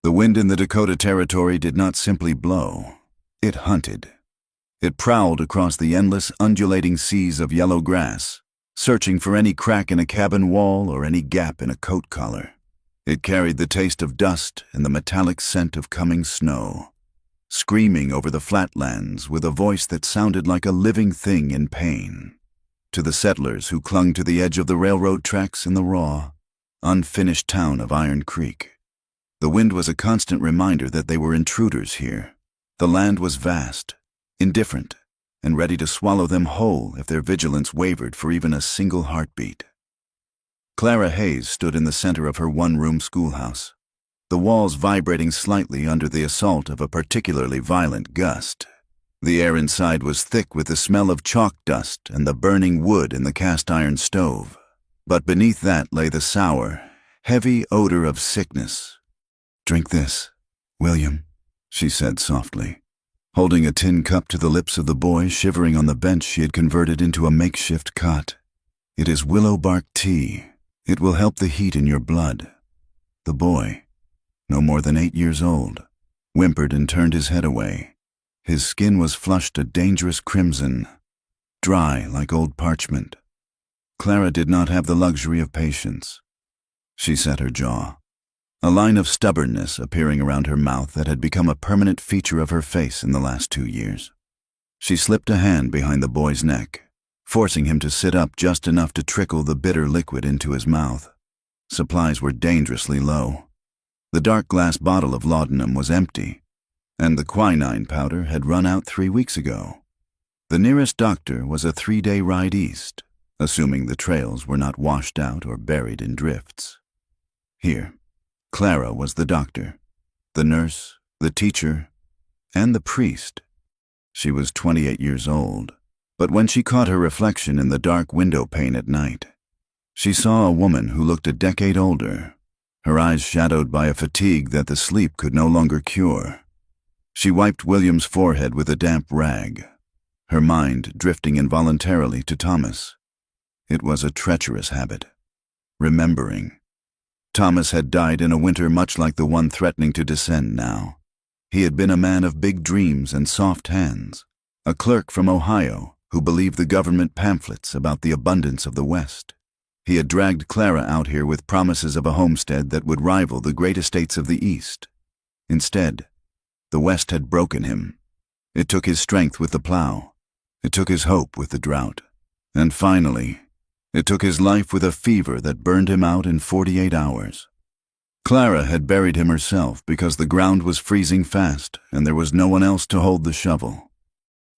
The wind in the Dakota Territory did not simply blow. It hunted. It prowled across the endless, undulating seas of yellow grass, searching for any crack in a cabin wall or any gap in a coat collar. It carried the taste of dust and the metallic scent of coming snow, screaming over the flatlands with a voice that sounded like a living thing in pain. To the settlers who clung to the edge of the railroad tracks in the raw, unfinished town of Iron Creek, the wind was a constant reminder that they were intruders here. The land was vast, indifferent, and ready to swallow them whole if their vigilance wavered for even a single heartbeat. Clara Hayes stood in the center of her one-room schoolhouse, the walls vibrating slightly under the assault of a particularly violent gust. The air inside was thick with the smell of chalk dust and the burning wood in the cast-iron stove, but beneath that lay the sour, heavy odor of sickness. "Drink this, William," she said softly, holding a tin cup to the lips of the boy shivering on the bench she had converted into a makeshift cot. "It is willow bark tea. It will help the heat in your blood." The boy, no more than 8 years old, whimpered and turned his head away. His skin was flushed a dangerous crimson, dry like old parchment. Clara did not have the luxury of patience. She set her jaw, a line of stubbornness appearing around her mouth that had become a permanent feature of her face in the last 2 years. She slipped a hand behind the boy's neck, forcing him to sit up just enough to trickle the bitter liquid into his mouth. Supplies were dangerously low. The dark glass bottle of laudanum was empty, and the quinine powder had run out 3 weeks ago. The nearest doctor was a 3-day ride east, assuming the trails were not washed out or buried in drifts. Here, Clara was the doctor, the nurse, the teacher, and the priest. She was 28 years old, but when she caught her reflection in the dark window pane at night, she saw a woman who looked a decade older, her eyes shadowed by a fatigue that the sleep could no longer cure. She wiped William's forehead with a damp rag, her mind drifting involuntarily to Thomas. It was a treacherous habit, remembering. Thomas had died in a winter much like the one threatening to descend now. He had been a man of big dreams and soft hands, a clerk from Ohio who believed the government pamphlets about the abundance of the West. He had dragged Clara out here with promises of a homestead that would rival the great estates of the East. Instead, the West had broken him. It took his strength with the plow. It took his hope with the drought. And finally, it took his life with a fever that burned him out in 48 hours. Clara had buried him herself because the ground was freezing fast and there was no one else to hold the shovel.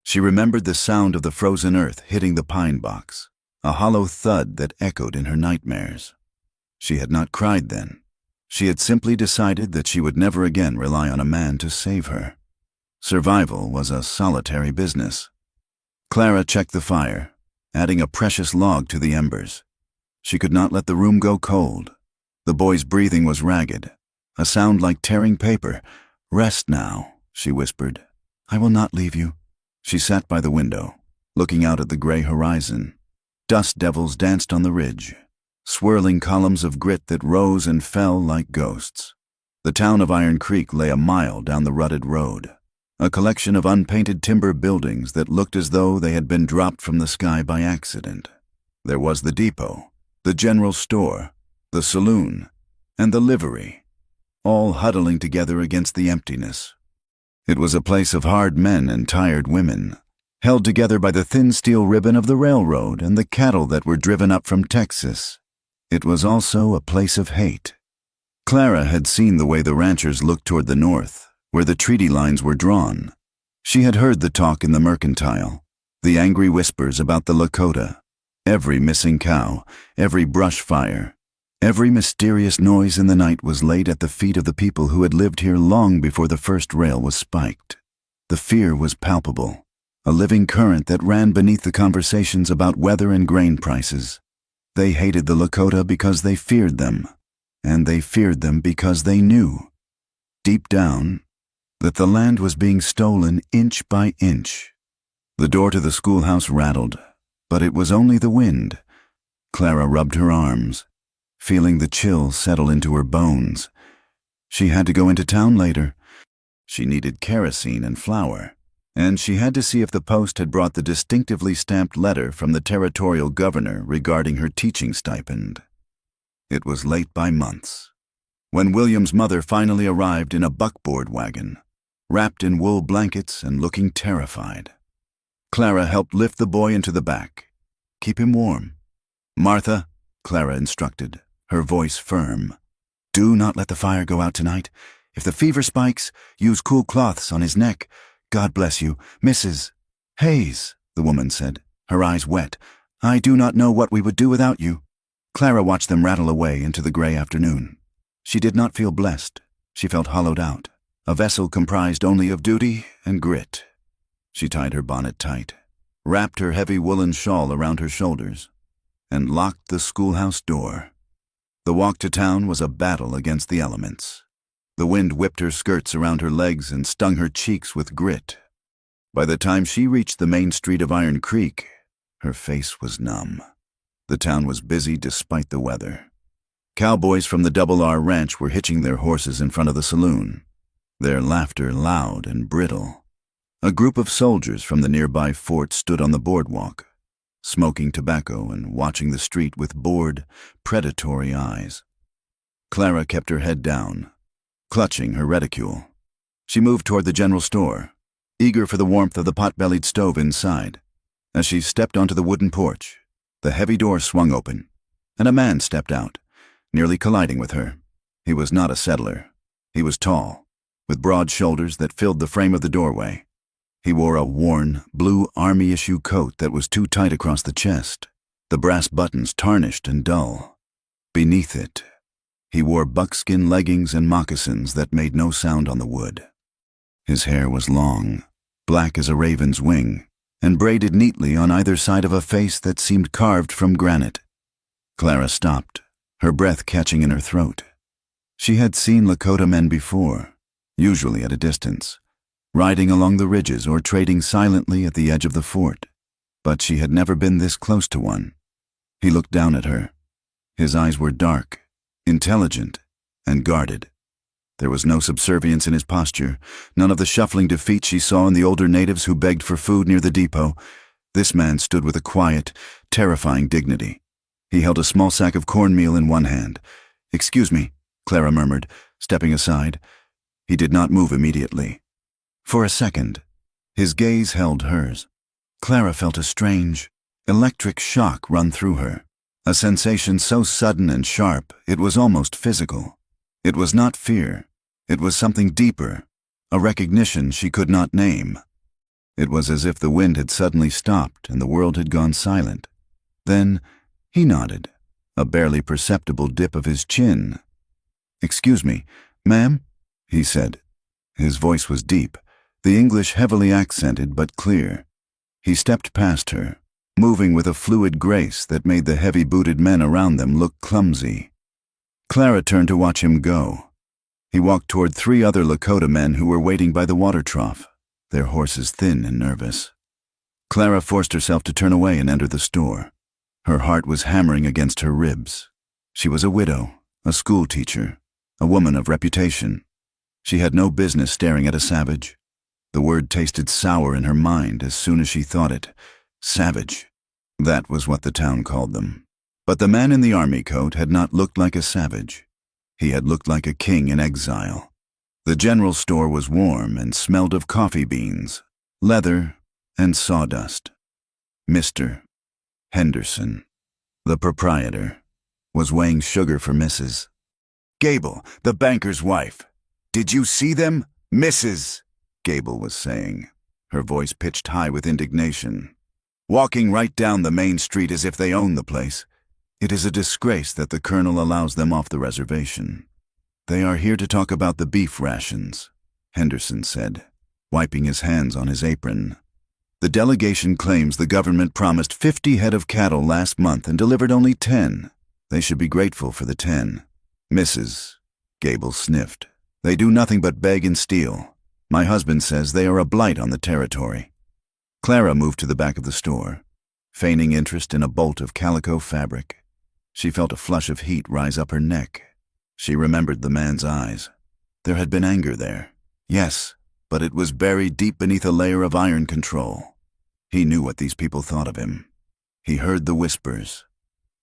She remembered the sound of the frozen earth hitting the pine box, a hollow thud that echoed in her nightmares. She had not cried then. She had simply decided that she would never again rely on a man to save her. Survival was a solitary business. Clara checked the fire, adding a precious log to the embers. She could not let the room go cold. The boy's breathing was ragged, a sound like tearing paper. "Rest now," she whispered. "I will not leave you." She sat by the window, looking out at the gray horizon. Dust devils danced on the ridge, swirling columns of grit that rose and fell like ghosts. The town of Iron Creek lay a mile down the rutted road, a collection of unpainted timber buildings that looked as though they had been dropped from the sky by accident. There was the depot, the general store, the saloon, and the livery, all huddling together against the emptiness. It was a place of hard men and tired women, held together by the thin steel ribbon of the railroad and the cattle that were driven up from Texas. It was also a place of hate. Clara had seen the way the ranchers looked toward the north, where the treaty lines were drawn. She had heard the talk in the mercantile, the angry whispers about the Lakota, every missing cow, every brush fire, every mysterious noise in the night was laid at the feet of the people who had lived here long before the first rail was spiked. The fear was palpable, a living current that ran beneath the conversations about weather and grain prices. They hated the Lakota because they feared them, and they feared them because they knew, deep down, that the land was being stolen inch by inch. The door to the schoolhouse rattled, but it was only the wind. Clara rubbed her arms, feeling the chill settle into her bones. She had to go into town later. She needed kerosene and flour, and she had to see if the post had brought the distinctively stamped letter from the territorial governor regarding her teaching stipend. It was late by months. When William's mother finally arrived in a buckboard wagon, wrapped in wool blankets and looking terrified, Clara helped lift the boy into the back. "Keep him warm." "Martha," Clara instructed, her voice firm, "do not let the fire go out tonight. If the fever spikes, use cool cloths on his neck. God bless you, Mrs. Hayes," the woman said, her eyes wet. "I do not know what we would do without you." Clara watched them rattle away into the gray afternoon. She did not feel blessed. She felt hollowed out, a vessel comprised only of duty and grit. She tied her bonnet tight, wrapped her heavy woolen shawl around her shoulders, and locked the schoolhouse door. The walk to town was a battle against the elements. The wind whipped her skirts around her legs and stung her cheeks with grit. By the time she reached the main street of Iron Creek, her face was numb. The town was busy despite the weather. Cowboys from the Double R Ranch were hitching their horses in front of the saloon, their laughter loud and brittle. A group of soldiers from the nearby fort stood on the boardwalk, smoking tobacco and watching the street with bored, predatory eyes. Clara kept her head down, clutching her reticule. She moved toward the general store, eager for the warmth of the pot-bellied stove inside. As she stepped onto the wooden porch, the heavy door swung open, and a man stepped out, nearly colliding with her. He was not a settler. He was tall, with broad shoulders that filled the frame of the doorway. He wore a worn, blue Army-issue coat that was too tight across the chest, the brass buttons tarnished and dull. Beneath it, he wore buckskin leggings and moccasins that made no sound on the wood. His hair was long, black as a raven's wing, and braided neatly on either side of a face that seemed carved from granite. Clara stopped, her breath catching in her throat. She had seen Lakota men before, usually at a distance, riding along the ridges or trading silently at the edge of the fort, but she had never been this close to one. He looked down at her. His eyes were dark, intelligent, and guarded. There was no subservience in his posture, none of the shuffling defeat she saw in the older natives who begged for food near the depot. This man stood with a quiet, terrifying dignity. He held a small sack of cornmeal in one hand. "Excuse me," Clara murmured, stepping aside. He did not move immediately. For a second, his gaze held hers. Clara felt a strange, electric shock run through her, a sensation so sudden and sharp it was almost physical. It was not fear. It was something deeper, a recognition she could not name. It was as if the wind had suddenly stopped and the world had gone silent. Then he nodded, a barely perceptible dip of his chin. "Excuse me, ma'am?" he said. His voice was deep, the English heavily accented but clear. He stepped past her, moving with a fluid grace that made the heavy-booted men around them look clumsy. Clara turned to watch him go. He walked toward 3 other Lakota men who were waiting by the water trough, their horses thin and nervous. Clara forced herself to turn away and enter the store. Her heart was hammering against her ribs. She was a widow, a school teacher, a woman of reputation. She had no business staring at a savage. The word tasted sour in her mind as soon as she thought it. Savage. That was what the town called them. But the man in the army coat had not looked like a savage. He had looked like a king in exile. The general store was warm and smelled of coffee beans, leather, and sawdust. Mr. Henderson, the proprietor, was weighing sugar for Mrs. "Gable, the banker's wife. Did you see them, Mrs.?" Gable was saying, her voice pitched high with indignation. "Walking right down the main street as if they own the place. It is a disgrace that the colonel allows them off the reservation. They are here to talk about the beef rations," Henderson said, wiping his hands on his apron. "The delegation claims the government promised 50 head of cattle last month and delivered only 10. They should be grateful for the 10. Mrs. Gable sniffed. "They do nothing but beg and steal. My husband says they are a blight on the territory." Clara moved to the back of the store, feigning interest in a bolt of calico fabric. She felt a flush of heat rise up her neck. She remembered the man's eyes. There had been anger there. Yes, but it was buried deep beneath a layer of iron control. He knew what these people thought of him. He heard the whispers.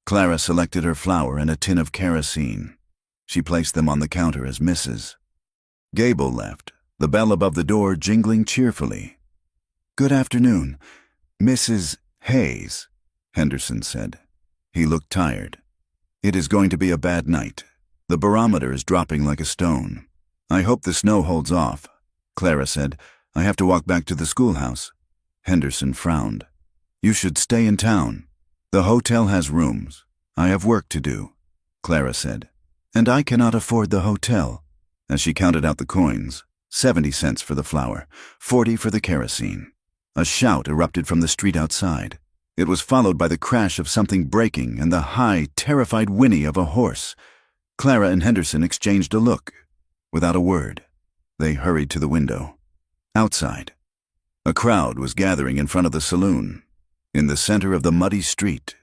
Clara selected her flour and a tin of kerosene. She placed them on the counter as misses. Gable left, the bell above the door jingling cheerfully. "Good afternoon, Mrs. Hayes," Henderson said. He looked tired. "It is going to be a bad night. The barometer is dropping like a stone." "I hope the snow holds off," Clara said. "I have to walk back to the schoolhouse." Henderson frowned. "You should stay in town. The hotel has rooms. I have work to do," Clara said. "And I cannot afford the hotel," as she counted out the coins. 70 cents for the flour, 40 for the kerosene. A shout erupted from the street outside. It was followed by the crash of something breaking and the high, terrified whinny of a horse. Clara and Henderson exchanged a look. Without a word, they hurried to the window. Outside, a crowd was gathering in front of the saloon. In the center of the muddy street,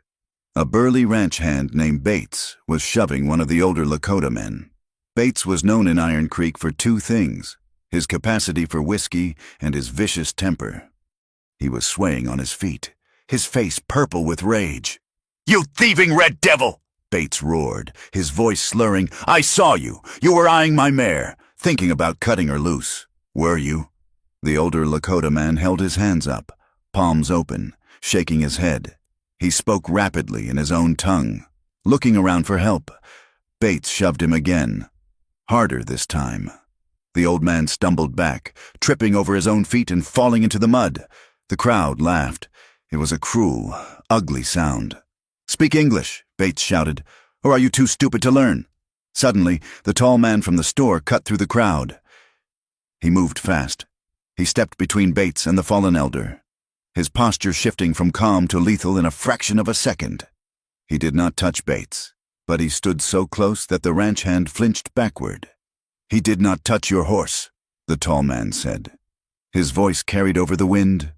a burly ranch hand named Bates was shoving one of the older Lakota men. Bates was known in Iron Creek for two things: his capacity for whiskey and his vicious temper. He was swaying on his feet, his face purple with rage. "You thieving red devil!" Bates roared, his voice slurring. "I saw you. You were eyeing my mare, thinking about cutting her loose. Were you?" The older Lakota man held his hands up, palms open, shaking his head. He spoke rapidly in his own tongue, looking around for help. Bates shoved him again, harder this time. The old man stumbled back, tripping over his own feet and falling into the mud. The crowd laughed. It was a cruel, ugly sound. "Speak English," Bates shouted, "or are you too stupid to learn?" Suddenly, the tall man from the store cut through the crowd. He moved fast. He stepped between Bates and the fallen elder, his posture shifting from calm to lethal in a fraction of a second. He did not touch Bates, but he stood so close that the ranch hand flinched backward. "He did not touch your horse," the tall man said. His voice carried over the wind.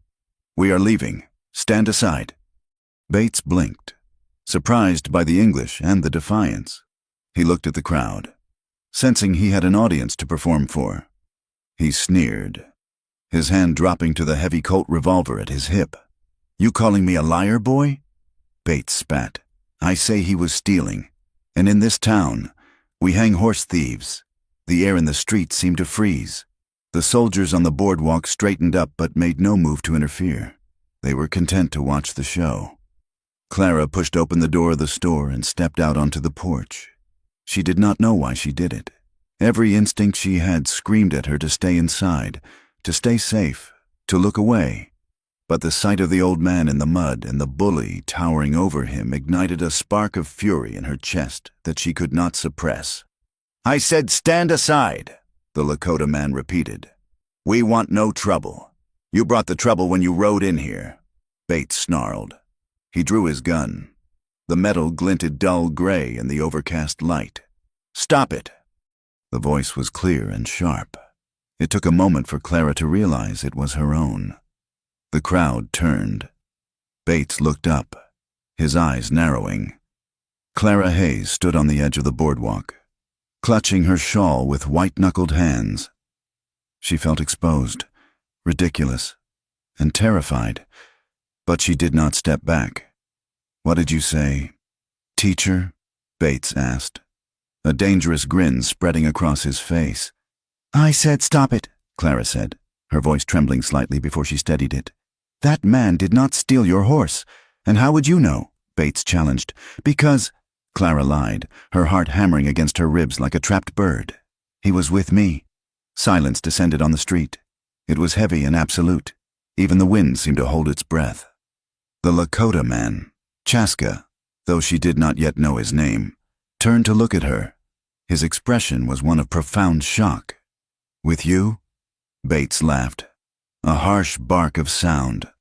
"We are leaving. Stand aside." Bates blinked, surprised by the English and the defiance. He looked at the crowd, sensing he had an audience to perform for. He sneered, his hand dropping to the heavy Colt revolver at his hip. "You calling me a liar, boy?" Bates spat. "I say he was stealing. And in this town, we hang horse thieves." The air in the street seemed to freeze. The soldiers on the boardwalk straightened up but made no move to interfere. They were content to watch the show. Clara pushed open the door of the store and stepped out onto the porch. She did not know why she did it. Every instinct she had screamed at her to stay inside, to stay safe, to look away. But the sight of the old man in the mud and the bully towering over him ignited a spark of fury in her chest that she could not suppress. "I said stand aside," the Lakota man repeated. "We want no trouble. You brought the trouble when you rode in here." Bates snarled. He drew his gun. The metal glinted dull gray in the overcast light. "Stop it." The voice was clear and sharp. It took a moment for Clara to realize it was her own. The crowd turned. Bates looked up, his eyes narrowing. Clara Hayes stood on the edge of the boardwalk, clutching her shawl with white-knuckled hands. She felt exposed, ridiculous, and terrified, but she did not step back. "What did you say, teacher?" Bates asked, a dangerous grin spreading across his face. "I said stop it," Clara said, her voice trembling slightly before she steadied it. "That man did not steal your horse. And how would you know?" Bates challenged. "Because," Clara lied, her heart hammering against her ribs like a trapped bird. "He was with me." Silence descended on the street. It was heavy and absolute. Even the wind seemed to hold its breath. The Lakota man, Chaska, though she did not yet know his name, turned to look at her. His expression was one of profound shock. "With you?" Bates laughed, a harsh bark of sound.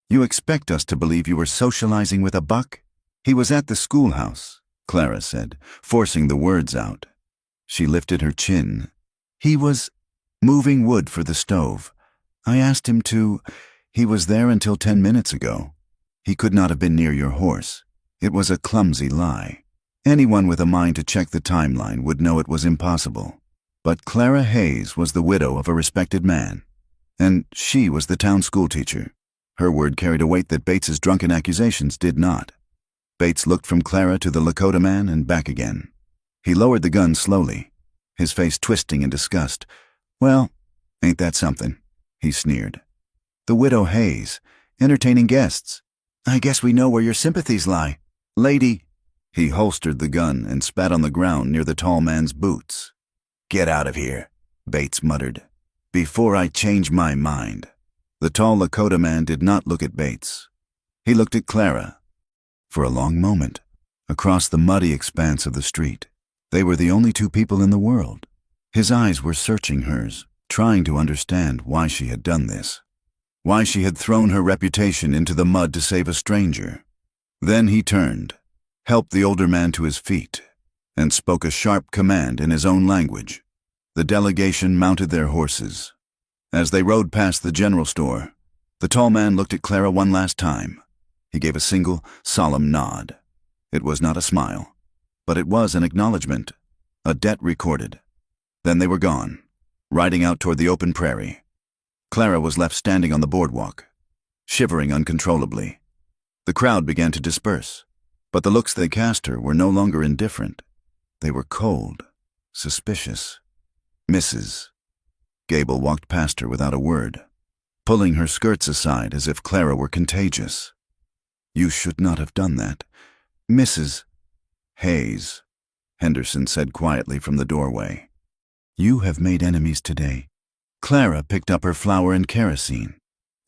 "You expect us to believe you were socializing with a buck?" "He was at the schoolhouse," Clara said, forcing the words out. She lifted her chin. "He was moving wood for the stove. I asked him to. He was there until 10 minutes ago. He could not have been near your horse. It was a clumsy lie. Anyone with a mind to check the timeline would know it was impossible." But Clara Hayes was the widow of a respected man, and she was the town schoolteacher. Her word carried a weight that Bates's drunken accusations did not. Bates looked from Clara to the Lakota man and back again. He lowered the gun slowly, his face twisting in disgust. "Well, ain't that something?" he sneered. "The widow Hayes, entertaining guests. I guess we know where your sympathies lie. Lady." He holstered the gun and spat on the ground near the tall man's boots. "Get out of here," Bates muttered, "before I change my mind." The tall Lakota man did not look at Bates. He looked at Clara. For a long moment, across the muddy expanse of the street, they were the only two people in the world. His eyes were searching hers, trying to understand why she had done this, why she had thrown her reputation into the mud to save a stranger. Then he turned, helped the older man to his feet, and spoke a sharp command in his own language. The delegation mounted their horses. As they rode past the general store, the tall man looked at Clara one last time. He gave a single, solemn nod. It was not a smile, but it was an acknowledgement, a debt recorded. Then they were gone, riding out toward the open prairie. Clara was left standing on the boardwalk, shivering uncontrollably. The crowd began to disperse, but the looks they cast her were no longer indifferent. They were cold, suspicious. "Mrs." Gable walked past her without a word, pulling her skirts aside as if Clara were contagious. "You should not have done that. Mrs. Hayes," Henderson said quietly from the doorway. "You have made enemies today." Clara picked up her flour and kerosene.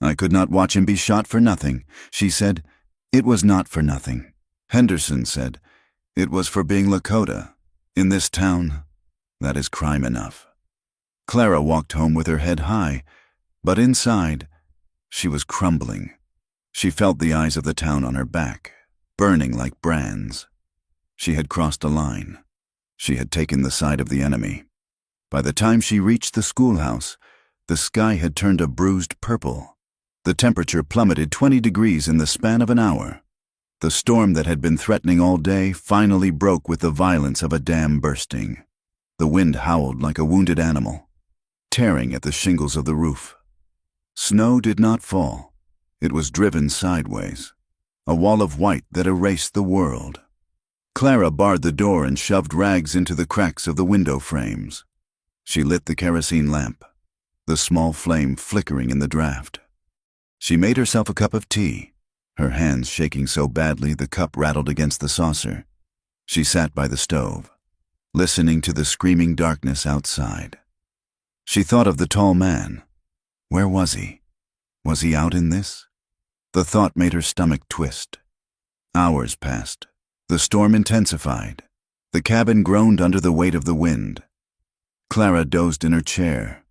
"I could not watch him be shot for nothing," she said. "It was not for nothing." Henderson said, "It was for being Lakota. In this town, that is crime enough." Clara walked home with her head high, but inside, she was crumbling. She felt the eyes of the town on her back, burning like brands. She had crossed a line. She had taken the side of the enemy. By the time she reached the schoolhouse, the sky had turned a bruised purple. The temperature plummeted 20 degrees in the span of an hour. The storm that had been threatening all day finally broke with the violence of a dam bursting. The wind howled like a wounded animal, tearing at the shingles of the roof. Snow did not fall. It was driven sideways, a wall of white that erased the world. Clara barred the door and shoved rags into the cracks of the window frames. She lit the kerosene lamp, the small flame flickering in the draft. She made herself a cup of tea, her hands shaking so badly the cup rattled against the saucer. She sat by the stove, listening to the screaming darkness outside. She thought of the tall man. Where was he? Was he out in this? The thought made her stomach twist. Hours passed. The storm intensified. The cabin groaned under the weight of the wind. Clara dozed in her chair,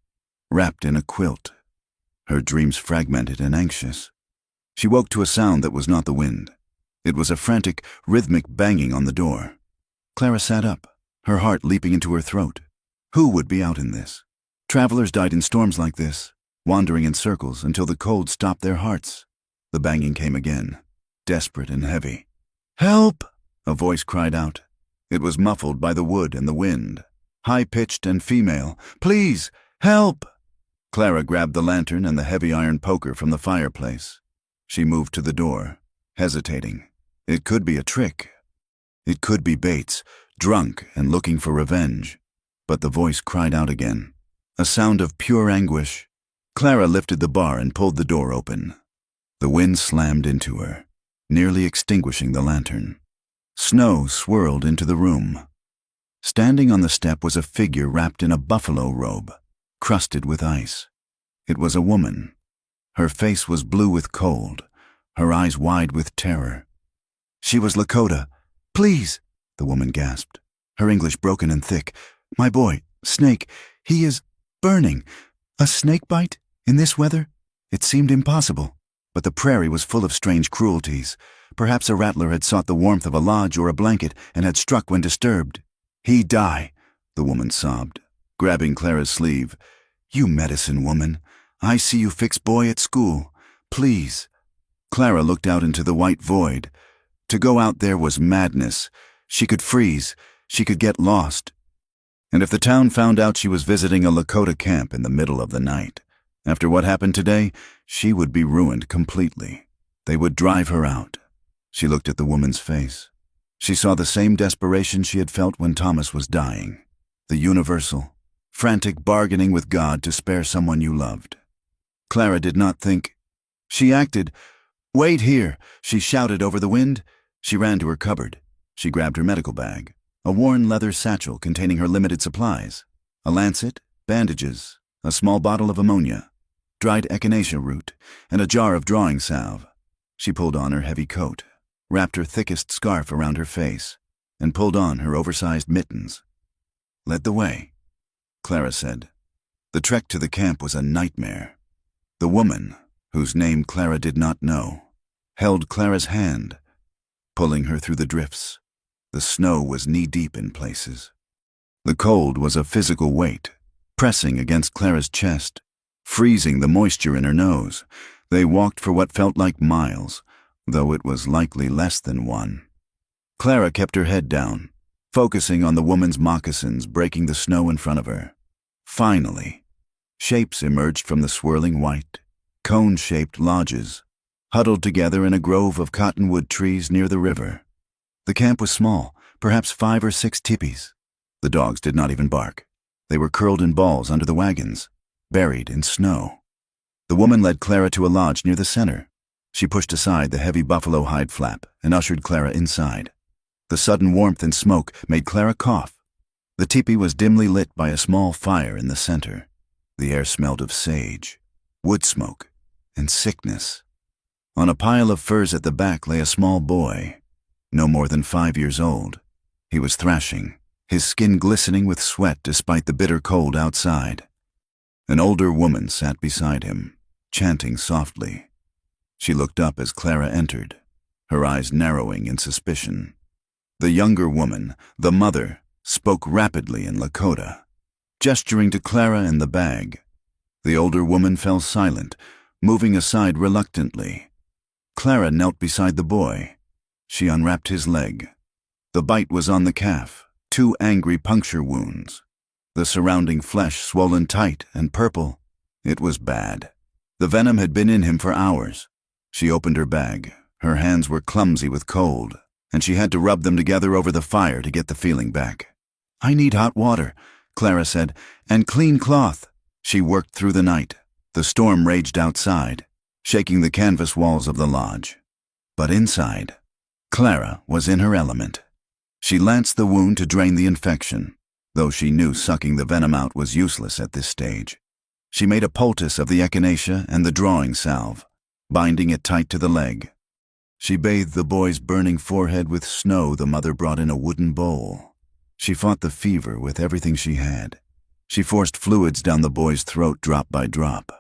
wrapped in a quilt, her dreams fragmented and anxious. She woke to a sound that was not the wind. It was a frantic, rhythmic banging on the door. Clara sat up, her heart leaping into her throat. Who would be out in this? Travelers died in storms like this, wandering in circles until the cold stopped their hearts. The banging came again, desperate and heavy. "Help!" a voice cried out. It was muffled by the wood and the wind, high-pitched and female. "Please, help!" Clara grabbed the lantern and the heavy iron poker from the fireplace. She moved to the door, hesitating. It could be a trick. It could be Bates, drunk and looking for revenge. But the voice cried out again, a sound of pure anguish. Clara lifted the bar and pulled the door open. The wind slammed into her, nearly extinguishing the lantern. Snow swirled into the room. Standing on the step was a figure wrapped in a buffalo robe, crusted with ice. It was a woman. Her face was blue with cold, her eyes wide with terror. She was Lakota. "Please," the woman gasped, her English broken and thick. "My boy, Snake, he is burning. A snake bite? In this weather?" It seemed impossible, but the prairie was full of strange cruelties. Perhaps a rattler had sought the warmth of a lodge or a blanket and had struck when disturbed. "He die," the woman sobbed, grabbing Clara's sleeve. "You medicine woman. I see you fix boy at school. Please." Clara looked out into the white void. To go out there was madness. She could freeze. She could get lost. And if the town found out she was visiting a Lakota camp in the middle of the night, after what happened today, she would be ruined completely. They would drive her out. She looked at the woman's face. She saw the same desperation she had felt when Thomas was dying. The universal, frantic bargaining with God to spare someone you loved. Clara did not think. She acted. "Wait here," she shouted over the wind. She ran to her cupboard. She grabbed her medical bag, a worn leather satchel containing her limited supplies, a lancet, bandages, a small bottle of ammonia, dried echinacea root, and a jar of drawing salve. She pulled on her heavy coat, wrapped her thickest scarf around her face, and pulled on her oversized mittens. "Led the way," Clara said. The trek to the camp was a nightmare. The woman, whose name Clara did not know, held Clara's hand, pulling her through the drifts. The snow was knee-deep in places. The cold was a physical weight, pressing against Clara's chest, freezing the moisture in her nose. They walked for what felt like miles, though it was likely less than one. Clara kept her head down, focusing on the woman's moccasins breaking the snow in front of her. Finally, shapes emerged from the swirling white, cone-shaped lodges, huddled together in a grove of cottonwood trees near the river. The camp was small, perhaps 5 or 6 teepees. The dogs did not even bark. They were curled in balls under the wagons, buried in snow. The woman led Clara to a lodge near the center. She pushed aside the heavy buffalo hide flap and ushered Clara inside. The sudden warmth and smoke made Clara cough. The teepee was dimly lit by a small fire in the center. The air smelled of sage, wood smoke, and sickness. On a pile of furs at the back lay a small boy, no more than 5 years old. He was thrashing, his skin glistening with sweat despite the bitter cold outside. An older woman sat beside him, chanting softly. She looked up as Clara entered, her eyes narrowing in suspicion. The younger woman, the mother, spoke rapidly in Lakota, gesturing to Clara and the bag. The older woman fell silent, moving aside reluctantly. Clara knelt beside the boy. She unwrapped his leg. The bite was on the calf, 2 angry puncture wounds. The surrounding flesh swollen tight and purple. It was bad. The venom had been in him for hours. She opened her bag. Her hands were clumsy with cold, and she had to rub them together over the fire to get the feeling back. "I need hot water," Clara said, "and clean cloth." She worked through the night. The storm raged outside, shaking the canvas walls of the lodge. But inside, Clara was in her element. She lanced the wound to drain the infection, though she knew sucking the venom out was useless at this stage. She made a poultice of the echinacea and the drawing salve, binding it tight to the leg. She bathed the boy's burning forehead with snow the mother brought in a wooden bowl. She fought the fever with everything she had. She forced fluids down the boy's throat drop by drop.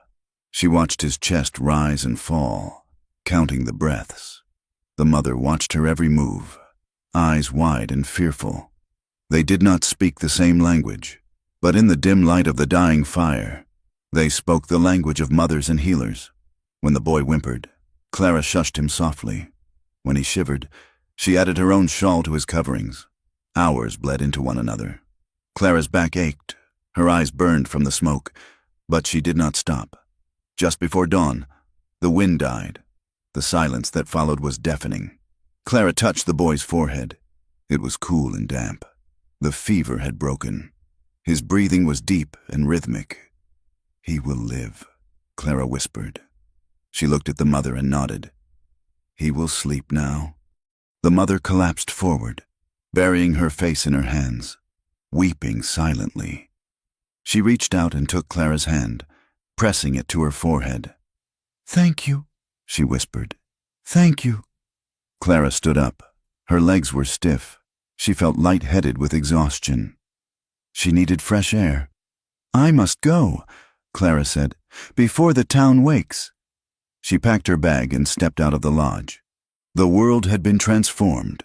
She watched his chest rise and fall, counting the breaths. The mother watched her every move, eyes wide and fearful. They did not speak the same language, but in the dim light of the dying fire, they spoke the language of mothers and healers. When the boy whimpered, Clara shushed him softly. When he shivered, she added her own shawl to his coverings. Hours bled into one another. Clara's back ached. Her eyes burned from the smoke, but she did not stop. Just before dawn, the wind died. The silence that followed was deafening. Clara touched the boy's forehead. It was cool and damp. The fever had broken. His breathing was deep and rhythmic. "He will live," Clara whispered. She looked at the mother and nodded. "He will sleep now." The mother collapsed forward, burying her face in her hands, weeping silently. She reached out and took Clara's hand, pressing it to her forehead. "Thank you," she whispered. "Thank you." Clara stood up. Her legs were stiff. She felt lightheaded with exhaustion. She needed fresh air. "I must go," Clara said, "before the town wakes." She packed her bag and stepped out of the lodge. The world had been transformed.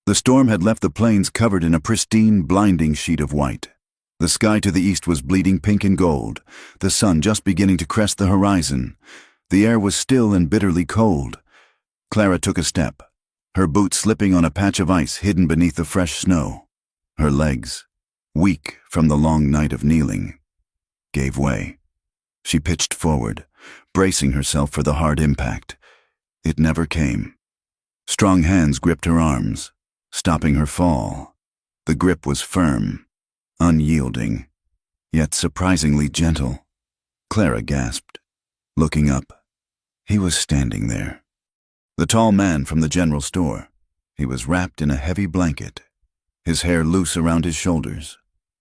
The storm had left the plains covered in a pristine, blinding sheet of white. The sky to the east was bleeding pink and gold, the sun just beginning to crest the horizon. The air was still and bitterly cold. Clara took a step, her boot slipping on a patch of ice hidden beneath the fresh snow. Her legs, weak from the long night of kneeling, gave way. She pitched forward, bracing herself for the hard impact. It never came. Strong hands gripped her arms, stopping her fall. The grip was firm, unyielding, yet surprisingly gentle. Clara gasped, looking up. He was standing there. The tall man from the general store. He was wrapped in a heavy blanket, his hair loose around his shoulders.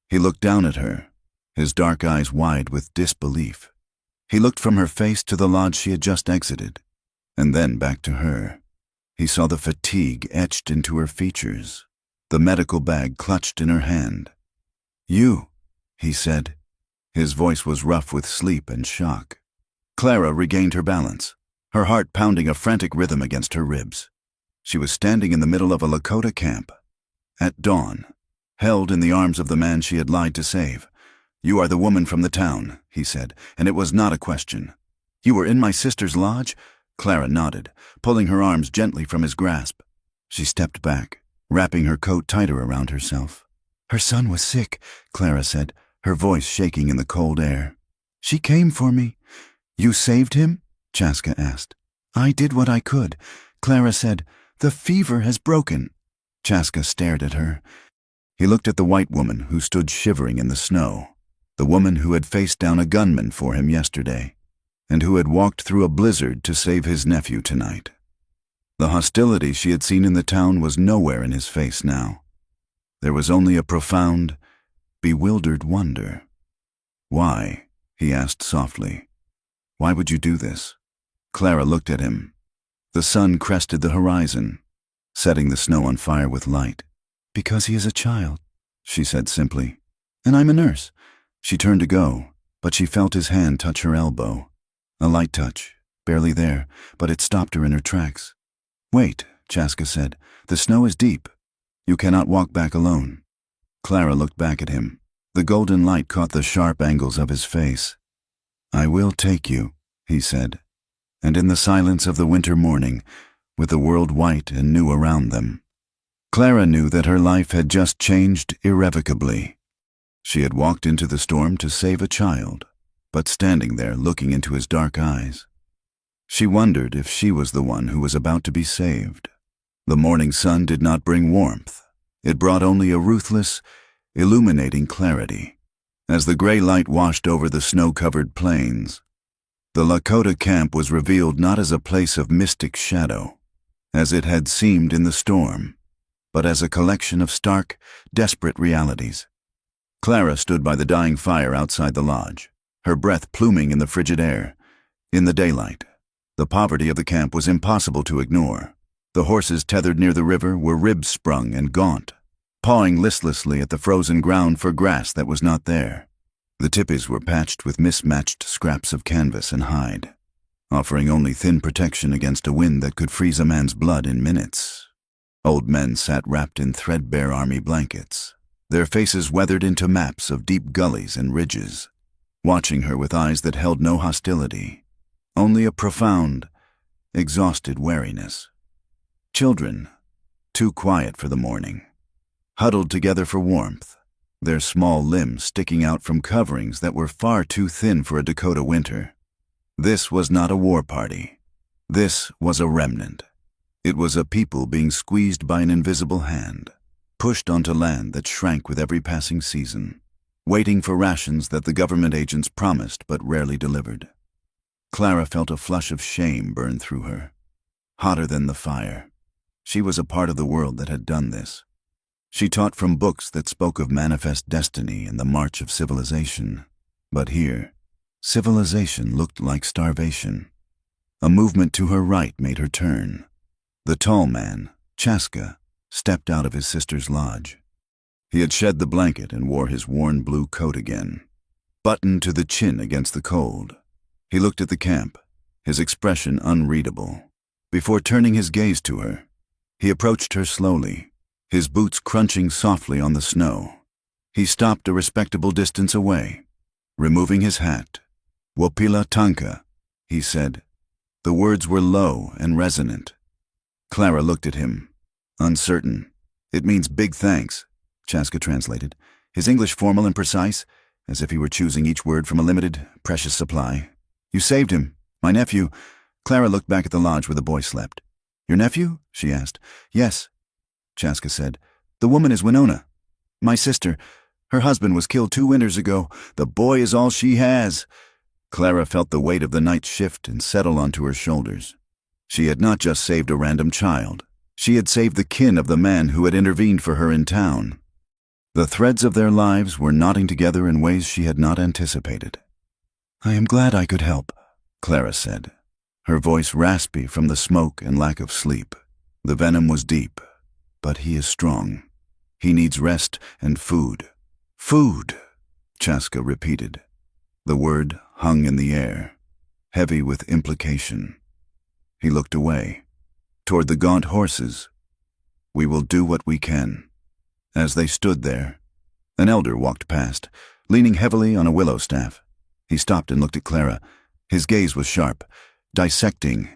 He looked down at her, his dark eyes wide with disbelief. He looked from her face to the lodge she had just exited, and then back to her. He saw the fatigue etched into her features, the medical bag clutched in her hand. "You," he said. His voice was rough with sleep and shock. Clara regained her balance, her heart pounding a frantic rhythm against her ribs. She was standing in the middle of a Lakota camp, at dawn, held in the arms of the man she had lied to save. "You are the woman from the town," he said, and it was not a question. "You were in my sister's lodge?" Clara nodded, pulling her arms gently from his grasp. She stepped back, wrapping her coat tighter around herself. "Her son was sick," Clara said, her voice shaking in the cold air. "She came for me." "You saved him?" Chaska asked. "I did what I could," Clara said. "The fever has broken." Chaska stared at her. He looked at the white woman who stood shivering in the snow, the woman who had faced down a gunman for him yesterday, and who had walked through a blizzard to save his nephew tonight. The hostility she had seen in the town was nowhere in his face now. There was only a profound, bewildered wonder. "Why?" he asked softly. "Why would you do this?" Clara looked at him. The sun crested the horizon, setting the snow on fire with light. "Because he is a child," she said simply. "And I'm a nurse." She turned to go, but she felt his hand touch her elbow. A light touch, barely there, but it stopped her in her tracks. "Wait," Chaska said. "The snow is deep. You cannot walk back alone." Clara looked back at him. The golden light caught the sharp angles of his face. "I will take you," he said. And in the silence of the winter morning, with the world white and new around them, Clara knew that her life had just changed irrevocably. She had walked into the storm to save a child, but standing there looking into his dark eyes, she wondered if she was the one who was about to be saved. The morning sun did not bring warmth. It brought only a ruthless, illuminating clarity. As the gray light washed over the snow-covered plains, the Lakota camp was revealed not as a place of mystic shadow, as it had seemed in the storm, but as a collection of stark, desperate realities. Clara stood by the dying fire outside the lodge, her breath pluming in the frigid air. In the daylight, the poverty of the camp was impossible to ignore. The horses tethered near the river were rib-sprung and gaunt, pawing listlessly at the frozen ground for grass that was not there. The tippies were patched with mismatched scraps of canvas and hide, offering only thin protection against a wind that could freeze a man's blood in minutes. Old men sat wrapped in threadbare army blankets, their faces weathered into maps of deep gullies and ridges, watching her with eyes that held no hostility, only a profound, exhausted wariness. Children, too quiet for the morning, huddled together for warmth, their small limbs sticking out from coverings that were far too thin for a Dakota winter. This was not a war party. This was a remnant. It was a people being squeezed by an invisible hand, pushed onto land that shrank with every passing season, waiting for rations that the government agents promised but rarely delivered. Clara felt a flush of shame burn through her, hotter than the fire. She was a part of the world that had done this. She taught from books that spoke of manifest destiny and the march of civilization. But here, civilization looked like starvation. A movement to her right made her turn. The tall man, Chaska, stepped out of his sister's lodge. He had shed the blanket and wore his worn blue coat again, buttoned to the chin against the cold. He looked at the camp, his expression unreadable. Before turning his gaze to her, he approached her slowly, his boots crunching softly on the snow. He stopped a respectable distance away, removing his hat. "Wapila Tanka," he said. The words were low and resonant. Clara looked at him, uncertain. "It means big thanks," Chaska translated. his English formal and precise, as if he were choosing each word from a limited, precious supply. "You saved him. My nephew." Clara looked back at the lodge where the boy slept. "Your nephew?" she asked. "Yes," Chaska said. "The woman is Winona. My sister. Her husband was killed 2 winters ago. The boy is all she has." Clara felt the weight of the night shift and settle onto her shoulders. She had not just saved a random child. She had saved the kin of the man who had intervened for her in town. The threads of their lives were knotting together in ways she had not anticipated. "I am glad I could help," Clara said, her voice raspy from the smoke and lack of sleep. The venom was deep, but he is strong. He needs rest and food. "Food," Chaska repeated. The word hung in the air, heavy with implication. He looked away, toward the gaunt horses. "We will do what we can." As they stood there, an elder walked past, leaning heavily on a willow staff. He stopped and looked at Clara. His gaze was sharp, dissecting.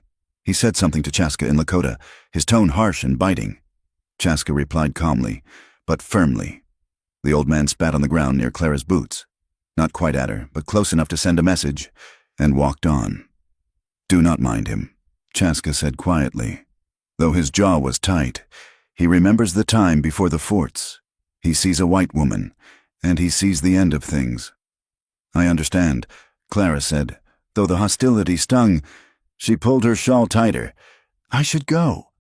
He said something to Chaska in Lakota, his tone harsh and biting. Chaska replied calmly, but firmly. The old man spat on the ground near Clara's boots, not quite at her, but close enough to send a message, and walked on. "Do not mind him," Chaska said quietly. Though his jaw was tight, he remembers the time before the forts. He sees a white woman, and he sees the end of things. "I understand," Clara said. Though the hostility stung, she pulled her shawl tighter. "I should go.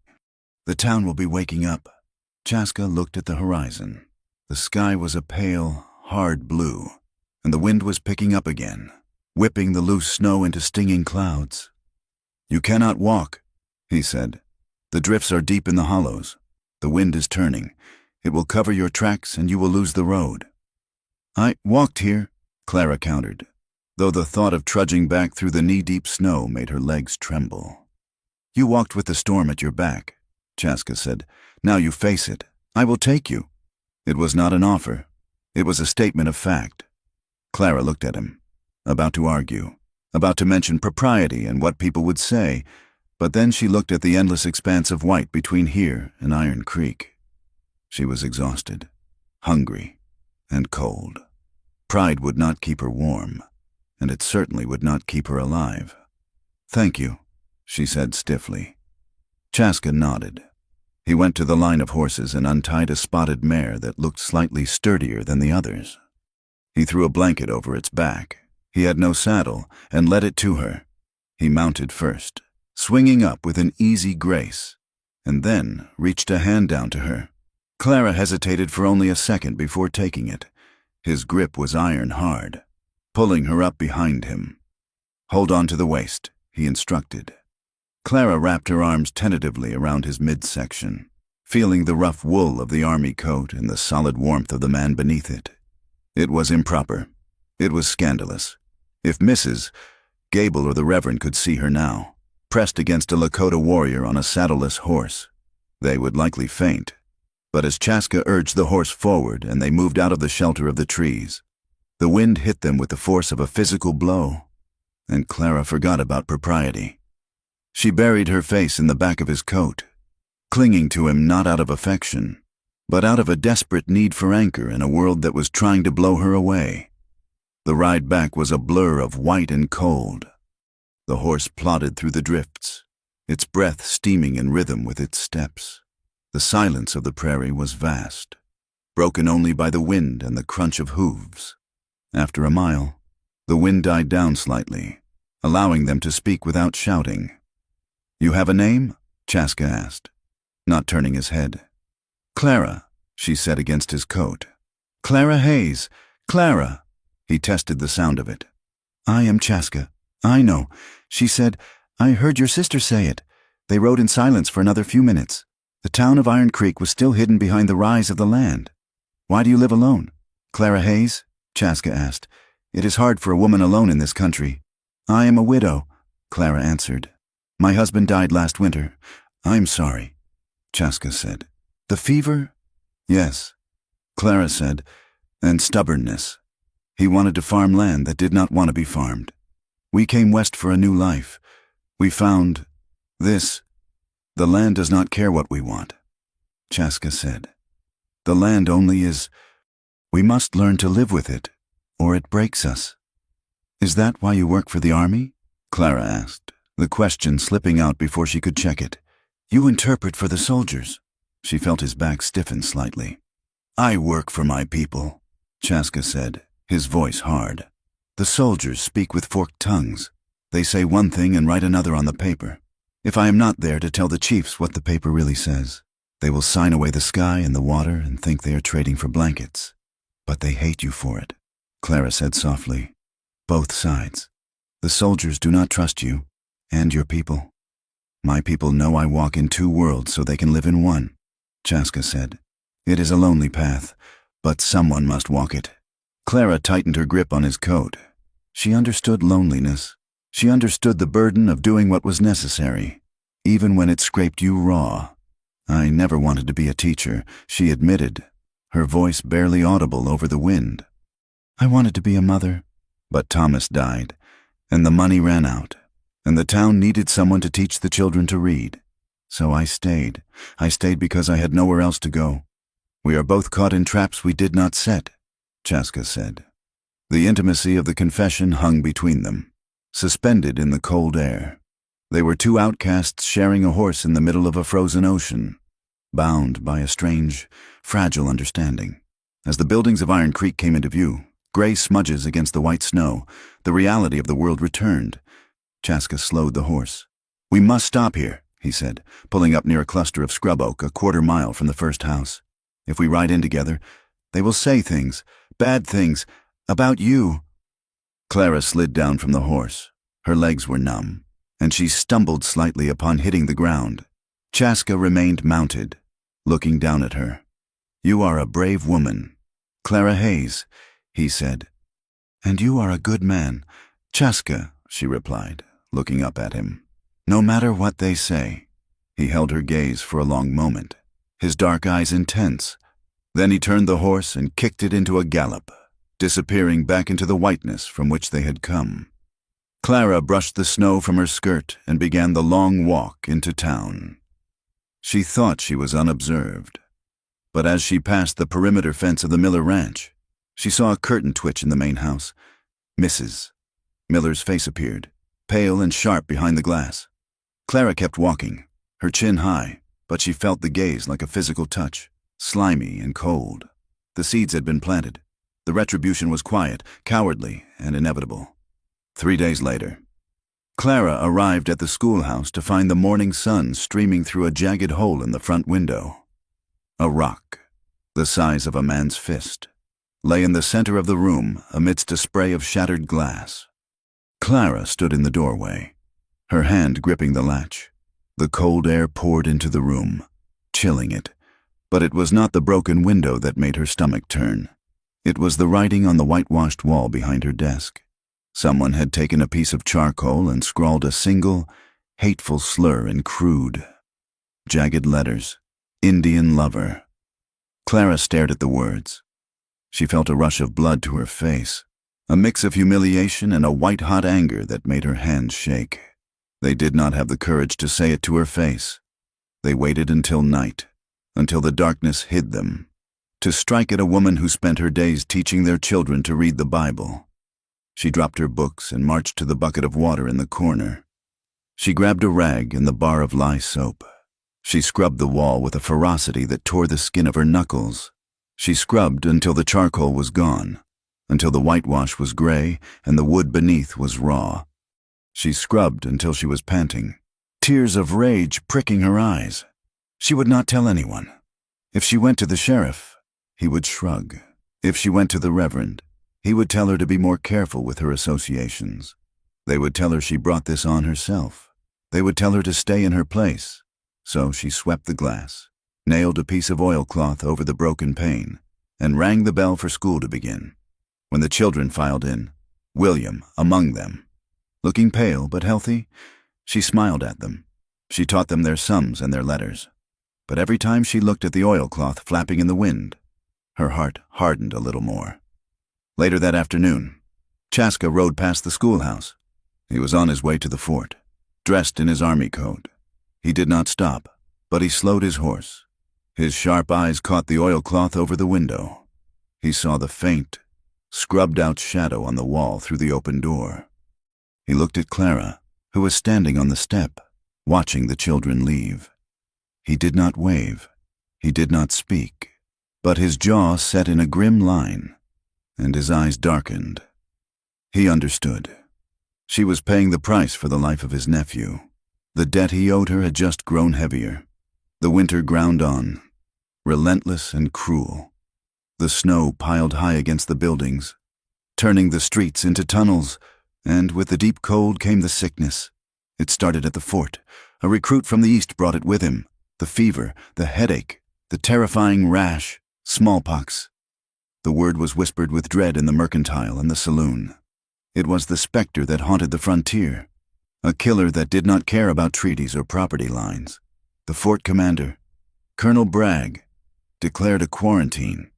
The town will be waking up." Chaska looked at the horizon. The sky was a pale, hard blue, and the wind was picking up again, whipping the loose snow into stinging clouds. "You cannot walk," he said. "The drifts are deep in the hollows. The wind is turning. It will cover your tracks and you will lose the road." "I walked here," Clara countered, though the thought of trudging back through the knee-deep snow made her legs tremble. "You walked with the storm at your back," Chaska said. "Now you face it. I will take you." It was not an offer. It was a statement of fact. Clara looked at him, about to argue, about to mention propriety and what people would say, but then she looked at the endless expanse of white between here and Iron Creek. She was exhausted, hungry, and cold. Pride would not keep her warm, and it certainly would not keep her alive. "Thank you," she said stiffly. Chaska nodded. He went to the line of horses and untied a spotted mare that looked slightly sturdier than the others. He threw a blanket over its back. He had no saddle and led it to her. He mounted first, swinging up with an easy grace, and then reached a hand down to her. Clara hesitated for only a second before taking it. His grip was iron hard, pulling her up behind him. "Hold on to the waist," he instructed. Clara wrapped her arms tentatively around his midsection, feeling the rough wool of the army coat and the solid warmth of the man beneath it. It was improper. It was scandalous. If Mrs. Gable or the Reverend could see her now, pressed against a Lakota warrior on a saddleless horse, they would likely faint. But as Chaska urged the horse forward and they moved out of the shelter of the trees, the wind hit them with the force of a physical blow, and Clara forgot about propriety. She buried her face in the back of his coat, clinging to him not out of affection, but out of a desperate need for anchor in a world that was trying to blow her away. The ride back was a blur of white and cold. The horse plodded through the drifts, its breath steaming in rhythm with its steps. The silence of the prairie was vast, broken only by the wind and the crunch of hooves. After a mile, the wind died down slightly, allowing them to speak without shouting. "You have a name?" Chaska asked, not turning his head. "Clara," she said against his coat. "Clara Hayes. Clara." He tested the sound of it. "I am Chaska. I know," she said. "I heard your sister say it." They rode in silence for another few minutes. The town of Iron Creek was still hidden behind the rise of the land. "Why do you live alone?" "Clara Hayes?" Chaska asked. "It is hard for a woman alone in this country." "I am a widow," Clara answered. "My husband died last winter." "I'm sorry," Chaska said. "The fever?" "Yes," Clara said, "and stubbornness. He wanted to farm land that did not want to be farmed. We came west for a new life. We found this. The land does not care what we want," Chaska said. "The land only is, We must learn to live with it, or it breaks us. Is that why you work for the army? Clara asked, the question slipping out before she could check it. You interpret for the soldiers. She felt his back stiffen slightly. I work for my people, Chaska said, his voice hard. The soldiers speak with forked tongues. They say one thing and write another on the paper. If I am not there to tell the chiefs what the paper really says, they will sign away the sky and the water and think they are trading for blankets. But they hate you for it, Clara said softly. Both sides. The soldiers do not trust you, and your people. My people know I walk in two worlds so they can live in one, Chaska said. It is a lonely path, but someone must walk it. Clara tightened her grip on his coat. She understood loneliness. She understood the burden of doing what was necessary, even when it scraped you raw. I never wanted to be a teacher, she admitted, her voice barely audible over the wind. I wanted to be a mother, but Thomas died, and the money ran out, and the town needed someone to teach the children to read. So I stayed. I stayed because I had nowhere else to go. We are both caught in traps we did not set, Chaska said. The intimacy of the confession hung between them, suspended in the cold air. They were two outcasts sharing a horse in the middle of a frozen ocean, bound by a strange, fragile understanding. As the buildings of Iron Creek came into view, gray smudges against the white snow, the reality of the world returned. Chaska slowed the horse. We must stop here, he said, pulling up near a cluster of scrub oak a quarter mile from the first house. If we ride in together, they will say things, bad things, about you. Clara slid down from the horse. Her legs were numb, and she stumbled slightly upon hitting the ground. Chaska remained mounted, looking down at her. You are a brave woman, Clara Hayes, he said. And you are a good man, Chaska, she replied, looking up at him. No matter what they say. He held her gaze for a long moment, his dark eyes intense. Then he turned the horse and kicked it into a gallop, disappearing back into the whiteness from which they had come. Clara brushed the snow from her skirt and began the long walk into town. She thought she was unobserved, but as she passed the perimeter fence of the Miller Ranch, she saw a curtain twitch in the main house. Mrs. Miller's face appeared, pale and sharp behind the glass. Clara kept walking, her chin high, but she felt the gaze like a physical touch, slimy and cold. The seeds had been planted. The retribution was quiet, cowardly, and inevitable. 3 days later, Clara arrived at the schoolhouse to find the morning sun streaming through a jagged hole in the front window. A rock, the size of a man's fist, lay in the center of the room amidst a spray of shattered glass. Clara stood in the doorway, her hand gripping the latch. The cold air poured into the room, chilling it, but it was not the broken window that made her stomach turn. It was the writing on the whitewashed wall behind her desk. Someone had taken a piece of charcoal and scrawled a single, hateful slur in crude, jagged letters. Indian lover. Clara stared at the words. She felt a rush of blood to her face, a mix of humiliation and a white-hot anger that made her hands shake. They did not have the courage to say it to her face. They waited until night, until the darkness hid them, to strike at a woman who spent her days teaching their children to read the Bible. She dropped her books and marched to the bucket of water in the corner. She grabbed a rag and the bar of lye soap. She scrubbed the wall with a ferocity that tore the skin of her knuckles. She scrubbed until the charcoal was gone, until the whitewash was gray and the wood beneath was raw. She scrubbed until she was panting, tears of rage pricking her eyes. She would not tell anyone. If she went to the sheriff, he would shrug. If she went to the reverend, he would tell her to be more careful with her associations. They would tell her she brought this on herself. They would tell her to stay in her place. So she swept the glass, nailed a piece of oilcloth over the broken pane, and rang the bell for school to begin. When the children filed in, William among them, looking pale but healthy, she smiled at them. She taught them their sums and their letters. But every time she looked at the oilcloth flapping in the wind, her heart hardened a little more. Later that afternoon, Chaska rode past the schoolhouse. He was on his way to the fort, dressed in his army coat. He did not stop, but he slowed his horse. His sharp eyes caught the oilcloth over the window. He saw the faint, scrubbed-out shadow on the wall through the open door. He looked at Clara, who was standing on the step, watching the children leave. He did not wave. He did not speak, but his jaw set in a grim line, and his eyes darkened. He understood. She was paying the price for the life of his nephew. The debt he owed her had just grown heavier. The winter ground on, relentless and cruel. The snow piled high against the buildings, turning the streets into tunnels, and with the deep cold came the sickness. It started at the fort. A recruit from the east brought it with him. The fever, the headache, the terrifying rash, smallpox. The word was whispered with dread in the mercantile and the saloon. It was the specter that haunted the frontier, a killer that did not care about treaties or property lines. The fort commander, Colonel Bragg, declared a quarantine,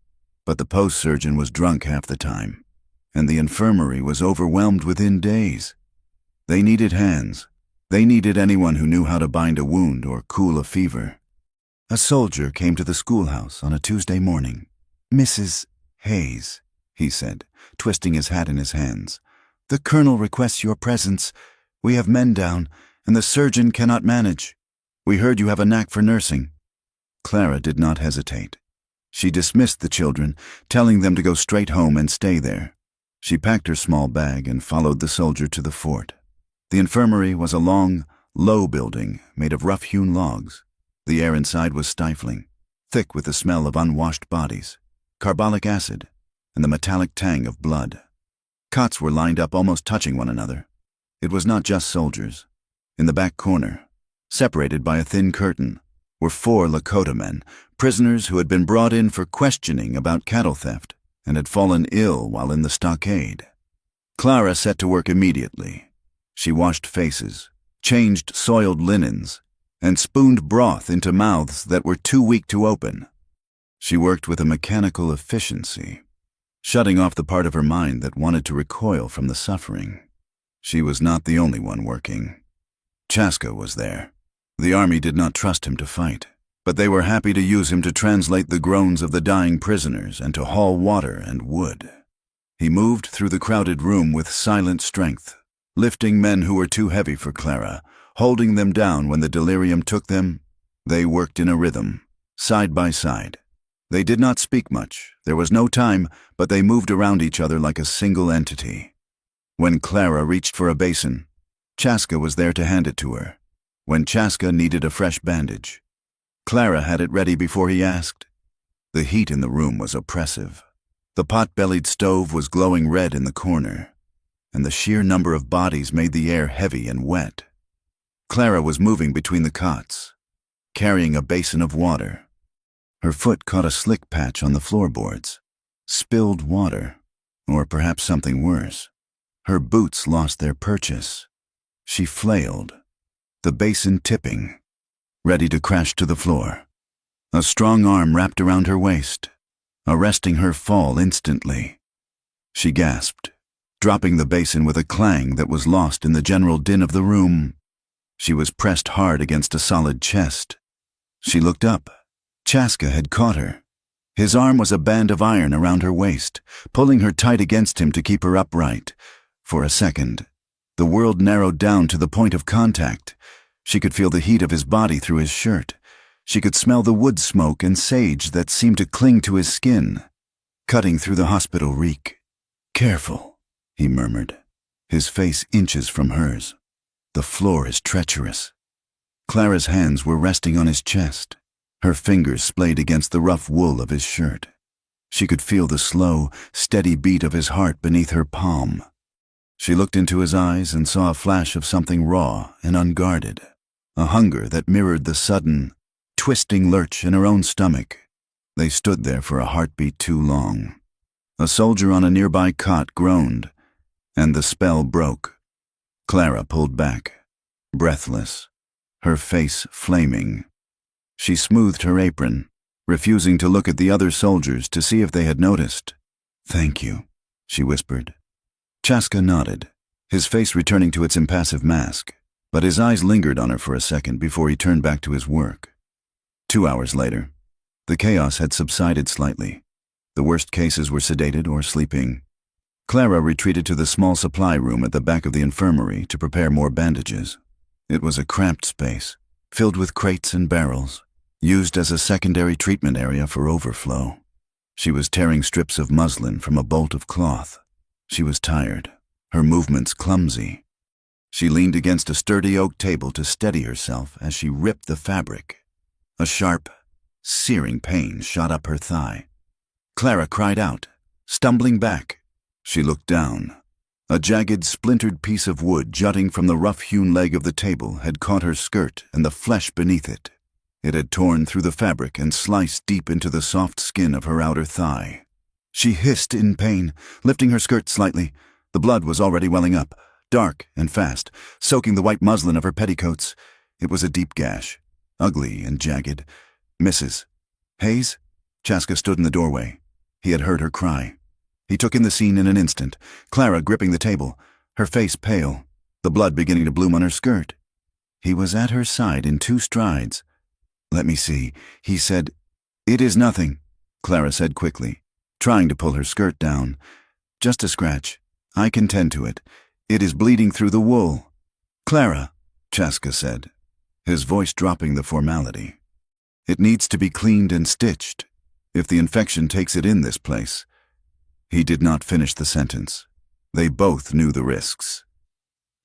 but the post surgeon was drunk half the time, and the infirmary was overwhelmed within days. They needed hands. They needed anyone who knew how to bind a wound or cool a fever. A soldier came to the schoolhouse on a Tuesday morning. "Mrs. Hayes," he said, twisting his hat in his hands, "the colonel requests your presence. We have men down, and the surgeon cannot manage. We heard you have a knack for nursing." Clara did not hesitate. She dismissed the children, telling them to go straight home and stay there. She packed her small bag and followed the soldier to the fort. The infirmary was a long, low building made of rough-hewn logs. The air inside was stifling, thick with the smell of unwashed bodies, carbolic acid, and the metallic tang of blood. Cots were lined up almost touching one another. It was not just soldiers. In the back corner, separated by a thin curtain, were 4 Lakota men, prisoners who had been brought in for questioning about cattle theft and had fallen ill while in the stockade. Clara set to work immediately. She washed faces, changed soiled linens, and spooned broth into mouths that were too weak to open. She worked with a mechanical efficiency, shutting off the part of her mind that wanted to recoil from the suffering. She was not the only one working. Chaska was there. The army did not trust him to fight, but they were happy to use him to translate the groans of the dying prisoners and to haul water and wood. He moved through the crowded room with silent strength, lifting men who were too heavy for Clara, holding them down when the delirium took them. They worked in a rhythm, side by side. They did not speak much. There was no time, but they moved around each other like a single entity. When Clara reached for a basin, Chaska was there to hand it to her. When Chaska needed a fresh bandage, Clara had it ready before he asked. The heat in the room was oppressive. The pot-bellied stove was glowing red in the corner, and the sheer number of bodies made the air heavy and wet. Clara was moving between the cots, carrying a basin of water. Her foot caught a slick patch on the floorboards. Spilled water, or perhaps something worse. Her boots lost their purchase. She flailed, the basin tipping, ready to crash to the floor. A strong arm wrapped around her waist, arresting her fall instantly. She gasped, dropping the basin with a clang that was lost in the general din of the room. She was pressed hard against a solid chest. She looked up. Chaska had caught her. His arm was a band of iron around her waist, pulling her tight against him to keep her upright. For a second, the world narrowed down to the point of contact. She could feel the heat of his body through his shirt. She could smell the wood smoke and sage that seemed to cling to his skin, cutting through the hospital reek. "Careful," he murmured, his face inches from hers. "The floor is treacherous." Clara's hands were resting on his chest. Her fingers splayed against the rough wool of his shirt. She could feel the slow, steady beat of his heart beneath her palm. She looked into his eyes and saw a flash of something raw and unguarded, a hunger that mirrored the sudden, twisting lurch in her own stomach. They stood there for a heartbeat too long. A soldier on a nearby cot groaned, and the spell broke. Clara pulled back, breathless, her face flaming. She smoothed her apron, refusing to look at the other soldiers to see if they had noticed. "Thank you," she whispered. Chaska nodded, his face returning to its impassive mask, but his eyes lingered on her for a second before he turned back to his work. 2 hours later, the chaos had subsided slightly. The worst cases were sedated or sleeping. Clara retreated to the small supply room at the back of the infirmary to prepare more bandages. It was a cramped space, filled with crates and barrels, used as a secondary treatment area for overflow. She was tearing strips of muslin from a bolt of cloth. She was tired, her movements clumsy. She leaned against a sturdy oak table to steady herself as she ripped the fabric. A sharp, searing pain shot up her thigh. Clara cried out, stumbling back. She looked down. A jagged, splintered piece of wood jutting from the rough-hewn leg of the table had caught her skirt and the flesh beneath it. It had torn through the fabric and sliced deep into the soft skin of her outer thigh. She hissed in pain, lifting her skirt slightly. The blood was already welling up, dark and fast, soaking the white muslin of her petticoats. It was a deep gash, ugly and jagged. "Mrs. Hayes?" Chaska stood in the doorway. He had heard her cry. He took in the scene in an instant, Clara gripping the table, her face pale, the blood beginning to bloom on her skirt. He was at her side in 2 strides. "Let me see," he said. "It is nothing," Clara said quickly, trying to pull her skirt down. "Just a scratch. I can tend to it. It is bleeding through the wool." "Clara," Chaska said, his voice dropping the formality. "It needs to be cleaned and stitched, if the infection takes it in this place." He did not finish the sentence. They both knew the risks.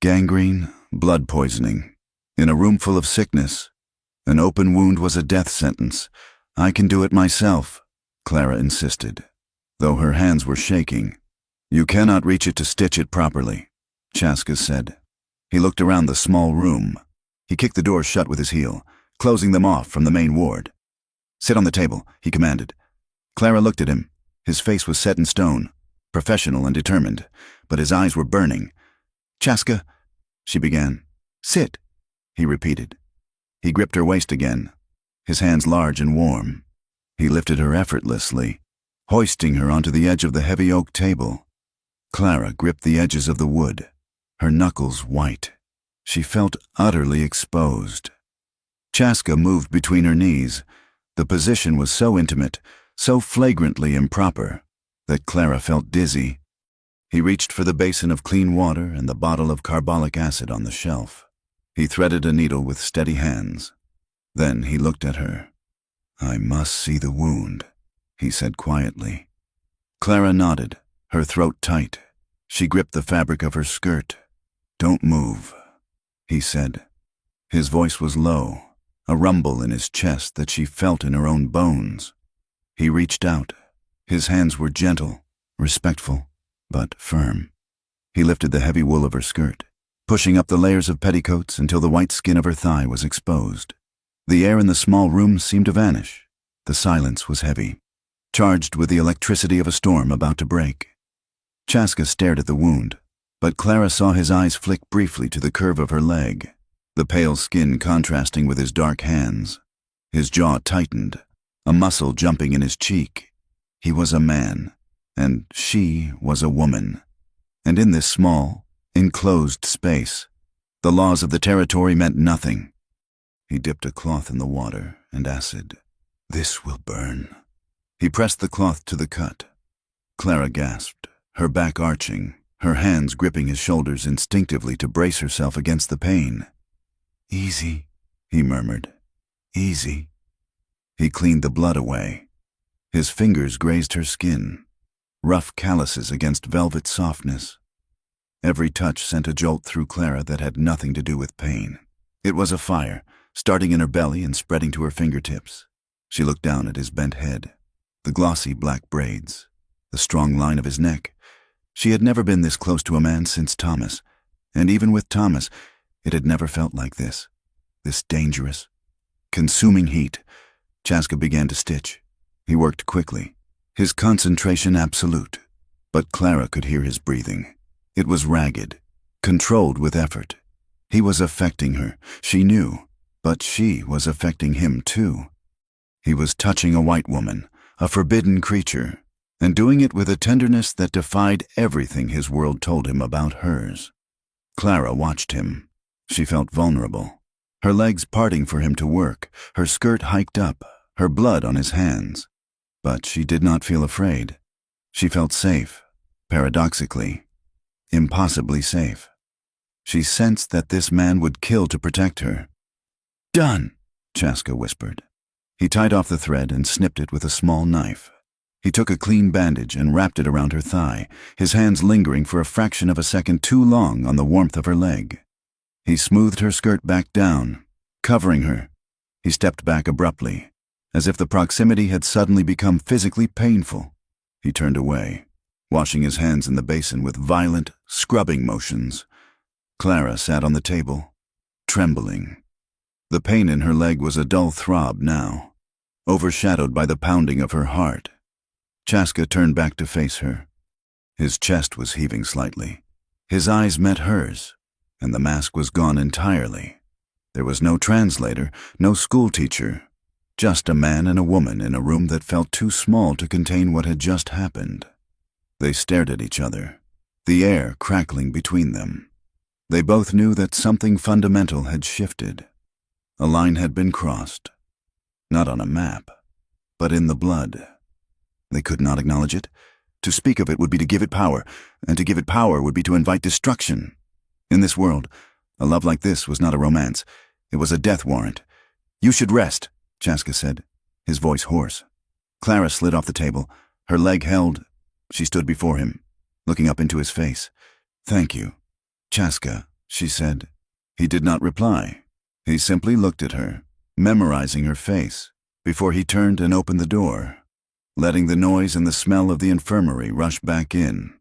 Gangrene, blood poisoning. In a room full of sickness, an open wound was a death sentence. "I can do it myself," Clara insisted, though her hands were shaking. "You cannot reach it to stitch it properly," Chaska said. He looked around the small room. He kicked the door shut with his heel, closing them off from the main ward. "Sit on the table," he commanded. Clara looked at him. His face was set in stone, professional and determined, but his eyes were burning. "Chaska," she began. "Sit," he repeated. He gripped her waist again, his hands large and warm. He lifted her effortlessly, hoisting her onto the edge of the heavy oak table. Clara gripped the edges of the wood, her knuckles white. She felt utterly exposed. Chaska moved between her knees. The position was so intimate, so flagrantly improper, that Clara felt dizzy. He reached for the basin of clean water and the bottle of carbolic acid on the shelf. He threaded a needle with steady hands. Then he looked at her. "I must see the wound," he said quietly. Clara nodded, her throat tight. She gripped the fabric of her skirt. "Don't move," he said. His voice was low, a rumble in his chest that she felt in her own bones. He reached out. His hands were gentle, respectful, but firm. He lifted the heavy wool of her skirt, pushing up the layers of petticoats until the white skin of her thigh was exposed. The air in the small room seemed to vanish. The silence was heavy, charged with the electricity of a storm about to break. Chaska stared at the wound, but Clara saw his eyes flick briefly to the curve of her leg, the pale skin contrasting with his dark hands. His jaw tightened, a muscle jumping in his cheek. He was a man, and she was a woman. And in this small, enclosed space, the laws of the territory meant nothing. He dipped a cloth in the water and acid. "This will burn." He pressed the cloth to the cut. Clara gasped, her back arching, her hands gripping his shoulders instinctively to brace herself against the pain. "Easy," he murmured. "Easy." He cleaned the blood away. His fingers grazed her skin, rough calluses against velvet softness. Every touch sent a jolt through Clara that had nothing to do with pain. It was a fire, starting in her belly and spreading to her fingertips. She looked down at his bent head, the glossy black braids, the strong line of his neck. She had never been this close to a man since Thomas, and even with Thomas, it had never felt like this dangerous, consuming heat. Chaska began to stitch. He worked quickly, his concentration absolute, but Clara could hear his breathing. It was ragged, controlled with effort. He was affecting her, she knew, but she was affecting him too. He was touching a white woman, a forbidden creature, and doing it with a tenderness that defied everything his world told him about hers. Clara watched him. She felt vulnerable, her legs parting for him to work, her skirt hiked up, her blood on his hands. But she did not feel afraid. She felt safe, paradoxically, impossibly safe. She sensed that this man would kill to protect her. "Done," Chaska whispered. He tied off the thread and snipped it with a small knife. He took a clean bandage and wrapped it around her thigh, his hands lingering for a fraction of a second too long on the warmth of her leg. He smoothed her skirt back down, covering her. He stepped back abruptly, as if the proximity had suddenly become physically painful. He turned away, washing his hands in the basin with violent, scrubbing motions. Clara sat on the table, trembling. The pain in her leg was a dull throb now, overshadowed by the pounding of her heart. Chaska turned back to face her. His chest was heaving slightly. His eyes met hers, and the mask was gone entirely. There was no translator, no schoolteacher, just a man and a woman in a room that felt too small to contain what had just happened. They stared at each other, the air crackling between them. They both knew that something fundamental had shifted. A line had been crossed, not on a map, but in the blood. They could not acknowledge it. To speak of it would be to give it power, and to give it power would be to invite destruction. In this world, a love like this was not a romance. It was a death warrant. "You should rest," Chaska said, his voice hoarse. Clara slid off the table, her leg held. She stood before him, looking up into his face. "Thank you, Chaska," she said. He did not reply. He simply looked at her, memorizing her face, before he turned and opened the door, letting the noise and the smell of the infirmary rush back in,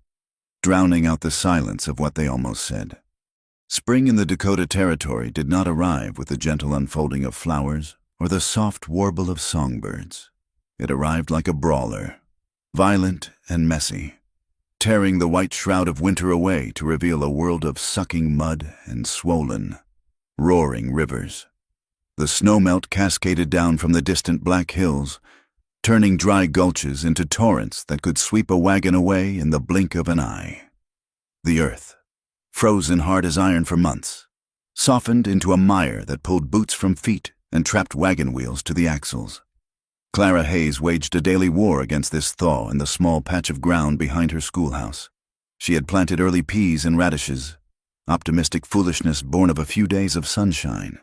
drowning out the silence of what they almost said. Spring in the Dakota Territory did not arrive with the gentle unfolding of flowers or the soft warble of songbirds. It arrived like a brawler, violent and messy, tearing the white shroud of winter away to reveal a world of sucking mud and swollen, roaring rivers. The snowmelt cascaded down from the distant Black Hills, turning dry gulches into torrents that could sweep a wagon away in the blink of an eye. The earth, frozen hard as iron for months, softened into a mire that pulled boots from feet and trapped wagon wheels to the axles. Clara Hayes waged a daily war against this thaw in the small patch of ground behind her schoolhouse. She had planted early peas and radishes, optimistic foolishness born of a few days of sunshine.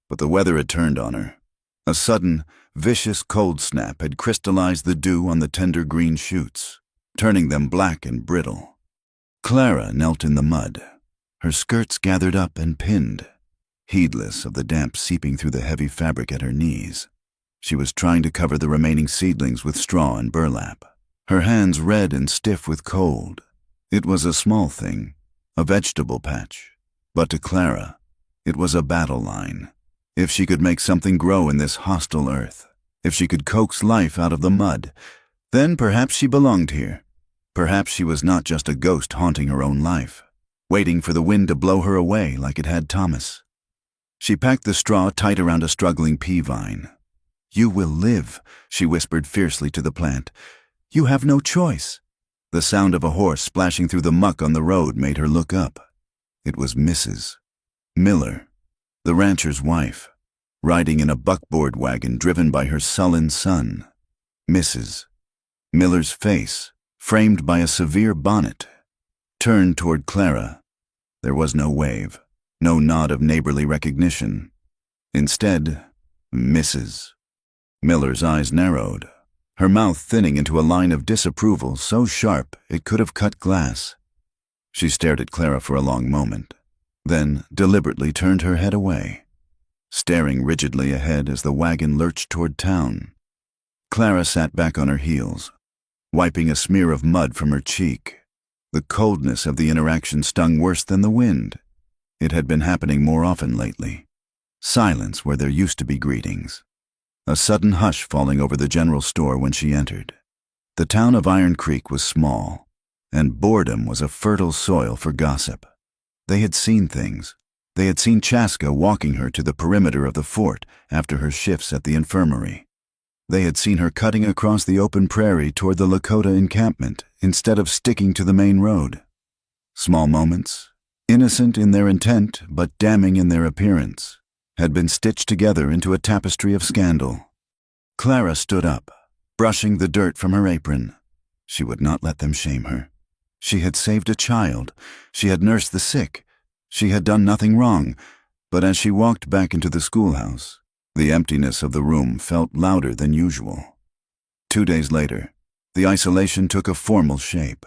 But the weather had turned on her. A sudden, vicious cold snap had crystallized the dew on the tender green shoots, turning them black and brittle. Clara knelt in the mud, her skirts gathered up and pinned, heedless of the damp seeping through the heavy fabric at her knees. She was trying to cover the remaining seedlings with straw and burlap, her hands red and stiff with cold. It was a small thing, a vegetable patch, but to Clara, it was a battle line. If she could make something grow in this hostile earth, if she could coax life out of the mud, then perhaps she belonged here. Perhaps she was not just a ghost haunting her own life, waiting for the wind to blow her away like it had Thomas. She packed the straw tight around a struggling pea vine. "You will live," she whispered fiercely to the plant. "You have no choice." The sound of a horse splashing through the muck on the road made her look up. It was Mrs. Miller, the rancher's wife, riding in a buckboard wagon driven by her sullen son. Mrs. Miller's face, framed by a severe bonnet, turned toward Clara. There was no wave, no nod of neighborly recognition. Instead, Mrs. Miller's eyes narrowed, her mouth thinning into a line of disapproval so sharp it could have cut glass. She stared at Clara for a long moment, then deliberately turned her head away, staring rigidly ahead as the wagon lurched toward town. Clara sat back on her heels, wiping a smear of mud from her cheek. The coldness of the interaction stung worse than the wind. It had been happening more often lately. Silence where there used to be greetings. A sudden hush falling over the general store when she entered. The town of Iron Creek was small, and boredom was a fertile soil for gossip. They had seen things. They had seen Chaska walking her to the perimeter of the fort after her shifts at the infirmary. They had seen her cutting across the open prairie toward the Lakota encampment instead of sticking to the main road. Small moments, innocent in their intent but damning in their appearance, had been stitched together into a tapestry of scandal. Clara stood up, brushing the dirt from her apron. She would not let them shame her. She had saved a child. She had nursed the sick. She had done nothing wrong. But as she walked back into the schoolhouse, the emptiness of the room felt louder than usual. 2 days later, the isolation took a formal shape.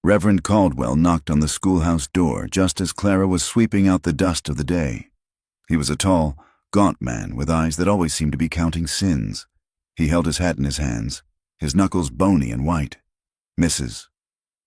Reverend Caldwell knocked on the schoolhouse door just as Clara was sweeping out the dust of the day. He was a tall, gaunt man with eyes that always seemed to be counting sins. He held his hat in his hands, his knuckles bony and white. "Mrs.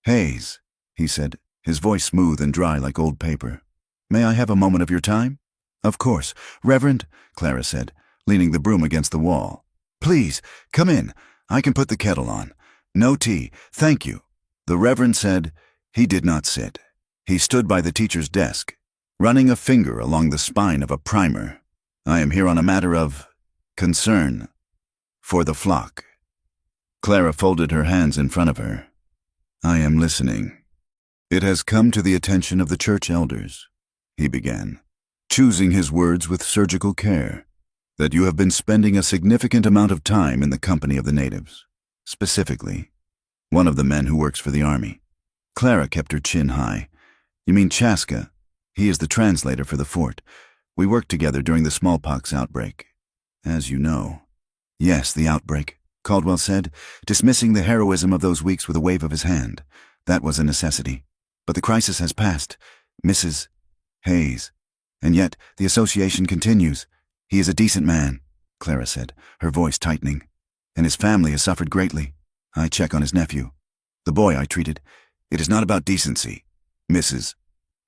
Hayes," he said, his voice smooth and dry like old paper. "May I have a moment of your time?" "Of course, Reverend," Clara said, leaning the broom against the wall. "Please, come in. I can put the kettle on. No tea, thank you." The Reverend said he did not sit. He stood by the teacher's desk, running a finger along the spine of a primer. "I am here on a matter of concern for the flock." Clara folded her hands in front of her. "I am listening." "It has come to the attention of the church elders," he began, choosing his words with surgical care, "that you have been spending a significant amount of time in the company of the natives, specifically one of the men who works for the army." Clara kept her chin high. "You mean Chaska? He is the translator for the fort. We worked together during the smallpox outbreak, as you know." "Yes, the outbreak," Caldwell said, dismissing the heroism of those weeks with a wave of his hand. "That was a necessity. But the crisis has passed, Mrs. Hayes. And yet the association continues. He is a decent man," Clara said, her voice tightening. "And his family has suffered greatly. I check on his nephew. The boy I treated. It is not about decency, Mrs.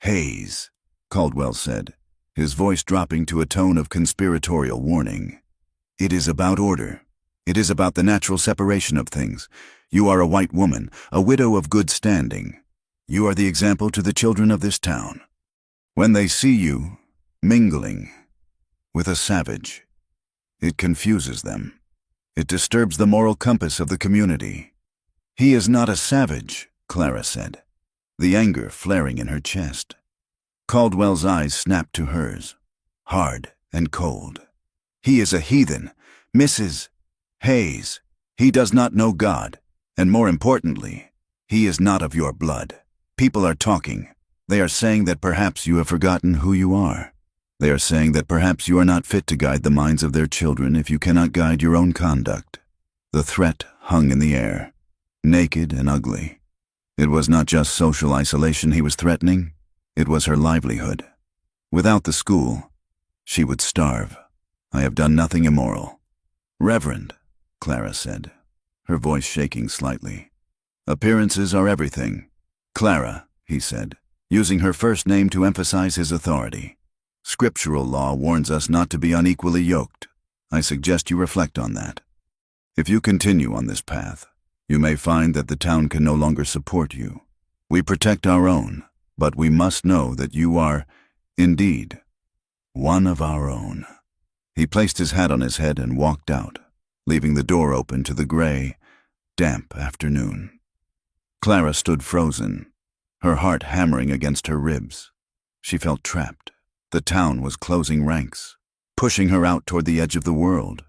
Hayes," Caldwell said, his voice dropping to a tone of conspiratorial warning. "It is about order. It is about the natural separation of things. You are a white woman, a widow of good standing. You are the example to the children of this town. When they see you mingling with a savage, it confuses them. It disturbs the moral compass of the community." "He is not a savage," Clara said, the anger flaring in her chest. Caldwell's eyes snapped to hers, hard and cold. "He is a heathen, Mrs. Hayes. He does not know God, and more importantly, he is not of your blood. People are talking. They are saying that perhaps you have forgotten who you are. They are saying that perhaps you are not fit to guide the minds of their children if you cannot guide your own conduct." The threat hung in the air, naked and ugly. It was not just social isolation he was threatening, it was her livelihood. Without the school, she would starve. "I have done nothing immoral." "Reverend," Clara said, her voice shaking slightly. "Appearances are everything." "Clara," he said, using her first name to emphasize his authority. "Scriptural law warns us not to be unequally yoked. I suggest you reflect on that. If you continue on this path, you may find that the town can no longer support you. We protect our own, but we must know that you are, indeed, one of our own." He placed his hat on his head and walked out, leaving the door open to the gray, damp afternoon. Clara stood frozen, her heart hammering against her ribs. She felt trapped. The town was closing ranks, pushing her out toward the edge of the world.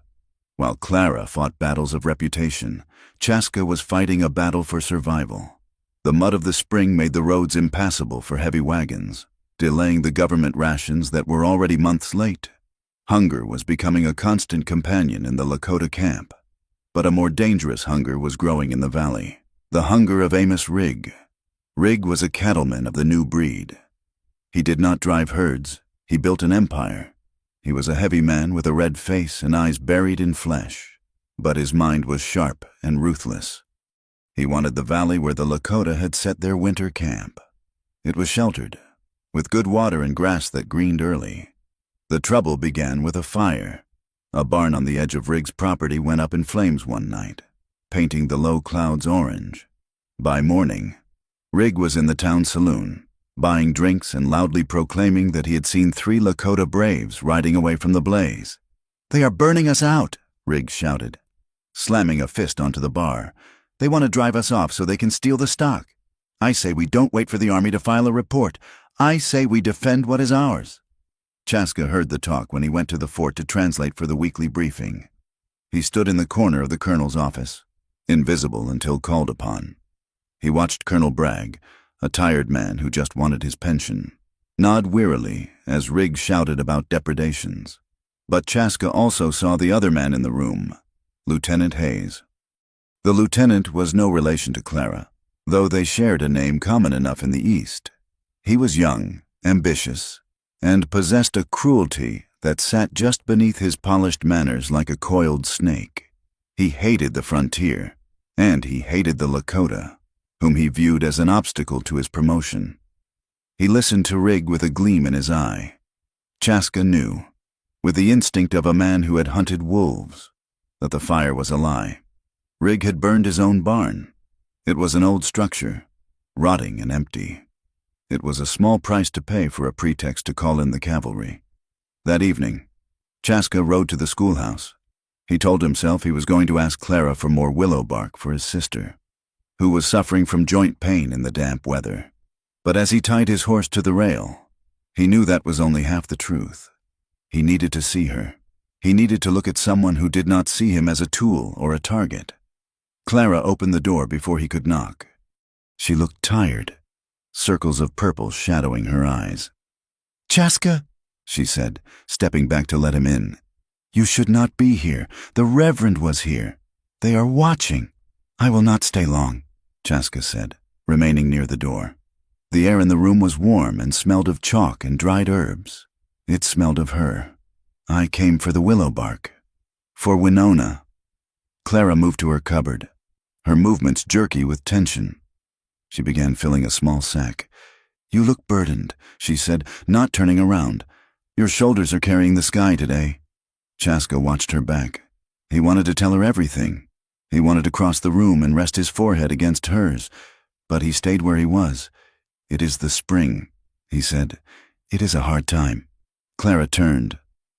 While Clara fought battles of reputation, Chaska was fighting a battle for survival. The mud of the spring made the roads impassable for heavy wagons, delaying the government rations that were already months late. Hunger was becoming a constant companion in the Lakota camp. But a more dangerous hunger was growing in the valley, the hunger of Amos Rigg. Rigg was a cattleman of the new breed. He did not drive herds. He built an empire. He was a heavy man with a red face and eyes buried in flesh, but his mind was sharp and ruthless. He wanted the valley where the Lakota had set their winter camp. It was sheltered, with good water and grass that greened early. The trouble began with a fire. A barn on the edge of Rigg's property went up in flames one night, painting the low clouds orange. By morning, Rigg was in the town saloon, buying drinks and loudly proclaiming that he had seen 3 Lakota braves riding away from the blaze. "They are burning us out," Rigg shouted, slamming a fist onto the bar. "They want to drive us off so they can steal the stock. I say we don't wait for the army to file a report. I say we defend what is ours." Chaska heard the talk when he went to the fort to translate for the weekly briefing. He stood in the corner of the colonel's office, invisible until called upon. He watched Colonel Bragg, a tired man who just wanted his pension, nod wearily as Riggs shouted about depredations. But Chaska also saw the other man in the room, Lieutenant Hayes. The lieutenant was no relation to Clara, though they shared a name common enough in the East. He was young, ambitious, and possessed a cruelty that sat just beneath his polished manners like a coiled snake. He hated the frontier, and he hated the Lakota, whom he viewed as an obstacle to his promotion. He listened to Riggs with a gleam in his eye. Chaska knew, with the instinct of a man who had hunted wolves, that the fire was a lie. Riggs had burned his own barn. It was an old structure, rotting and empty. It was a small price to pay for a pretext to call in the cavalry. That evening, Chaska rode to the schoolhouse. He told himself he was going to ask Clara for more willow bark for his sister, who was suffering from joint pain in the damp weather. But as he tied his horse to the rail, he knew that was only half the truth. He needed to see her. He needed to look at someone who did not see him as a tool or a target. Clara opened the door before he could knock. She looked tired, circles of purple shadowing her eyes. "Chaska," she said, stepping back to let him in. "You should not be here. The Reverend was here. They are watching." "I will not stay long," Chaska said, remaining near the door. The air in the room was warm and smelled of chalk and dried herbs. It smelled of her. "I came for the willow bark. For Winona." Clara moved to her cupboard, her movements jerky with tension. She began filling a small sack. "You look burdened," she said, not turning around. "Your shoulders are carrying the sky today." Chaska watched her back. He wanted to tell her everything. He wanted to cross the room and rest his forehead against hers, but he stayed where he was. "It is the spring," he said. "It is a hard time." Clara turned,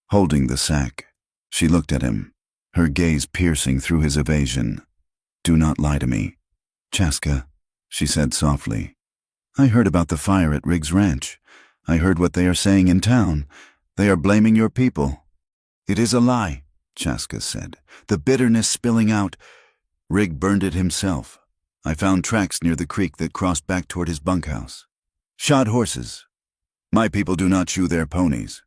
holding the sack. She looked at him, her gaze piercing through his evasion. "Do not lie to me, Chaska," she said softly. "I heard about the fire at Riggs' ranch. I heard what they are saying in town. They are blaming your people." "It is a lie," Chaska said, the bitterness spilling out. "Riggs burned it himself. I found tracks near the creek that crossed back toward his bunkhouse. Shod horses. My people do not shoe their ponies."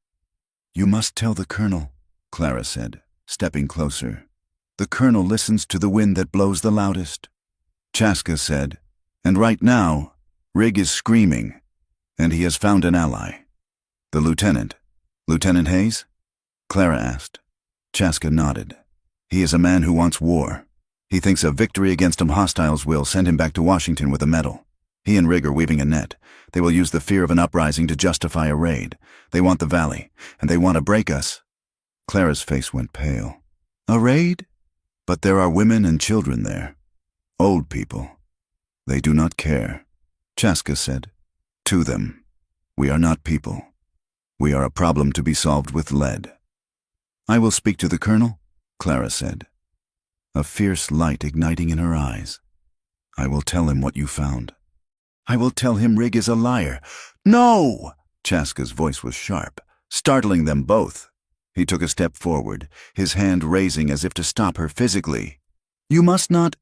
"You must tell the colonel," Clara said, stepping closer. "The colonel listens to the wind that blows the loudest." Chaska said, "And right now, Riggs is screaming, and he has found an ally." "The lieutenant. Lieutenant Hayes?" Clara asked. Chaska nodded. "He is a man who wants war. He thinks a victory against hostiles will send him back to Washington with a medal. He and Riggs are weaving a net. They will use the fear of an uprising to justify a raid. They want the valley, and they want to break us." Clara's face went pale. "A raid? But there are women and children there. Old people. They do not care." Chaska said, "To them, we are not people. We are a problem to be solved with lead." "I will speak to the colonel," Clara said, a fierce light igniting in her eyes. "I will tell him what you found. I will tell him Riggs is a liar." "No!" Chaska's voice was sharp, startling them both. He took a step forward, his hand raising as if to stop her physically. "You must not—"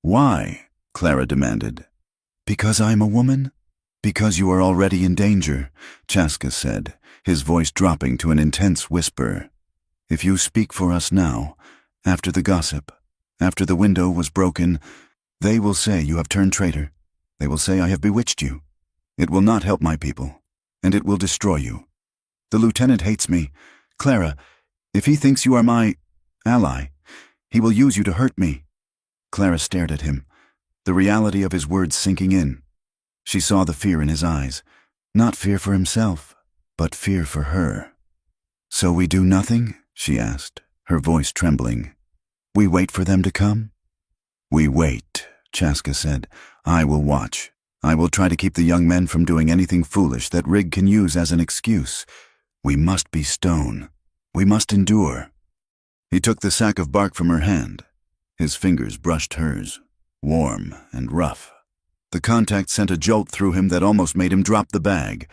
"Why?" Clara demanded. "Because I am a woman? Because you are already in danger," Chaska said, his voice dropping to an intense whisper. "If you speak for us now, after the gossip, after the window was broken, they will say you have turned traitor. They will say I have bewitched you. It will not help my people, and it will destroy you. The lieutenant hates me. Clara, if he thinks you are my ally, he will use you to hurt me." Clara stared at him, the reality of his words sinking in. She saw the fear in his eyes, not fear for himself, but fear for her. "So we do nothing?" she asked, her voice trembling. "We wait for them to come?" "We wait," Chaska said. "I will watch. I will try to keep the young men from doing anything foolish that Riggs can use as an excuse. We must be stone. We must endure." He took the sack of bark from her hand. His fingers brushed hers, warm and rough. The contact sent a jolt through him that almost made him drop the bag.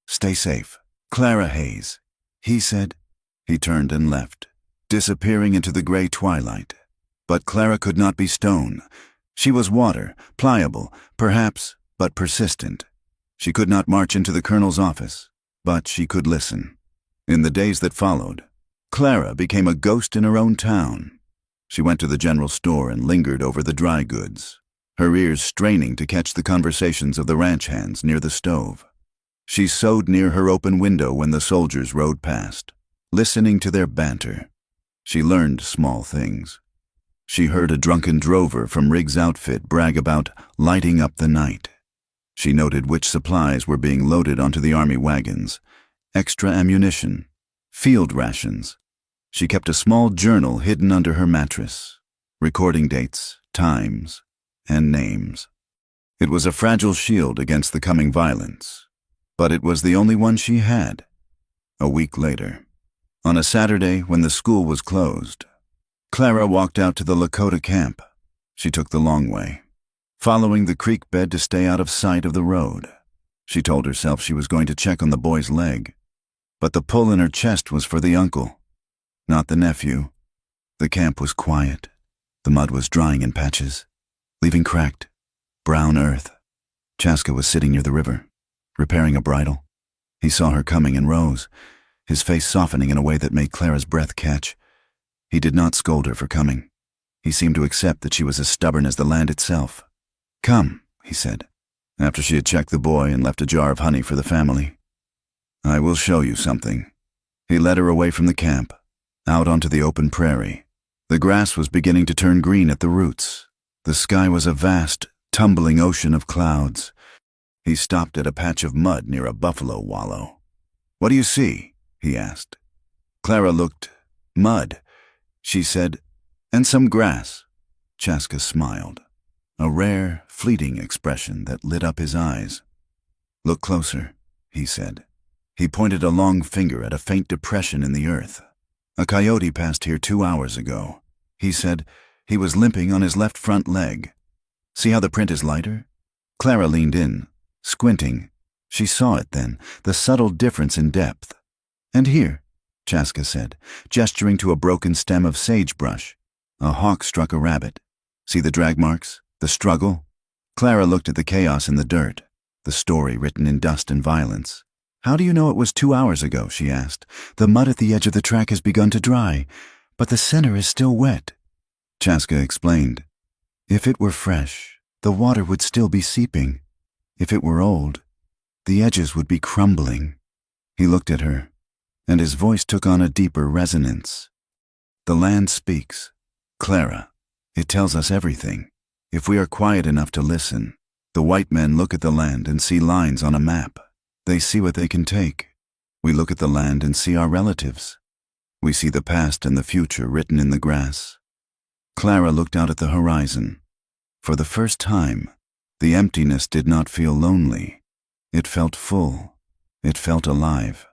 "Stay safe. Clara Hayes," he said. He turned and left, disappearing into the gray twilight. But Clara could not be stone. She was water, pliable, perhaps, but persistent. She could not march into the colonel's office, but she could listen. In the days that followed, Clara became a ghost in her own town. She went to the general store and lingered over the dry goods, her ears straining to catch the conversations of the ranch hands near the stove. She sewed near her open window when the soldiers rode past, listening to their banter. She learned small things. She heard a drunken drover from Riggs' outfit brag about lighting up the night. She noted which supplies were being loaded onto the army wagons, extra ammunition, field rations. She kept a small journal hidden under her mattress, recording dates, times, and names. It was a fragile shield against the coming violence, but it was the only one she had. A week later, on a Saturday when the school was closed, Clara walked out to the Lakota camp. She took the long way, following the creek bed to stay out of sight of the road. She told herself she was going to check on the boy's leg, but the pull in her chest was for the uncle, not the nephew. The camp was quiet. The mud was drying in patches, leaving cracked, brown earth. Chaska was sitting near the river, repairing a bridle. He saw her coming and rose, his face softening in a way that made Clara's breath catch. He did not scold her for coming. He seemed to accept that she was as stubborn as the land itself. "Come," he said, after she had checked the boy and left a jar of honey for the family. "I will show you something." He led her away from the camp, out onto the open prairie. The grass was beginning to turn green at the roots. The sky was a vast, tumbling ocean of clouds. He stopped at a patch of mud near a buffalo wallow. "What do you see?" he asked. Clara looked. "Mud," she said, "and some grass." Chaska smiled, a rare, fleeting expression that lit up his eyes. "Look closer," he said. He pointed a long finger at a faint depression in the earth. "A coyote passed here 2 hours ago," he said. "He was limping on his left front leg. See how the print is lighter?" Clara leaned in, squinting. She saw it then, the subtle difference in depth. "And here," Chaska said, gesturing to a broken stem of sagebrush. "A hawk struck a rabbit. See the drag marks, the struggle?" Clara looked at the chaos in the dirt, the story written in dust and violence. "How do you know it was 2 hours ago?" she asked. "The mud at the edge of the track has begun to dry, but the center is still wet." Chaska explained. "If it were fresh, the water would still be seeping. If it were old, the edges would be crumbling." He looked at her, and his voice took on a deeper resonance. "The land speaks, Clara. It tells us everything. If we are quiet enough to listen, the white men look at the land and see lines on a map. They see what they can take. We look at the land and see our relatives. We see the past and the future written in the grass." Clara looked out at the horizon. For the first time, the emptiness did not feel lonely. It felt full. It felt alive.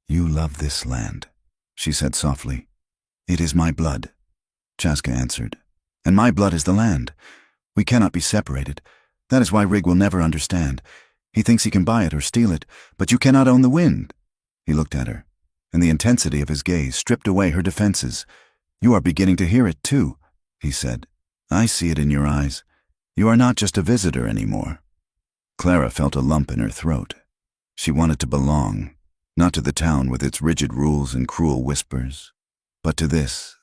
"You love this land," she said softly. "It is my blood," Chaska answered. "And my blood is the land. We cannot be separated. That is why Rig will never understand. He thinks he can buy it or steal it, but you cannot own the wind." He looked at her, and the intensity of his gaze stripped away her defenses. "You are beginning to hear it, too," he said. "I see it in your eyes. You are not just a visitor anymore." Clara felt a lump in her throat. She wanted to belong, not to the town with its rigid rules and cruel whispers, but to this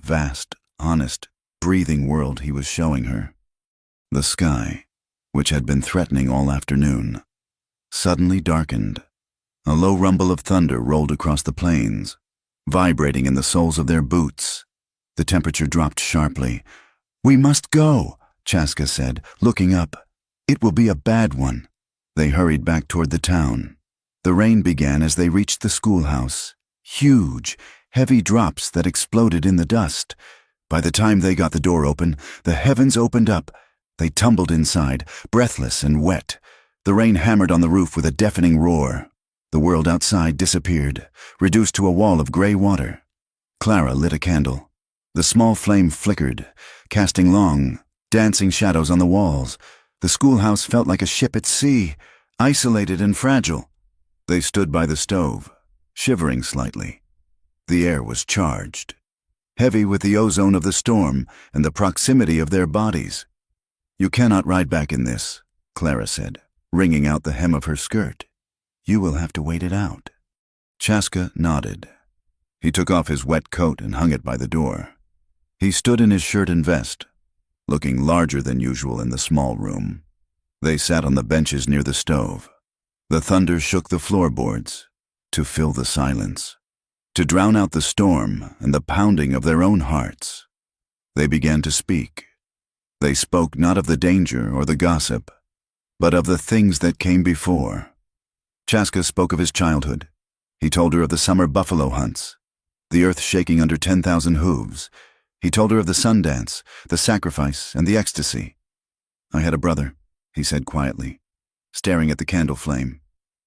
vast, honest, breathing world he was showing her. The sky, which had been threatening all afternoon, suddenly darkened. A low rumble of thunder rolled across the plains, vibrating in the soles of their boots. The temperature dropped sharply. "We must go," Chaska said, looking up. "It will be a bad one." They hurried back toward the town. The rain began as they reached the schoolhouse. Huge, heavy drops that exploded in the dust. By the time they got the door open, the heavens opened up. They tumbled inside, breathless and wet. The rain hammered on the roof with a deafening roar. The world outside disappeared, reduced to a wall of gray water. Clara lit a candle. The small flame flickered, casting long, dancing shadows on the walls. The schoolhouse felt like a ship at sea, isolated and fragile. They stood by the stove, shivering slightly. The air was charged, heavy with the ozone of the storm and the proximity of their bodies. "You cannot ride back in this," Clara said, wringing out the hem of her skirt. "You will have to wait it out." Chaska nodded. He took off his wet coat and hung it by the door. He stood in his shirt and vest, looking larger than usual in the small room. They sat on the benches near the stove. The thunder shook the floorboards to fill the silence, to drown out the storm and the pounding of their own hearts. They began to speak. They spoke not of the danger or the gossip, but of the things that came before. Chaska spoke of his childhood. He told her of the summer buffalo hunts, the earth shaking under 10,000 hooves. He told her of the sun dance, the sacrifice, and the ecstasy. "I had a brother," he said quietly, staring at the candle flame.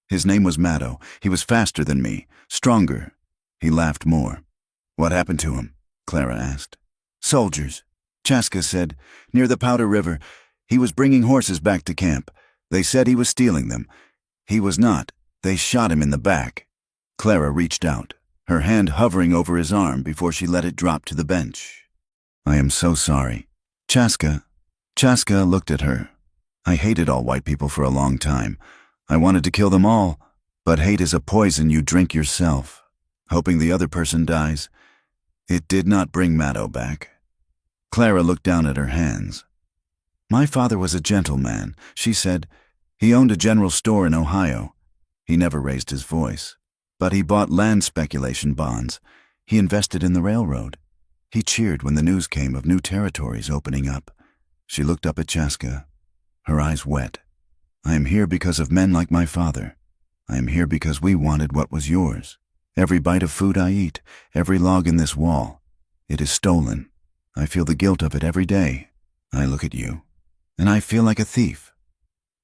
"His name was Maddo. He was faster than me, stronger." He laughed more. "What happened to him?" Clara asked. "Soldiers," Chaska said, "near the Powder River. He was bringing horses back to camp. They said he was stealing them. He was not. They shot him in the back." Clara reached out, her hand hovering over his arm before she let it drop to the bench. "I am so sorry." Chaska looked at her. "I hated all white people for a long time. I wanted to kill them all, but hate is a poison you drink yourself, hoping the other person dies. It did not bring Maddo back." Clara looked down at her hands. "My father was a gentleman," she said. "He owned a general store in Ohio. He never raised his voice, but he bought land speculation bonds. He invested in the railroad. He cheered when the news came of new territories opening up." She looked up at Chaska, her eyes wet. "I am here because of men like my father. I am here because we wanted what was yours. Every bite of food I eat, every log in this wall, it is stolen. I feel the guilt of it every day. I look at you, and I feel like a thief."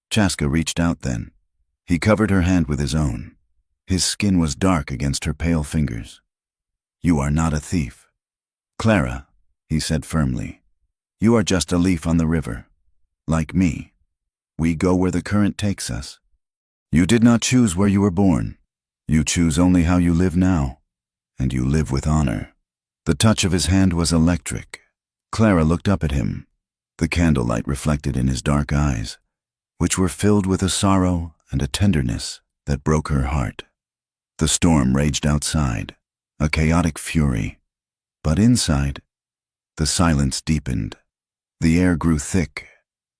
Chaska reached out then. He covered her hand with his own. His skin was dark against her pale fingers. "You are not a thief, Clara," he said firmly. "You are just a leaf on the river. Like me. We go where the current takes us. You did not choose where you were born. You choose only how you live now, and you live with honor." The touch of his hand was electric. Clara looked up at him, the candlelight reflected in his dark eyes, which were filled with a sorrow and a tenderness that broke her heart. The storm raged outside, a chaotic fury, but inside, the silence deepened. The air grew thick.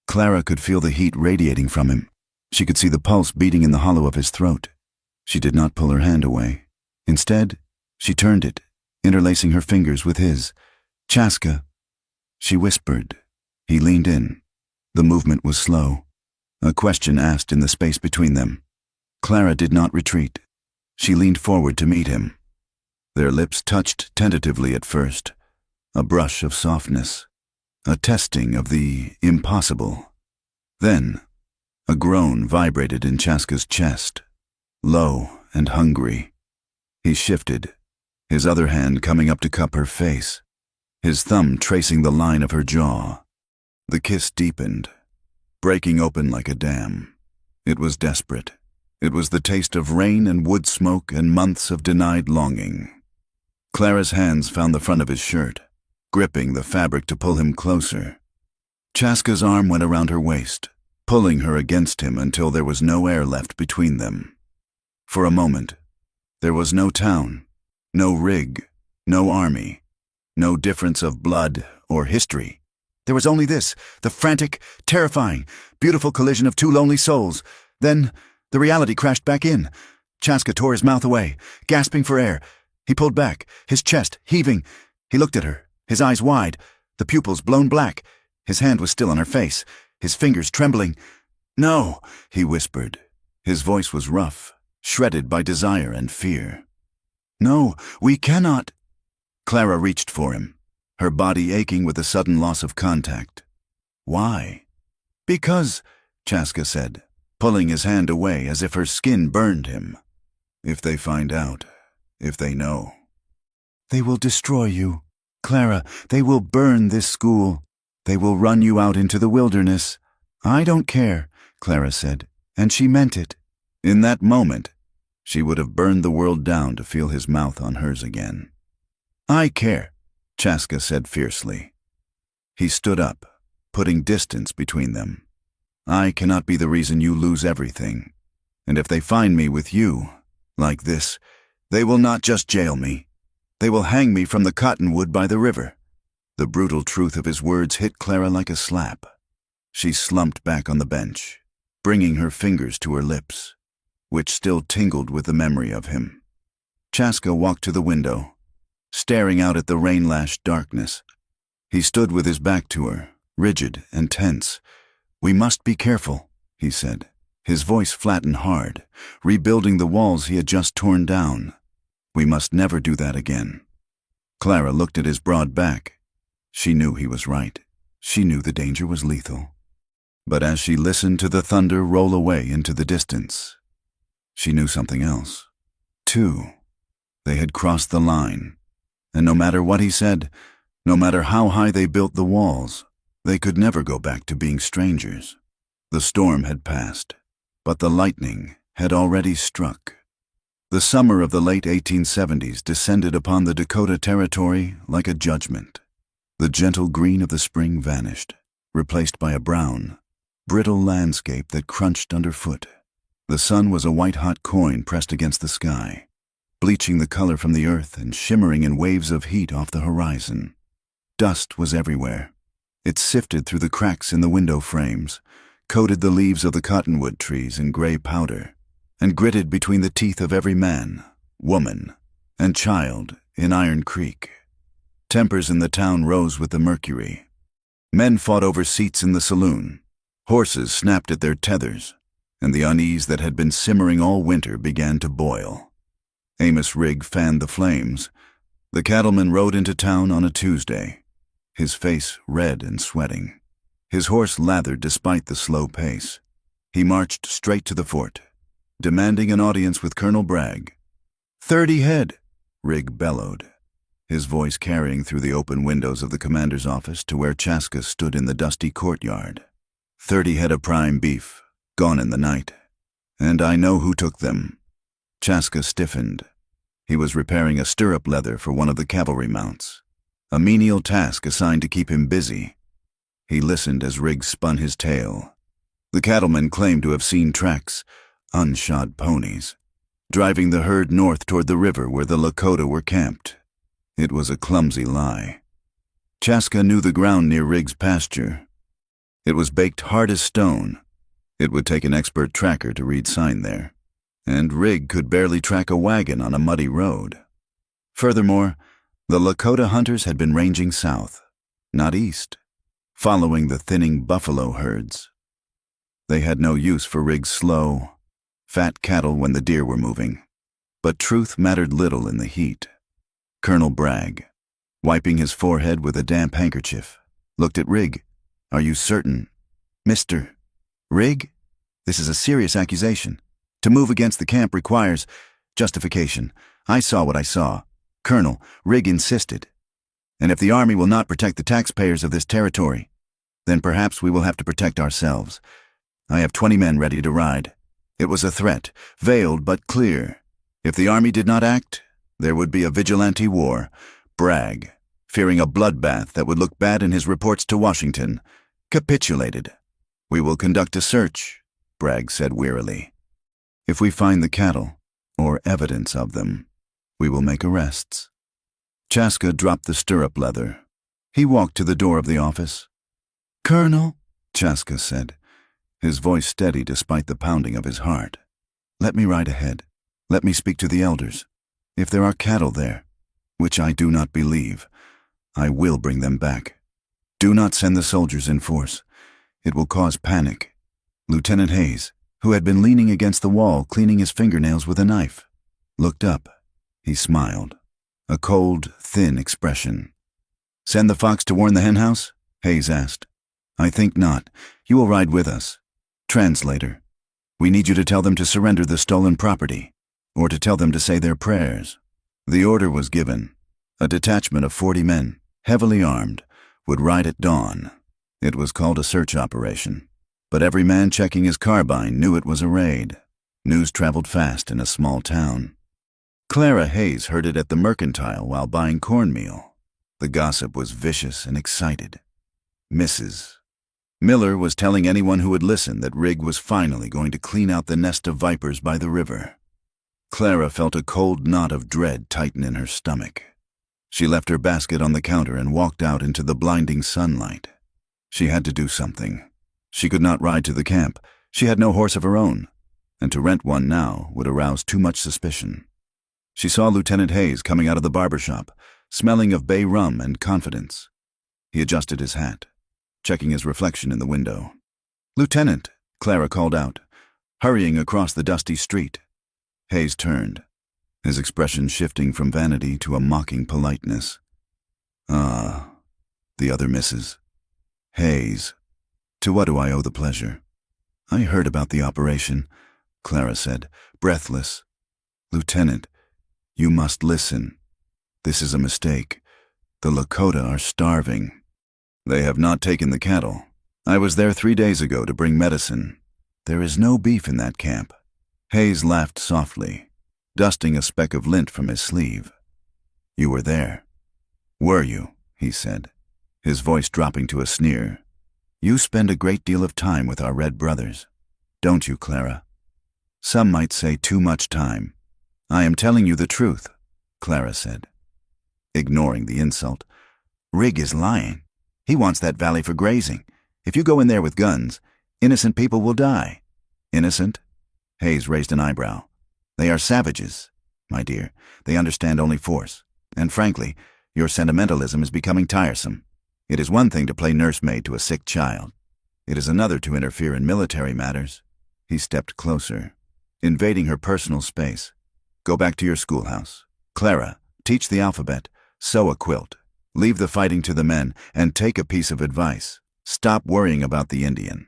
Clara could feel the heat radiating from him. She could see the pulse beating in the hollow of his throat. She did not pull her hand away. Instead, she turned it, interlacing her fingers with his. "Chaska," she whispered. He leaned in. The movement was slow, a question asked in the space between them. Clara did not retreat. She leaned forward to meet him. Their lips touched tentatively at first, a brush of softness, a testing of the impossible. Then, a groan vibrated in Chaska's chest, low and hungry. He shifted, his other hand coming up to cup her face, his thumb tracing the line of her jaw. The kiss deepened, breaking open like a dam. It was desperate. It was the taste of rain and wood smoke and months of denied longing. Clara's hands found the front of his shirt, gripping the fabric to pull him closer. Chaska's arm went around her waist, pulling her against him until there was no air left between them. For a moment, there was no town, no rig, no army, no difference of blood or history. There was only this, the frantic, terrifying, beautiful collision of two lonely souls. Then, the reality crashed back in. Chaska tore his mouth away, gasping for air. He pulled back, his chest heaving. He looked at her, his eyes wide, the pupils blown black. His hand was still on her face, his fingers trembling. "No," he whispered. His voice was rough, shredded by desire and fear. "No, we cannot." Clara reached for him, her body aching with the sudden loss of contact. "Why?" "Because," Chaska said, pulling his hand away as if her skin burned him. "If they find out, if they know." "They will destroy you. Clara, they will burn this school. They will run you out into the wilderness." "I don't care," Clara said, and she meant it. In that moment, She would have burned the world down to feel his mouth on hers again. "I care," Chaska said fiercely. He stood up, putting distance between them. "I cannot be the reason you lose everything. And if they find me with you, like this, they will not just jail me. They will hang me from the cottonwood by the river." The brutal truth of his words hit Clara like a slap. She slumped back on the bench, bringing her fingers to her lips, which still tingled with the memory of him. Chaska walked to the window, staring out at the rain-lashed darkness. He stood with his back to her, rigid and tense. "We must be careful," he said, his voice flat and hard, rebuilding the walls he had just torn down. "We must never do that again." Clara looked at his broad back. She knew he was right. She knew the danger was lethal. But as she listened to the thunder roll away into the distance, she knew something else. Too, they had crossed the line, and no matter what he said, no matter how high they built the walls, they could never go back to being strangers. The storm had passed, but the lightning had already struck. The summer of the late 1870s descended upon the Dakota Territory like a judgment. The gentle green of the spring vanished, replaced by a brown, brittle landscape that crunched underfoot. The sun was a white-hot coin pressed against the sky, bleaching the color from the earth and shimmering in waves of heat off the horizon. Dust was everywhere. It sifted through the cracks in the window frames, coated the leaves of the cottonwood trees in gray powder, and gritted between the teeth of every man, woman, and child in Iron Creek. Tempers in the town rose with the mercury. Men fought over seats in the saloon. Horses snapped at their tethers, and the unease that had been simmering all winter began to boil. Amos Rigg fanned the flames. The cattleman rode into town on a Tuesday, his face red and sweating. His horse lathered despite the slow pace. He marched straight to the fort, demanding an audience with Colonel Bragg. 30 head, Rigg bellowed, his voice carrying through the open windows of the commander's office to where Chaska stood in the dusty courtyard. 30 head of prime beef, gone in the night. And I know who took them. Chaska stiffened. He was repairing a stirrup leather for one of the cavalry mounts, a menial task assigned to keep him busy. He listened as Rigg spun his tale. The cattleman claimed to have seen tracks, unshod ponies, driving the herd north toward the river where the Lakota were camped. It was a clumsy lie. Chaska knew the ground near Rigg's pasture. It was baked hard as stone. It would take an expert tracker to read sign there, and Rigg could barely track a wagon on a muddy road. Furthermore, the Lakota hunters had been ranging south, not east, following the thinning buffalo herds. They had no use for Rigg's slow, fat cattle when the deer were moving, but truth mattered little in the heat. Colonel Bragg, wiping his forehead with a damp handkerchief, looked at Rigg. "Are you certain, Mr. Rigg? This is a serious accusation. To move against the camp requires justification. I saw what I saw. Colonel, Rigg insisted. And if the army will not protect the taxpayers of this territory, then perhaps we will have to protect ourselves. I have 20 men ready to ride." It was a threat, veiled but clear. If the army did not act, there would be a vigilante war. Bragg, fearing a bloodbath that would look bad in his reports to Washington, capitulated. "We will conduct a search," Bragg said wearily. "If we find the cattle, or evidence of them, we will make arrests." Chaska dropped the stirrup leather. He walked to the door of the office. "Colonel," Chaska said, his voice steady despite the pounding of his heart, "let me ride ahead. Let me speak to the elders. If there are cattle there, which I do not believe, I will bring them back. Do not send the soldiers in force. It will cause panic." Lieutenant Hayes, who had been leaning against the wall cleaning his fingernails with a knife, looked up. He smiled, a cold, thin expression. "Send the fox to warn the henhouse?" Hayes asked. "I think not. You will ride with us. Translator, we need you to tell them to surrender the stolen property, or to tell them to say their prayers." The order was given. A detachment of 40 men, heavily armed, would ride at dawn. It was called a search operation, but every man checking his carbine knew it was a raid. News traveled fast in a small town. Clara Hayes heard it at the mercantile while buying cornmeal. The gossip was vicious and excited. Mrs. Miller was telling anyone who would listen that Rig was finally going to clean out the nest of vipers by the river. Clara felt a cold knot of dread tighten in her stomach. She left her basket on the counter and walked out into the blinding sunlight. She had to do something. She could not ride to the camp. She had no horse of her own, and to rent one now would arouse too much suspicion. She saw Lieutenant Hayes coming out of the barber shop, smelling of bay rum and confidence. He adjusted his hat, checking his reflection in the window. "Lieutenant," Clara called out, hurrying across the dusty street. Hayes turned, his expression shifting from vanity to a mocking politeness. "Ah, the other Mrs. Hayes. To what do I owe the pleasure?" "I heard about the operation," Clara said, breathless. "Lieutenant, you must listen. This is a mistake. The Lakota are starving." "They have not taken the cattle. I was there 3 days ago to bring medicine. There is no beef in that camp." Hayes laughed softly, dusting a speck of lint from his sleeve. "You were there." "Were you?" he said, his voice dropping to a sneer. "You spend a great deal of time with our red brothers, don't you, Clara? Some might say too much time." "I am telling you the truth," Clara said, ignoring the insult. "Rig is lying. He wants that valley for grazing. If you go in there with guns, innocent people will die." "Innocent?" Hayes raised an eyebrow. "They are savages, my dear. They understand only force. And frankly, your sentimentalism is becoming tiresome. It is one thing to play nursemaid to a sick child. It is another to interfere in military matters." He stepped closer, invading her personal space. "Go back to your schoolhouse. Clara, teach the alphabet, sew a quilt, leave the fighting to the men, and take a piece of advice. Stop worrying about the Indian.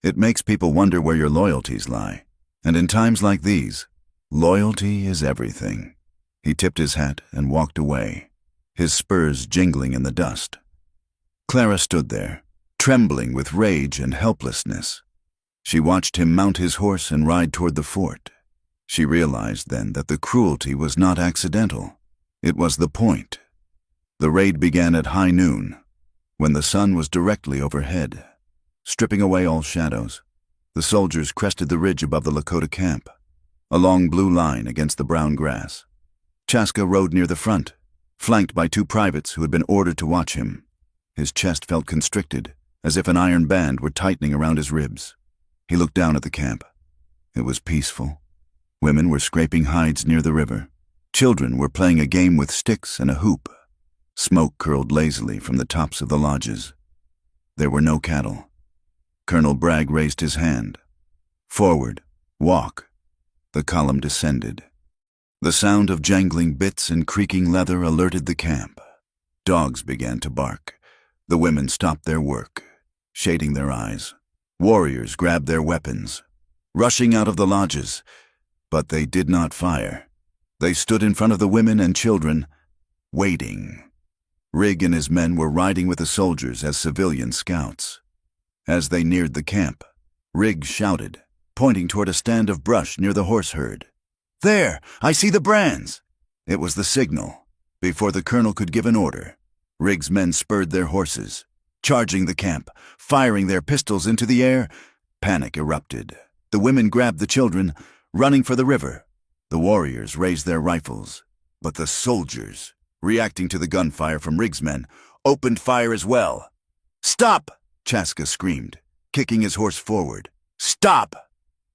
It makes people wonder where your loyalties lie. And in times like these, loyalty is everything." He tipped his hat and walked away, his spurs jingling in the dust. Clara stood there, trembling with rage and helplessness. She watched him mount his horse and ride toward the fort. She realized then that the cruelty was not accidental. It was the point. The raid began at high noon, when the sun was directly overhead, stripping away all shadows. The soldiers crested the ridge above the Lakota camp, a long blue line against the brown grass. Chaska rode near the front, flanked by 2 privates who had been ordered to watch him. His chest felt constricted, as if an iron band were tightening around his ribs. He looked down at the camp. It was peaceful. Women were scraping hides near the river. Children were playing a game with sticks and a hoop. Smoke curled lazily from the tops of the lodges. There were no cattle. Colonel Bragg raised his hand. "Forward, walk." The column descended. The sound of jangling bits and creaking leather alerted the camp. Dogs began to bark. The women stopped their work, shading their eyes. Warriors grabbed their weapons, rushing out of the lodges, but they did not fire. They stood in front of the women and children, waiting. Rig and his men were riding with the soldiers as civilian scouts. As they neared the camp, Rig shouted, pointing toward a stand of brush near the horse herd. "There! I see the brands!" It was the signal. Before the colonel could give an order, Rig's men spurred their horses, charging the camp, firing their pistols into the air. Panic erupted. The women grabbed the children, running for the river. The warriors raised their rifles, but the soldiers, reacting to the gunfire from Rig's men, opened fire as well. "Stop!" Chaska screamed, kicking his horse forward. "Stop!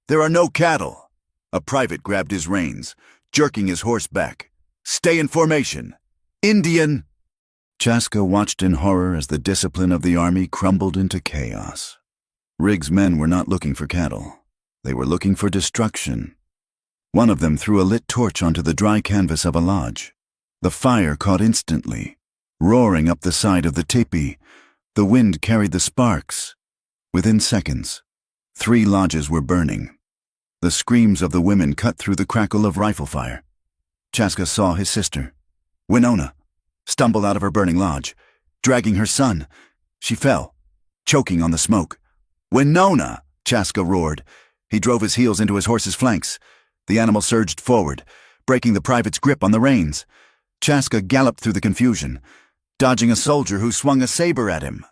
There are no cattle!" A private grabbed his reins, jerking his horse back. "Stay in formation! Indian!" Chaska watched in horror as the discipline of the army crumbled into chaos. Rig's men were not looking for cattle. They were looking for destruction. One of them threw a lit torch onto the dry canvas of a lodge. The fire caught instantly, roaring up the side of the teepee. The wind carried the sparks. Within seconds, 3 lodges were burning. The screams of the women cut through the crackle of rifle fire. Chaska saw his sister, Winona, stumble out of her burning lodge, dragging her son. She fell, choking on the smoke. "Winona!" Chaska roared, He drove his heels into his horse's flanks. The animal surged forward, breaking the private's grip on the reins. Chaska galloped through the confusion, dodging a soldier who swung a saber at him.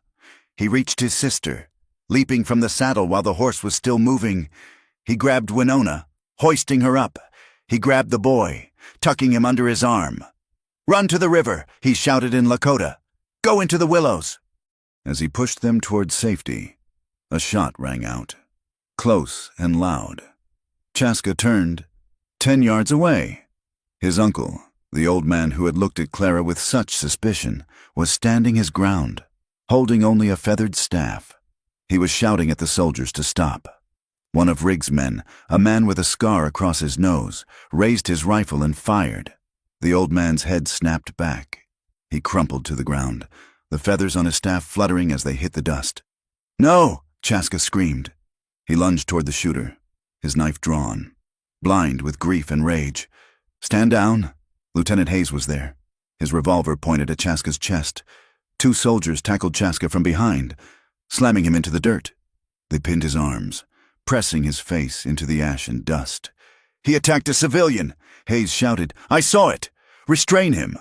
He reached his sister, leaping from the saddle while the horse was still moving. He grabbed Winona, hoisting her up. He grabbed the boy, tucking him under his arm. "Run to the river," he shouted in Lakota. "Go into the willows." As he pushed them toward safety, a shot rang out, close and loud. Chaska turned. 10 yards away. His uncle, the old man who had looked at Clara with such suspicion, was standing his ground, holding only a feathered staff. He was shouting at the soldiers to stop. One of Riggs' men, a man with a scar across his nose, raised his rifle and fired. The old man's head snapped back. He crumpled to the ground, the feathers on his staff fluttering as they hit the dust. "No!" Chaska screamed. He lunged toward the shooter, his knife drawn, blind with grief and rage. "Stand down." Lieutenant Hayes was there, his revolver pointed at Chaska's chest. 2 soldiers tackled Chaska from behind, slamming him into the dirt. They pinned his arms, pressing his face into the ash and dust. "He attacked a civilian!" Hayes shouted. "I saw it! Restrain him!"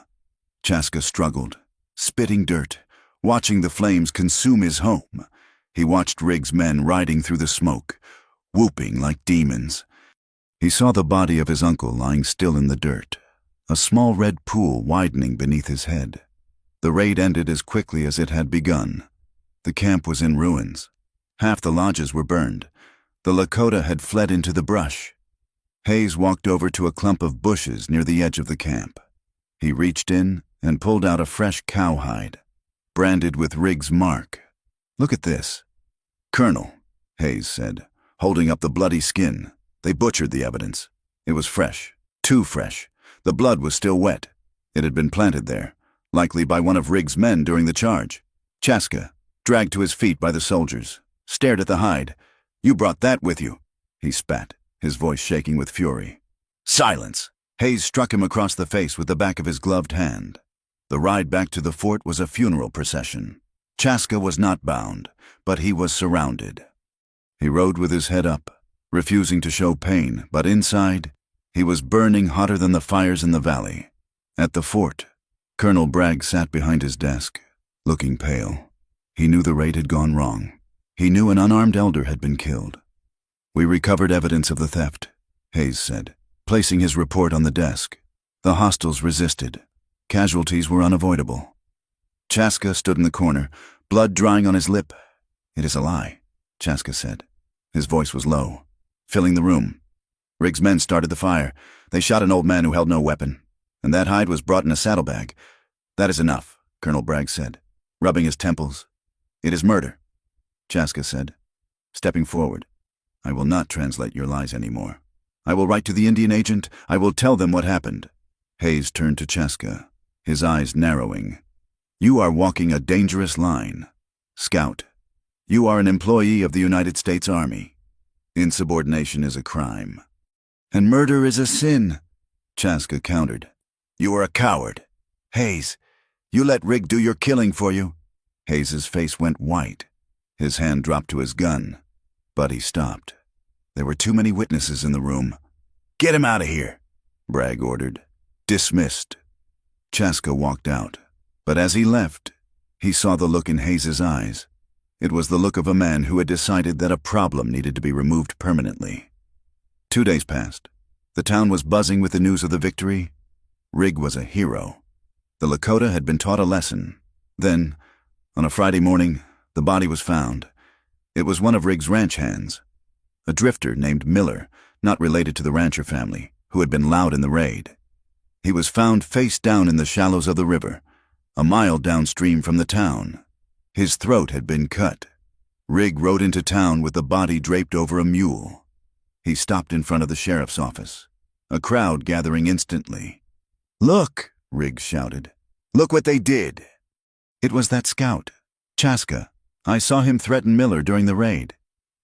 Chaska struggled, spitting dirt, watching the flames consume his home. He watched Riggs' men riding through the smoke, whooping like demons. He saw the body of his uncle lying still in the dirt, a small red pool widening beneath his head. The raid ended as quickly as it had begun. The camp was in ruins. Half the lodges were burned. The Lakota had fled into the brush. Hayes walked over to a clump of bushes near the edge of the camp. He reached in and pulled out a fresh cowhide, branded with Riggs' mark. "Look at this." "Colonel," Hayes said, holding up the bloody skin. "They butchered the evidence. It was fresh, too fresh. The blood was still wet. It had been planted there, likely by one of Riggs' men during the charge." Chaska, dragged to his feet by the soldiers, stared at the hide. "You brought that with you," he spat, his voice shaking with fury. "Silence!" Hayes struck him across the face with the back of his gloved hand. The ride back to the fort was a funeral procession. Chaska was not bound, but he was surrounded. He rode with his head up, refusing to show pain, but inside, he was burning hotter than the fires in the valley. At the fort, Colonel Bragg sat behind his desk, looking pale. He knew the raid had gone wrong. He knew an unarmed elder had been killed. "We recovered evidence of the theft," Hayes said, placing his report on the desk. "The hostiles resisted. Casualties were unavoidable." Chaska stood in the corner, blood drying on his lip. "It is a lie," Chaska said. His voice was low, filling the room. "Riggs' men started the fire. They shot an old man who held no weapon, and that hide was brought in a saddlebag." "That is enough," Colonel Bragg said, rubbing his temples. "It is murder," Chaska said, stepping forward. "I will not translate your lies anymore. I will write to the Indian agent. I will tell them what happened." Hayes turned to Chaska, his eyes narrowing. "You are walking a dangerous line. Scout, you are an employee of the United States Army. Insubordination is a crime. And murder is a sin," Chaska countered. "You are a coward. Hayes, you let Rigg do your killing for you." Hayes's face went white. His hand dropped to his gun, but he stopped. There were too many witnesses in the room. "Get him out of here," Bragg ordered. "Dismissed." Chaska walked out, but as he left, he saw the look in Hayes's eyes. It was the look of a man who had decided that a problem needed to be removed permanently. 2 days passed. The town was buzzing with the news of the victory. Rigg was a hero. The Lakota had been taught a lesson. Then, on a Friday morning, the body was found. It was one of Riggs' ranch hands, a drifter named Miller, not related to the rancher family, who had been loud in the raid. He was found face down in the shallows of the river, a mile downstream from the town. His throat had been cut. Rigg rode into town with the body draped over a mule. He stopped in front of the sheriff's office, a crowd gathering instantly. "Look," Rigg shouted. "Look what they did." It was that scout, Chaska. "I saw him threaten Miller during the raid.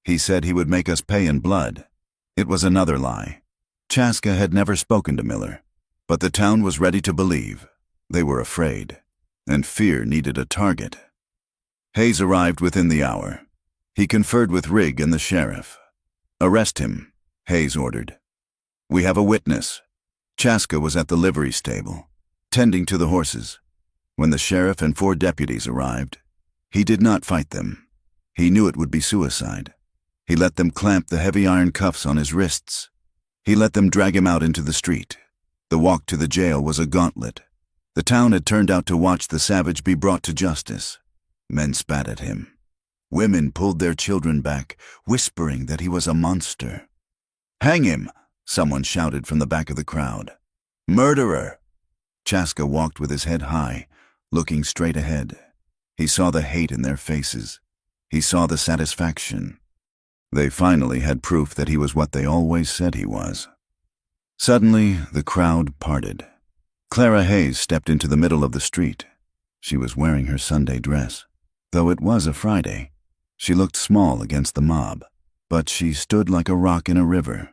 He said he would make us pay in blood." It was another lie. Chaska had never spoken to Miller, but the town was ready to believe. They were afraid, and fear needed a target. Hayes arrived within the hour. He conferred with Rigg and the sheriff. "Arrest him," Hayes ordered. "We have a witness." Chaska was at the livery stable, tending to the horses. When the sheriff and 4 deputies arrived, he did not fight them. He knew it would be suicide. He let them clamp the heavy iron cuffs on his wrists. He let them drag him out into the street. The walk to the jail was a gauntlet. The town had turned out to watch the savage be brought to justice. Men spat at him. Women pulled their children back, whispering that he was a monster. "Hang him!" someone shouted from the back of the crowd. "Murderer!" Chaska walked with his head high, looking straight ahead. He saw the hate in their faces. He saw the satisfaction. They finally had proof that he was what they always said he was. Suddenly, the crowd parted. Clara Hayes stepped into the middle of the street. She was wearing her Sunday dress. Though it was a Friday, she looked small against the mob, but she stood like a rock in a river.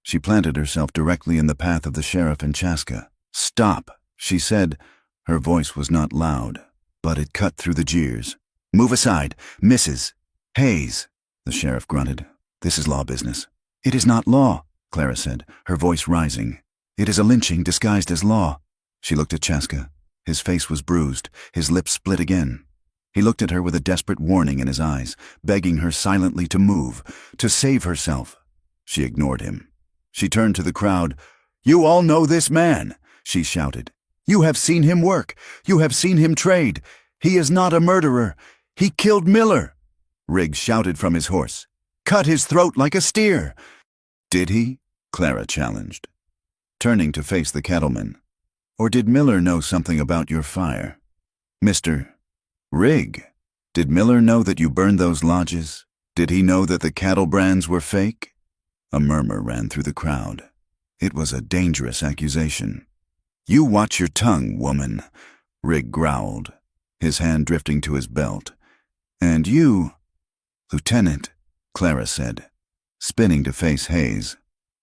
She planted herself directly in the path of the sheriff and Chaska. "Stop," she said. Her voice was not loud, but it cut through the jeers. "Move aside, Mrs. Hayes," the sheriff grunted. "This is law business." "It is not law," Clara said, her voice rising. "It is a lynching disguised as law." She looked at Chaska. His face was bruised, his lips split again. He looked at her with a desperate warning in his eyes, begging her silently to move, to save herself. She ignored him. She turned to the crowd. "You all know this man," she shouted. "You have seen him work. You have seen him trade. He is not a murderer. He killed Miller." Riggs shouted from his horse. "Cut his throat like a steer." "Did he?" Clara challenged, turning to face the cattleman. "Or did Miller know something about your fire? Mr. Rigg, did Miller know that you burned those lodges? Did he know that the cattle brands were fake?" A murmur ran through the crowd. It was a dangerous accusation. "You watch your tongue, woman," Rigg growled, his hand drifting to his belt. "And you, Lieutenant," Clara said, spinning to face Hayes.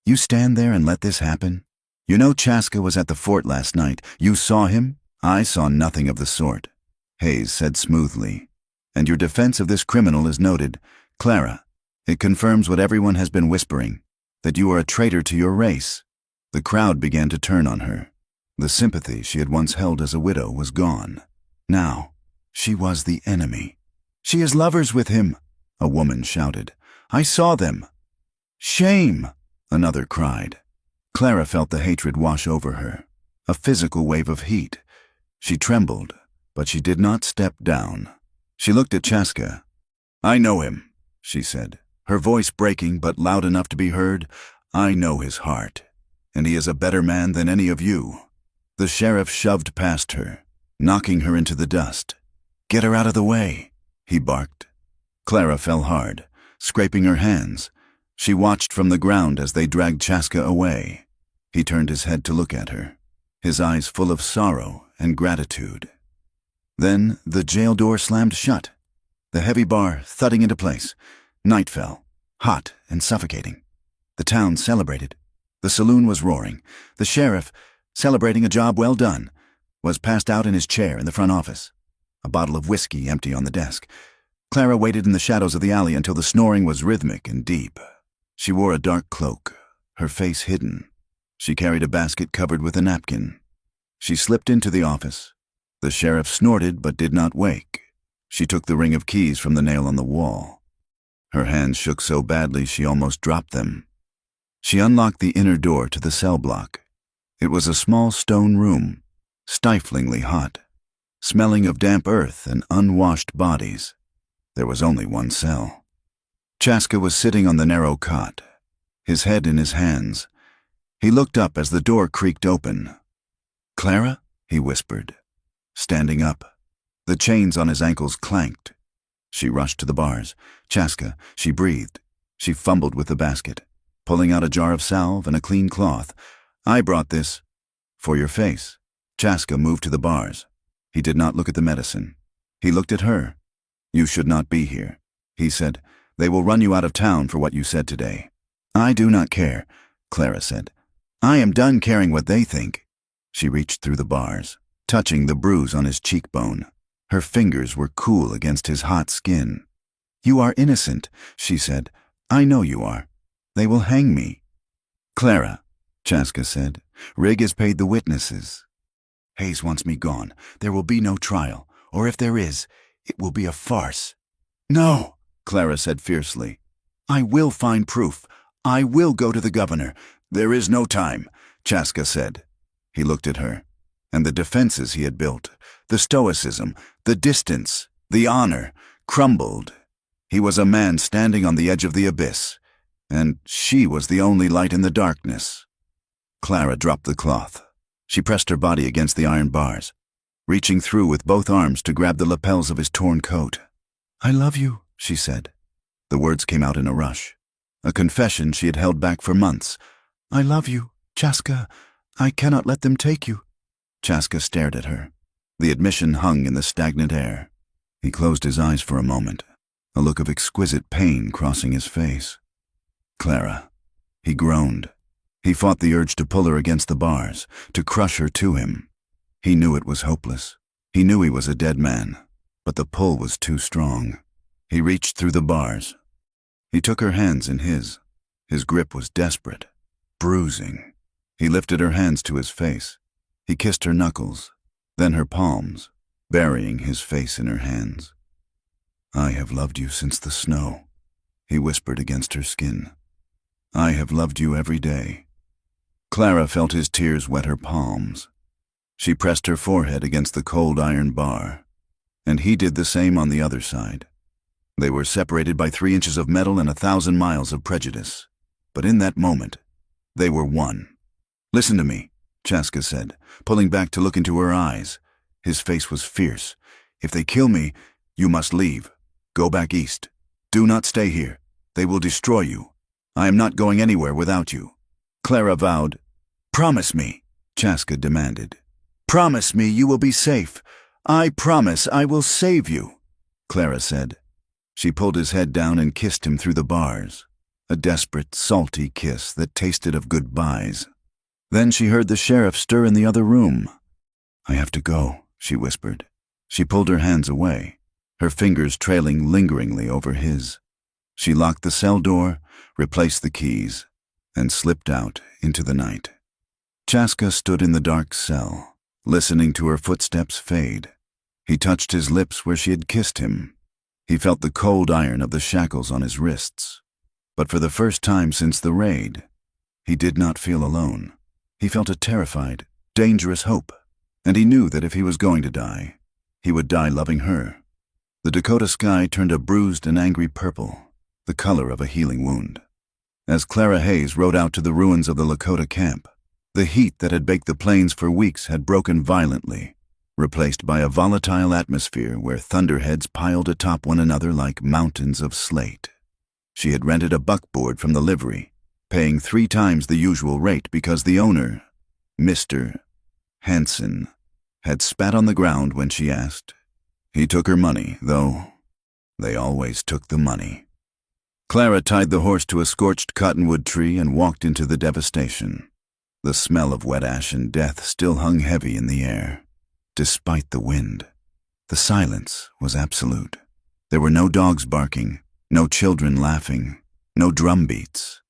"You stand there and let this happen? You know Chaska was at the fort last night. You saw him? I saw nothing of the sort," Hayes said smoothly. "And your defense of this criminal is noted. Clara, it confirms what everyone has been whispering, that you are a traitor to your race." The crowd began to turn on her. The sympathy she had once held as a widow was gone. Now, she was the enemy. "She is lovers with him," a woman shouted. "I saw them." "Shame," another cried. Clara felt the hatred wash over her, a physical wave of heat. She trembled, but she did not step down. She looked at Chaska. "I know him," she said, her voice breaking but loud enough to be heard. "I know his heart, and he is a better man than any of you." The sheriff shoved past her, knocking her into the dust. "Get her out of the way," he barked. Clara fell hard, scraping her hands. She watched from the ground as they dragged Chaska away. He turned his head to look at her, his eyes full of sorrow and gratitude. Then the jail door slammed shut, the heavy bar thudding into place. Night fell, hot and suffocating. The town celebrated. The saloon was roaring. The sheriff, celebrating a job well done, was passed out in his chair in the front office, a bottle of whiskey empty on the desk. Clara waited in the shadows of the alley until the snoring was rhythmic and deep. She wore a dark cloak, her face hidden. She carried a basket covered with a napkin. She slipped into the office. The sheriff snorted but did not wake. She took the ring of keys from the nail on the wall. Her hands shook so badly she almost dropped them. She unlocked the inner door to the cell block. It was a small stone room, stiflingly hot, smelling of damp earth and unwashed bodies. There was only one cell. Chaska was sitting on the narrow cot, his head in his hands. He looked up as the door creaked open. "Clara?" he whispered, standing up. The chains on his ankles clanked. She rushed to the bars. "Chaska," she breathed. She fumbled with the basket, pulling out a jar of salve and a clean cloth. "I brought this for your face." Chaska moved to the bars. He did not look at the medicine. He looked at her. "You should not be here," he said. "They will run you out of town for what you said today." "I do not care," Clara said. "I am done caring what they think." She reached through the bars, touching the bruise on his cheekbone. Her fingers were cool against his hot skin. "You are innocent," she said. "I know you are. They will hang me." "Clara," Chaska said, "Rig has paid the witnesses. Hayes wants me gone. There will be no trial, or if there is, it will be a farce." "No," Clara said fiercely. "I will find proof. I will go to the governor." "There is no time," Chaska said. He looked at her, and the defenses he had built, the stoicism, the distance, the honor, crumbled. He was a man standing on the edge of the abyss, and she was the only light in the darkness. Clara dropped the cloth. She pressed her body against the iron bars, reaching through with both arms to grab the lapels of his torn coat. "I love you," she said. The words came out in a rush, a confession she had held back for months. "I love you, Chaska. I cannot let them take you." Chaska stared at her. The admission hung in the stagnant air. He closed his eyes for a moment, a look of exquisite pain crossing his face. "Clara," he groaned. He fought the urge to pull her against the bars, to crush her to him. He knew it was hopeless. He knew he was a dead man, but the pull was too strong. He reached through the bars. He took her hands in his. His grip was desperate, bruising. He lifted her hands to his face. He kissed her knuckles, then her palms, burying his face in her hands. "I have loved you since the snow," he whispered against her skin. "I have loved you every day." Clara felt his tears wet her palms. She pressed her forehead against the cold iron bar, and he did the same on the other side. They were separated by 3 inches of metal and 1,000 miles of prejudice. But in that moment, they were one. "Listen to me," Chaska said, pulling back to look into her eyes. His face was fierce. "If they kill me, you must leave. Go back east. Do not stay here. They will destroy you. I am not going anywhere without you." Clara vowed. "Promise me," Chaska demanded. "Promise me you will be safe. I promise I will save you," Clara said. She pulled his head down and kissed him through the bars, a desperate, salty kiss that tasted of goodbyes. Then she heard the sheriff stir in the other room. "I have to go," she whispered. She pulled her hands away, her fingers trailing lingeringly over his. She locked the cell door, replaced the keys, and slipped out into the night. Chaska stood in the dark cell, listening to her footsteps fade. He touched his lips where she had kissed him. He felt the cold iron of the shackles on his wrists. But for the first time since the raid, he did not feel alone. He felt a terrified, dangerous hope, and he knew that if he was going to die, he would die loving her. The Dakota sky turned a bruised and angry purple, the color of a healing wound. As Clara Hayes rode out to the ruins of the Lakota camp, the heat that had baked the plains for weeks had broken violently, replaced by a volatile atmosphere where thunderheads piled atop one another like mountains of slate. She had rented a buckboard from the livery, paying 3 times the usual rate because the owner, Mr. Hansen, had spat on the ground when she asked. He took her money, though. They always took the money. Clara tied the horse to a scorched cottonwood tree and walked into the devastation. The smell of wet ash and death still hung heavy in the air, despite the wind. The silence was absolute. There were no dogs barking, no children laughing, no drum beats,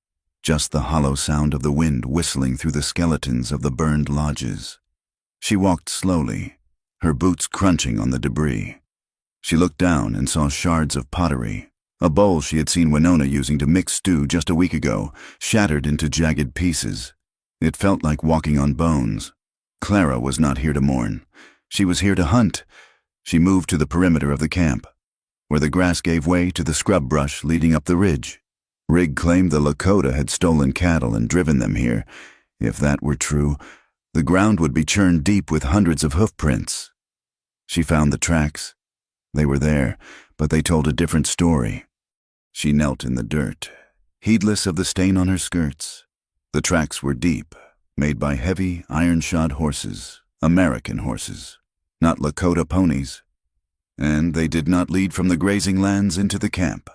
just the hollow sound of the wind whistling through the skeletons of the burned lodges. She walked slowly, her boots crunching on the debris. She looked down and saw shards of pottery, a bowl she had seen Winona using to mix stew just a week ago, shattered into jagged pieces. It felt like walking on bones. Clara was not here to mourn. She was here to hunt. She moved to the perimeter of the camp, where the grass gave way to the scrub brush leading up the ridge. Rig claimed the Lakota had stolen cattle and driven them here. If that were true, the ground would be churned deep with hundreds of hoof prints. She found the tracks. They were there, but they told a different story. She knelt in the dirt, heedless of the stain on her skirts. The tracks were deep, made by heavy, iron-shod horses, American horses, not Lakota ponies. And they did not lead from the grazing lands into the camp.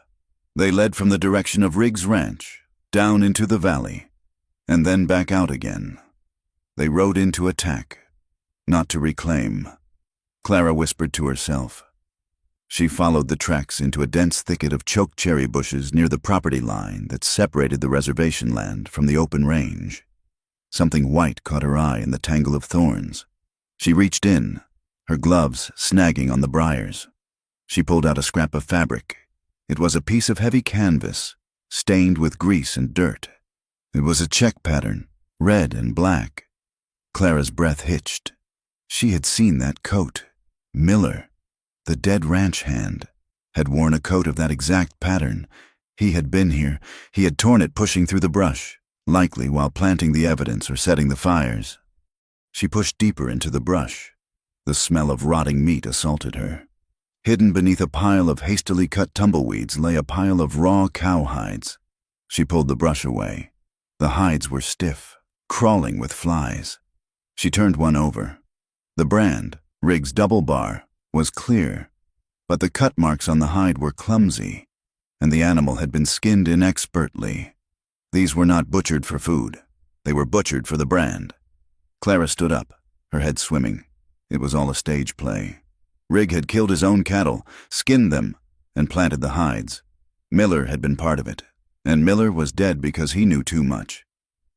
They led from the direction of Riggs Ranch, down into the valley, and then back out again. They rode in to attack, not to reclaim. Clara whispered to herself. She followed the tracks into a dense thicket of choked cherry bushes near the property line that separated the reservation land from the open range. Something white caught her eye in the tangle of thorns. She reached in, her gloves snagging on the briars. She pulled out a scrap of fabric. It was a piece of heavy canvas, stained with grease and dirt. It was a check pattern, red and black. Clara's breath hitched. She had seen that coat. Miller, the dead ranch hand, had worn a coat of that exact pattern. He had been here. He had torn it pushing through the brush, likely while planting the evidence or setting the fires. She pushed deeper into the brush. The smell of rotting meat assaulted her. Hidden beneath a pile of hastily cut tumbleweeds lay a pile of raw cow hides. She pulled the brush away. The hides were stiff, crawling with flies. She turned one over. The brand, Riggs Double Bar, was clear, but the cut marks on the hide were clumsy, and the animal had been skinned inexpertly. These were not butchered for food. They were butchered for the brand. Clara stood up, her head swimming. It was all a stage play. Rigg had killed his own cattle, skinned them, and planted the hides. Miller had been part of it, and Miller was dead because he knew too much.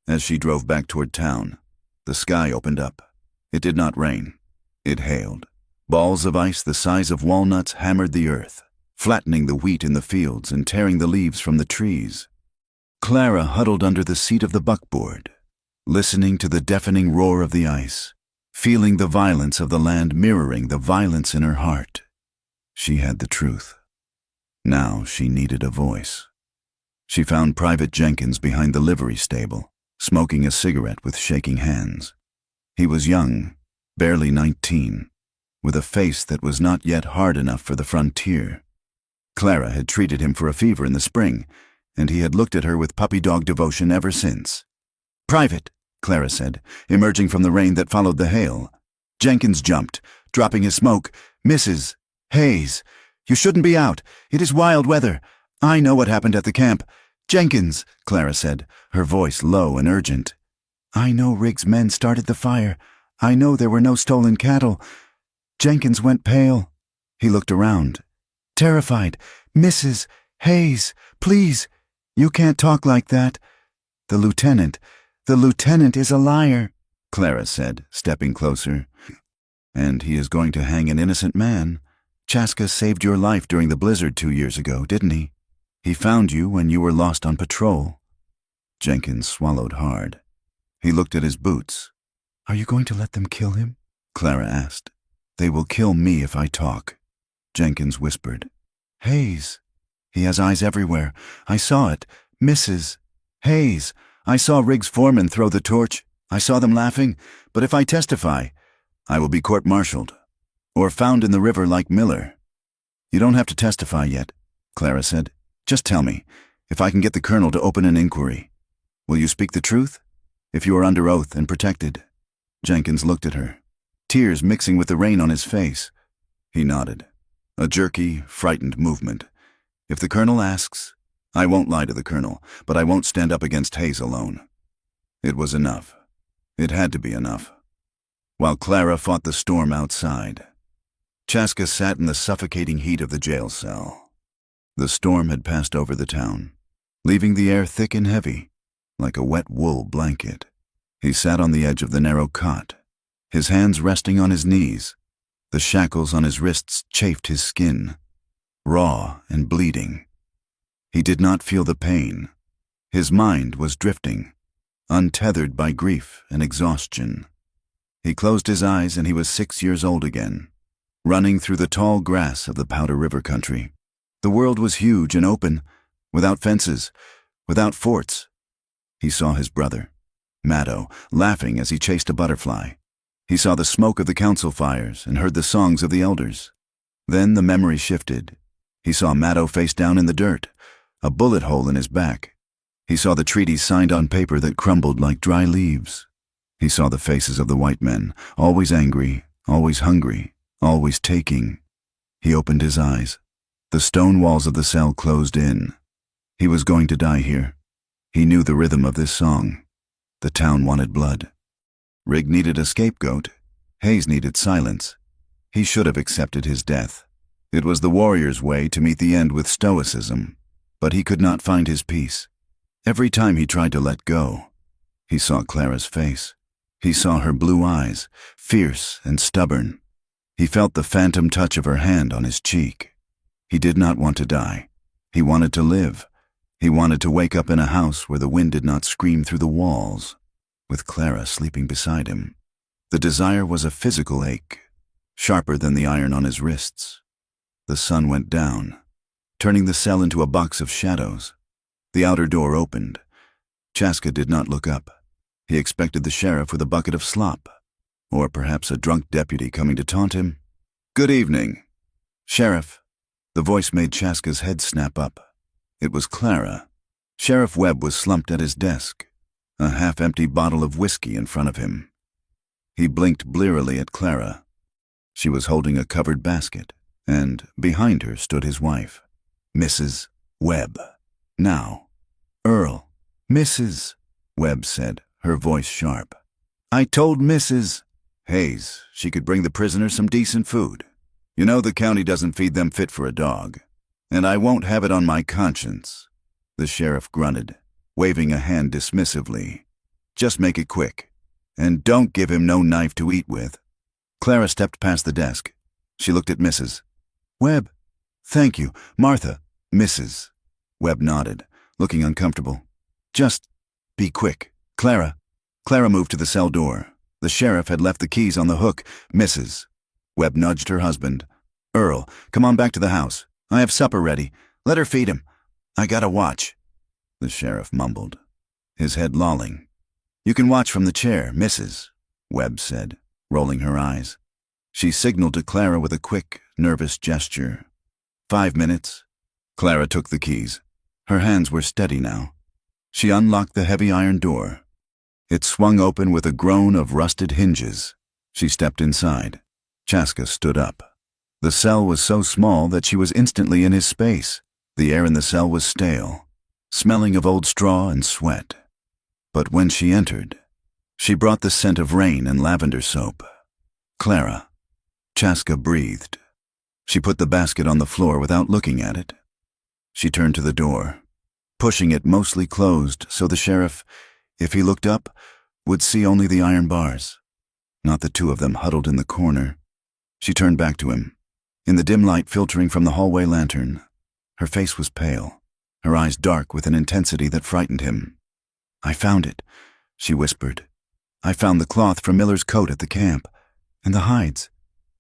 As she drove back toward town, the sky opened up. It did not rain. It hailed. Balls of ice the size of walnuts hammered the earth, flattening the wheat in the fields and tearing the leaves from the trees. Clara huddled under the seat of the buckboard, listening to the deafening roar of the ice, feeling the violence of the land mirroring the violence in her heart. She had the truth. Now she needed a voice. She found Private Jenkins behind the livery stable, smoking a cigarette with shaking hands. He was young, barely 19, with a face that was not yet hard enough for the frontier. Clara had treated him for a fever in the spring, and he had looked at her with puppy-dog devotion ever since. "Private," Clara said, emerging from the rain that followed the hail. Jenkins jumped, dropping his smoke. "Mrs. Hayes, you shouldn't be out. It is wild weather. I know what happened at the camp." "Jenkins," Clara said, her voice low and urgent. "I know Riggs' men started the fire. I know there were no stolen cattle." Jenkins went pale. He looked around, terrified. "Mrs. Hayes, please, you can't talk like that." The lieutenant is a liar," Clara said, stepping closer. "And he is going to hang an innocent man. Chaska saved your life during the blizzard 2 years ago, didn't he? He found you when you were lost on patrol." Jenkins swallowed hard. He looked at his boots. "Are you going to let them kill him?" Clara asked. "They will kill me if I talk," Jenkins whispered. "Hayes. He has eyes everywhere. I saw it. Mrs. Hayes. I saw Riggs' foreman throw the torch. I saw them laughing. But if I testify, I will be court-martialed. Or found in the river like Miller." "You don't have to testify yet," Clara said. "Just tell me, if I can get the colonel to open an inquiry. Will you speak the truth? If you are under oath and protected." Jenkins looked at her, tears mixing with the rain on his face. He nodded. A jerky, frightened movement. "If the colonel asks, I won't lie to the colonel, but I won't stand up against Hayes alone." It was enough. It had to be enough. While Clara fought the storm outside, Chaska sat in the suffocating heat of the jail cell. The storm had passed over the town, leaving the air thick and heavy, like a wet wool blanket. He sat on the edge of the narrow cot, his hands resting on his knees. The shackles on his wrists chafed his skin, raw and bleeding. He did not feel the pain. His mind was drifting, untethered by grief and exhaustion. He closed his eyes and he was 6 years old again, running through the tall grass of the Powder River country. The world was huge and open, without fences, without forts. He saw his brother, Maddo, laughing as he chased a butterfly. He saw the smoke of the council fires and heard the songs of the elders. Then the memory shifted. He saw Maddo face down in the dirt, a bullet hole in his back. He saw the treaties signed on paper that crumbled like dry leaves. He saw the faces of the white men, always angry, always hungry, always taking. He opened his eyes. The stone walls of the cell closed in. He was going to die here. He knew the rhythm of this song. The town wanted blood. Rigg needed a scapegoat. Hayes needed silence. He should have accepted his death. It was the warrior's way to meet the end with stoicism, but he could not find his peace. Every time he tried to let go, he saw Clara's face. He saw her blue eyes, fierce and stubborn. He felt the phantom touch of her hand on his cheek. He did not want to die. He wanted to live. He wanted to wake up in a house where the wind did not scream through the walls, with Clara sleeping beside him. The desire was a physical ache, sharper than the iron on his wrists. The sun went down, turning the cell into a box of shadows. The outer door opened. Chaska did not look up. He expected the sheriff with a bucket of slop, or perhaps a drunk deputy coming to taunt him. "Good evening, Sheriff." The voice made Chaska's head snap up. It was Clara. Sheriff Webb was slumped at his desk, a half-empty bottle of whiskey in front of him. He blinked blearily at Clara. She was holding a covered basket, and behind her stood his wife, Mrs. Webb. Now, Earl. "Mrs. Webb said, her voice sharp. "I told Mrs. Hayes she could bring the prisoner some decent food. You know the county doesn't feed them fit for a dog, and I won't have it on my conscience." The sheriff grunted, waving a hand dismissively. "Just make it quick, and don't give him no knife to eat with." Clara stepped past the desk. She looked at Mrs. Webb. "Thank you, Martha." Mrs. Webb nodded, looking uncomfortable. "Just be quick, Clara." Clara moved to the cell door. The sheriff had left the keys on the hook. Mrs. Webb nudged her husband. "Earl, come on back to the house. I have supper ready. Let her feed him. I gotta watch," the sheriff mumbled, his head lolling. "You can watch from the chair, Mrs. Webb said, rolling her eyes. She signaled to Clara with a quick, nervous gesture. 5 minutes. Clara took the keys. Her hands were steady now. She unlocked the heavy iron door. It swung open with a groan of rusted hinges. She stepped inside. Chaska stood up. The cell was so small that she was instantly in his space. The air in the cell was stale, smelling of old straw and sweat. But when she entered, she brought the scent of rain and lavender soap. "Clara." Chaska breathed. She put the basket on the floor without looking at it. She turned to the door, pushing it mostly closed so the sheriff, if he looked up, would see only the iron bars, not the two of them huddled in the corner. She turned back to him. In the dim light filtering from the hallway lantern, her face was pale, her eyes dark with an intensity that frightened him. "I found it," she whispered. "I found the cloth from Miller's coat at the camp, and the hides.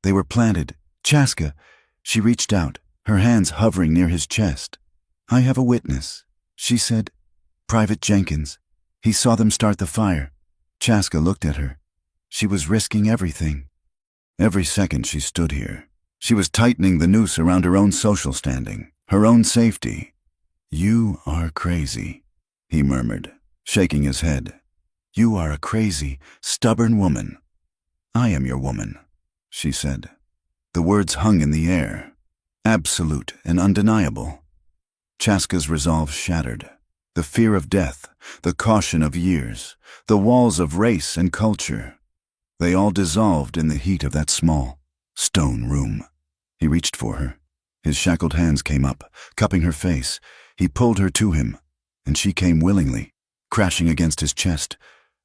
They were planted. Chaska." She reached out, her hands hovering near his chest. "I have a witness," she said. "Private Jenkins. He saw them start the fire." Chaska looked at her. She was risking everything. Every second she stood here, she was tightening the noose around her own social standing, her own safety. "You are crazy," he murmured, shaking his head. "You are a crazy, stubborn woman." "I am your woman," she said. The words hung in the air, absolute and undeniable. Chaska's resolve shattered. The fear of death, the caution of years, the walls of race and culture, they all dissolved in the heat of that small, stone room. He reached for her. His shackled hands came up, cupping her face. He pulled her to him, and she came willingly, crashing against his chest.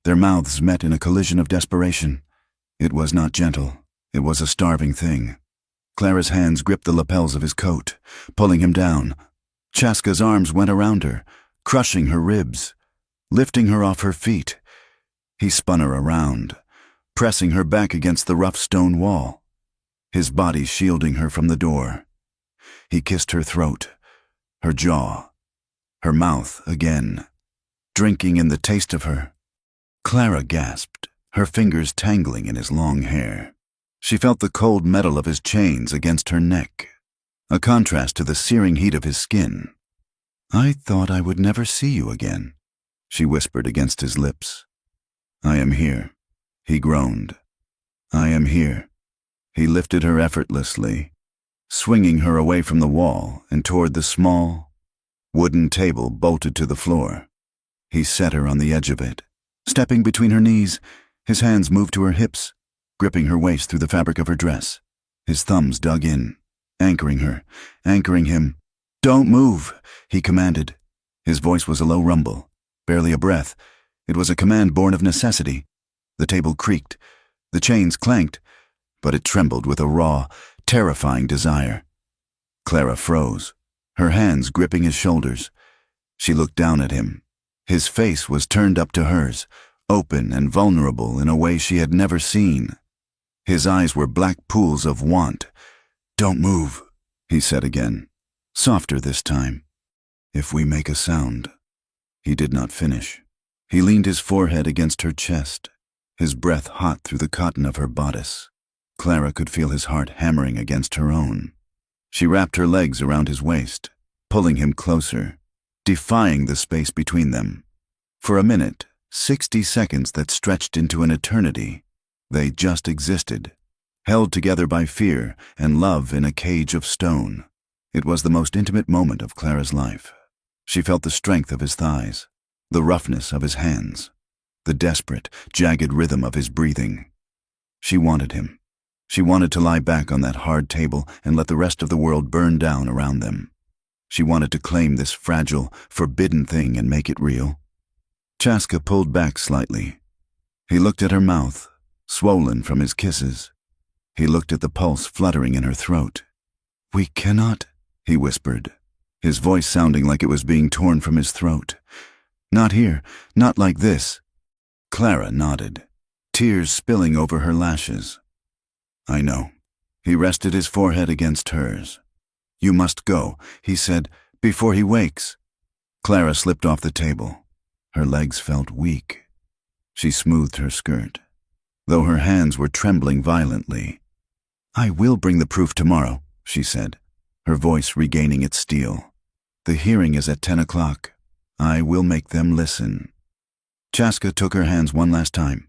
Their mouths met in a collision of desperation. It was not gentle. It was a starving thing. Clara's hands gripped the lapels of his coat, pulling him down. Chaska's arms went around her, crushing her ribs, lifting her off her feet. He spun her around, pressing her back against the rough stone wall, his body shielding her from the door. He kissed her throat, her jaw, her mouth again, drinking in the taste of her. Clara gasped, her fingers tangling in his long hair. She felt the cold metal of his chains against her neck, a contrast to the searing heat of his skin. "I thought I would never see you again," she whispered against his lips. "I am here," he groaned. "I am here." He lifted her effortlessly, swinging her away from the wall and toward the small, wooden table bolted to the floor. He set her on the edge of it. Stepping between her knees, his hands moved to her hips, gripping her waist through the fabric of her dress. His thumbs dug in, anchoring her, anchoring him. "Don't move," he commanded. His voice was a low rumble, barely a breath. It was a command born of necessity. The table creaked, the chains clanked, but it trembled with a raw, terrifying desire. Clara froze, her hands gripping his shoulders. She looked down at him. His face was turned up to hers, open and vulnerable in a way she had never seen. His eyes were black pools of want. "Don't move," he said again, softer this time. "If we make a sound." He did not finish. He leaned his forehead against her chest, his breath hot through the cotton of her bodice. Clara could feel his heart hammering against her own. She wrapped her legs around his waist, pulling him closer, defying the space between them. For a minute, 60 seconds that stretched into an eternity, they just existed, held together by fear and love in a cage of stone. It was the most intimate moment of Clara's life. She felt the strength of his thighs, the roughness of his hands, the desperate, jagged rhythm of his breathing. She wanted him. She wanted to lie back on that hard table and let the rest of the world burn down around them. She wanted to claim this fragile, forbidden thing and make it real. Chaska pulled back slightly. He looked at her mouth, swollen from his kisses. He looked at the pulse fluttering in her throat. "We cannot," he whispered, his voice sounding like it was being torn from his throat. "Not here, not like this." Clara nodded, tears spilling over her lashes. "I know." He rested his forehead against hers. "You must go," he said, "before he wakes." Clara slipped off the table. Her legs felt weak. She smoothed her skirt, though her hands were trembling violently. "I will bring the proof tomorrow," she said, her voice regaining its steel. "The hearing is at 10 o'clock. I will make them listen." Chaska took her hands one last time.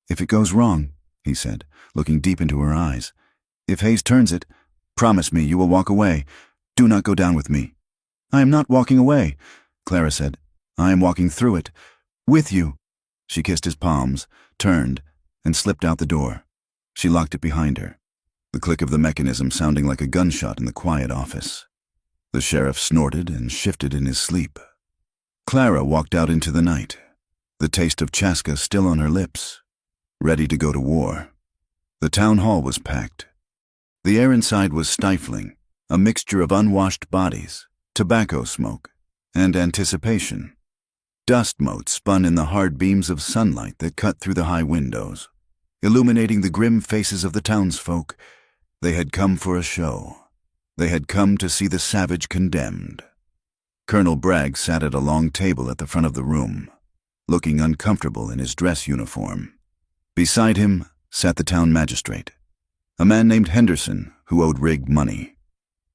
"If it goes wrong," he said, looking deep into her eyes, "if Hayes turns it, promise me you will walk away. Do not go down with me." "I am not walking away," Clara said. "I am walking through it. With you." She kissed his palms, turned, and slipped out the door. She locked it behind her, the click of the mechanism sounding like a gunshot in the quiet office. The sheriff snorted and shifted in his sleep. Clara walked out into the night, the taste of Chaska still on her lips, ready to go to war. The town hall was packed. The air inside was stifling, a mixture of unwashed bodies, tobacco smoke, and anticipation. Dust motes spun in the hard beams of sunlight that cut through the high windows, illuminating the grim faces of the townsfolk. They had come for a show. They had come to see the savage condemned. Colonel Bragg sat at a long table at the front of the room, looking uncomfortable in his dress uniform. Beside him sat the town magistrate, a man named Henderson who owed Rigg money.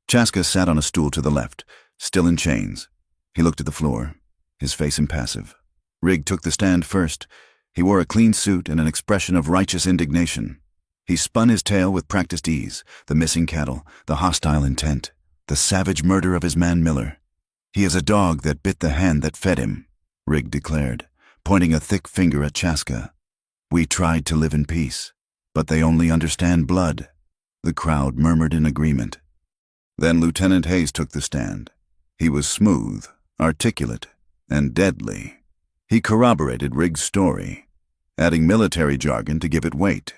Chaska sat on a stool to the left, still in chains. He looked at the floor, his face impassive. Rigg took the stand first. He wore a clean suit and an expression of righteous indignation. He spun his tale with practiced ease, the missing cattle, the hostile intent, the savage murder of his man Miller. "He is a dog that bit the hand that fed him," Rigg declared, pointing a thick finger at Chaska. "We tried to live in peace, but they only understand blood." The crowd murmured in agreement. Then Lieutenant Hayes took the stand. He was smooth, articulate, and deadly. He corroborated Rigg's story, adding military jargon to give it weight.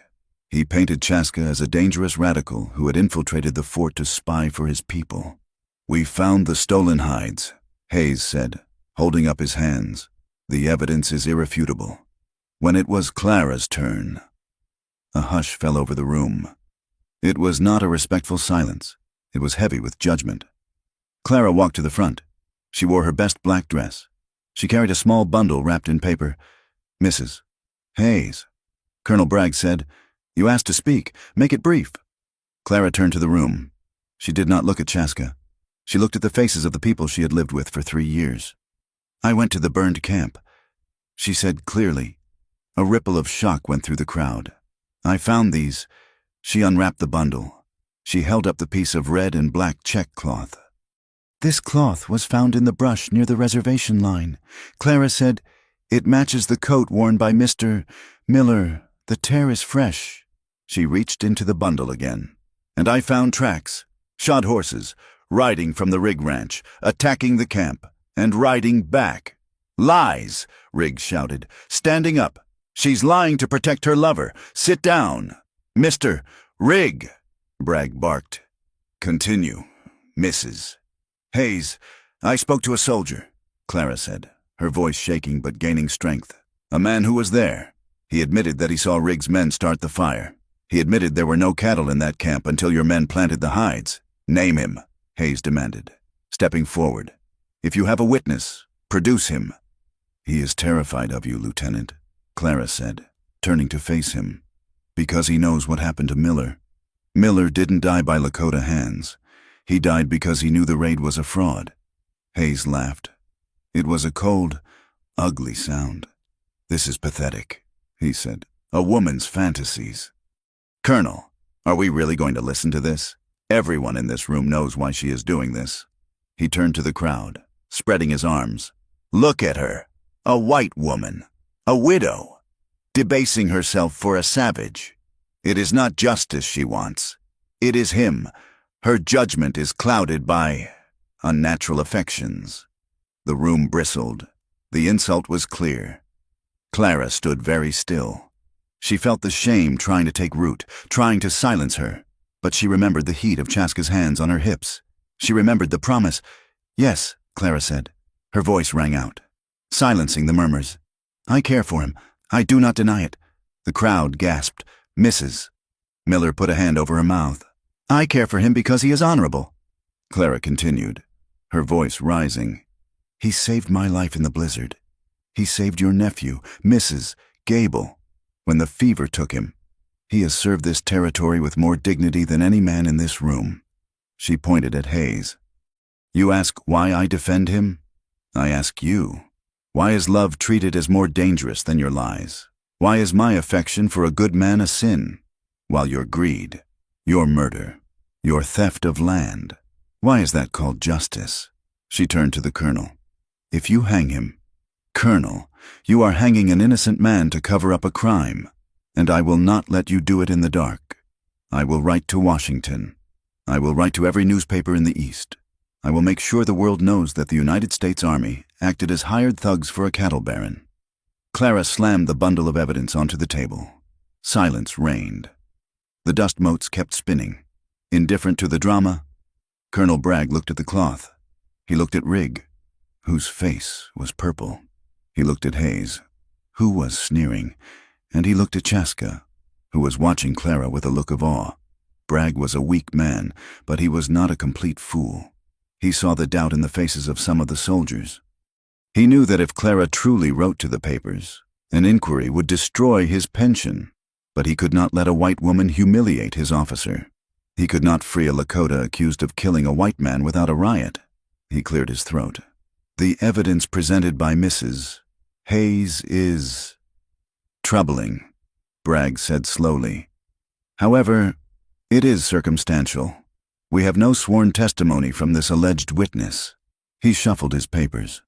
He painted Chaska as a dangerous radical who had infiltrated the fort to spy for his people. "We found the stolen hides," Hayes said, holding up his hands. "The evidence is irrefutable." When it was Clara's turn, a hush fell over the room. It was not a respectful silence. It was heavy with judgment. Clara walked to the front. She wore her best black dress. She carried a small bundle wrapped in paper. "Mrs. Hayes," Colonel Bragg said, "you asked to speak. Make it brief." Clara turned to the room. She did not look at Chaska. She looked at the faces of the people she had lived with for 3 years. "I went to the burned camp," she said clearly. A ripple of shock went through the crowd. "I found these." She unwrapped the bundle. She held up the piece of red and black check cloth. "This cloth was found in the brush near the reservation line. Clara said, 'It matches the coat worn by Mr. Miller. The tear is fresh.'" She reached into the bundle again. "And I found tracks," Shod horses, riding from the Rig Ranch, attacking the camp, and riding back. Lies, Riggs shouted, standing up. She's lying to protect her lover. Sit down. Mr. Rig, Bragg barked. Continue, Mrs. Hayes, I spoke to a soldier, Clara said, her voice shaking but gaining strength. A man who was there. He admitted that he saw Riggs' men start the fire. He admitted there were no cattle in that camp until your men planted the hides. Name him, Hayes demanded, stepping forward. If you have a witness, produce him. He is terrified of you, Lieutenant, Clara said, turning to face him. Because he knows what happened to Miller. Miller didn't die by Lakota hands. He died because he knew the raid was a fraud. Hayes laughed. It was a cold, ugly sound. This is pathetic, he said. A woman's fantasies. Colonel, are we really going to listen to this? Everyone in this room knows why she is doing this. He turned to the crowd, spreading his arms. Look at her. A white woman. A widow. Debasing herself for a savage. It is not justice she wants. It is him. Her judgment is clouded by unnatural affections. The room bristled. The insult was clear. Clara stood very still. She felt the shame trying to take root, trying to silence her. But she remembered the heat of Chaska's hands on her hips. She remembered the promise. Yes, Clara said. Her voice rang out, silencing the murmurs. I care for him. I do not deny it. The crowd gasped. Mrs. Miller put a hand over her mouth. I care for him because he is honorable. Clara continued, her voice rising. He saved my life in the blizzard. He saved your nephew, Mrs. Gable, when the fever took him. He has served this territory with more dignity than any man in this room. She pointed at Hayes. You ask why I defend him? I ask you. Why is love treated as more dangerous than your lies? Why is my affection for a good man a sin, while your greed, your murder, your theft of land, why is that called justice? She turned to the colonel. If you hang him, Colonel, you are hanging an innocent man to cover up a crime, and I will not let you do it in the dark. I will write to Washington. I will write to every newspaper in the East. I will make sure the world knows that the United States Army acted as hired thugs for a cattle baron. Clara slammed the bundle of evidence onto the table. Silence reigned. The dust motes kept spinning. Indifferent to the drama, Colonel Bragg looked at the cloth. He looked at Rig, whose face was purple. He looked at Hayes, who was sneering, and he looked at Chaska, who was watching Clara with a look of awe. Bragg was a weak man, but he was not a complete fool. He saw the doubt in the faces of some of the soldiers. He knew that if Clara truly wrote to the papers, an inquiry would destroy his pension, but he could not let a white woman humiliate his officer. He could not free a Lakota accused of killing a white man without a riot. He cleared his throat. The evidence presented by Mrs. Hayes is troubling, Bragg said slowly. However, it is circumstantial. We have no sworn testimony from this alleged witness. He shuffled his papers.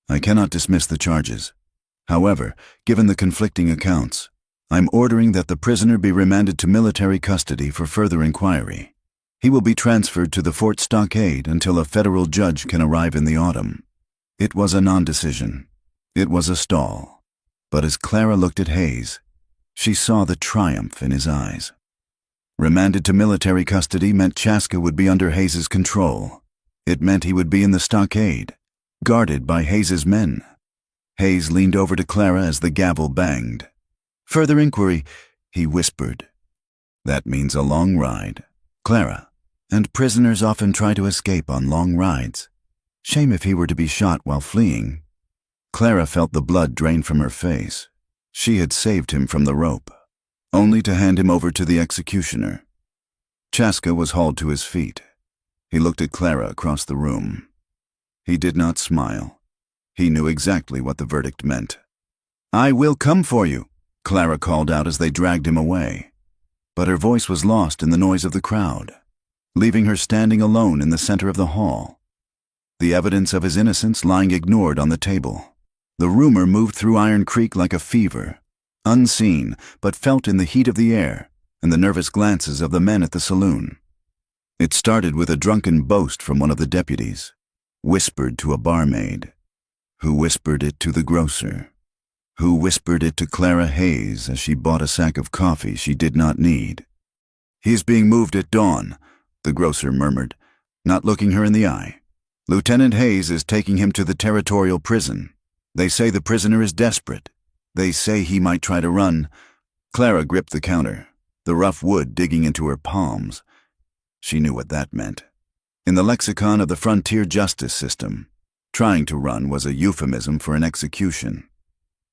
I cannot dismiss the charges. However, given the conflicting accounts, I'm ordering that the prisoner be remanded to military custody for further inquiry. He will be transferred to the Fort Stockade until a federal judge can arrive in the autumn. It was a non-decision. It was a stall. But as Clara looked at Hayes, she saw the triumph in his eyes. Remanded to military custody meant Chaska would be under Hayes's control. It meant he would be in the stockade, guarded by Hayes's men. Hayes leaned over to Clara as the gavel banged. Further inquiry, he whispered. That means a long ride, Clara, and prisoners often try to escape on long rides. Shame if he were to be shot while fleeing. Clara felt the blood drain from her face. She had saved him from the rope, only to hand him over to the executioner. Chaska was hauled to his feet. He looked at Clara across the room. He did not smile. He knew exactly what the verdict meant. I will come for you, Clara called out as they dragged him away. But her voice was lost in the noise of the crowd, leaving her standing alone in the center of the hall. The evidence of his innocence lying ignored on the table. The rumor moved through Iron Creek like a fever, unseen but felt in the heat of the air and the nervous glances of the men at the saloon. It started with a drunken boast from one of the deputies, whispered to a barmaid, who whispered it to the grocer, who whispered it to Clara Hayes as she bought a sack of coffee she did not need. "He's being moved at dawn," the grocer murmured, not looking her in the eye. "Lieutenant Hayes is taking him to the territorial prison. They say the prisoner is desperate. They say he might try to run." Clara gripped the counter, the rough wood digging into her palms. She knew what that meant. In the lexicon of the frontier justice system, trying to run was a euphemism for an execution.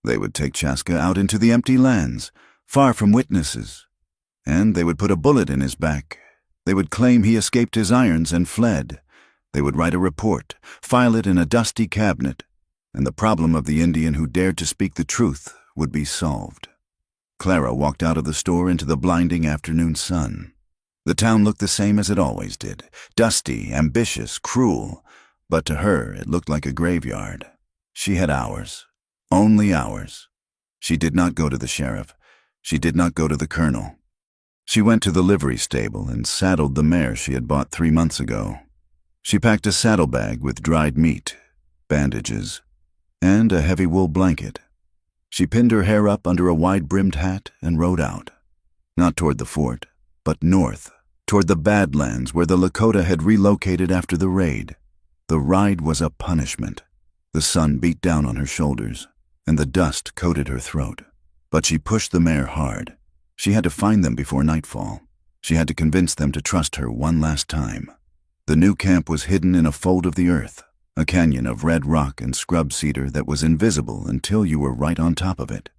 They would take Chaska out into the empty lands, far from witnesses, and they would put a bullet in his back. They would claim he escaped his irons and fled. They would write a report, file it in a dusty cabinet, and the problem of the Indian who dared to speak the truth would be solved. Clara walked out of the store into the blinding afternoon sun. The town looked the same as it always did, dusty, ambitious, cruel, but to her it looked like a graveyard. She had hours, only hours. She did not go to the sheriff. She did not go to the colonel. She went to the livery stable and saddled the mare she had bought 3 months ago. She packed a saddlebag with dried meat, bandages, and a heavy wool blanket. She pinned her hair up under a wide-brimmed hat and rode out, not toward the fort, but north, toward the Badlands where the Lakota had relocated after the raid. The ride was a punishment. The sun beat down on her shoulders, and the dust coated her throat. But she pushed the mare hard. She had to find them before nightfall. She had to convince them to trust her one last time. The new camp was hidden in a fold of the earth, a canyon of red rock and scrub cedar that was invisible until you were right on top of it.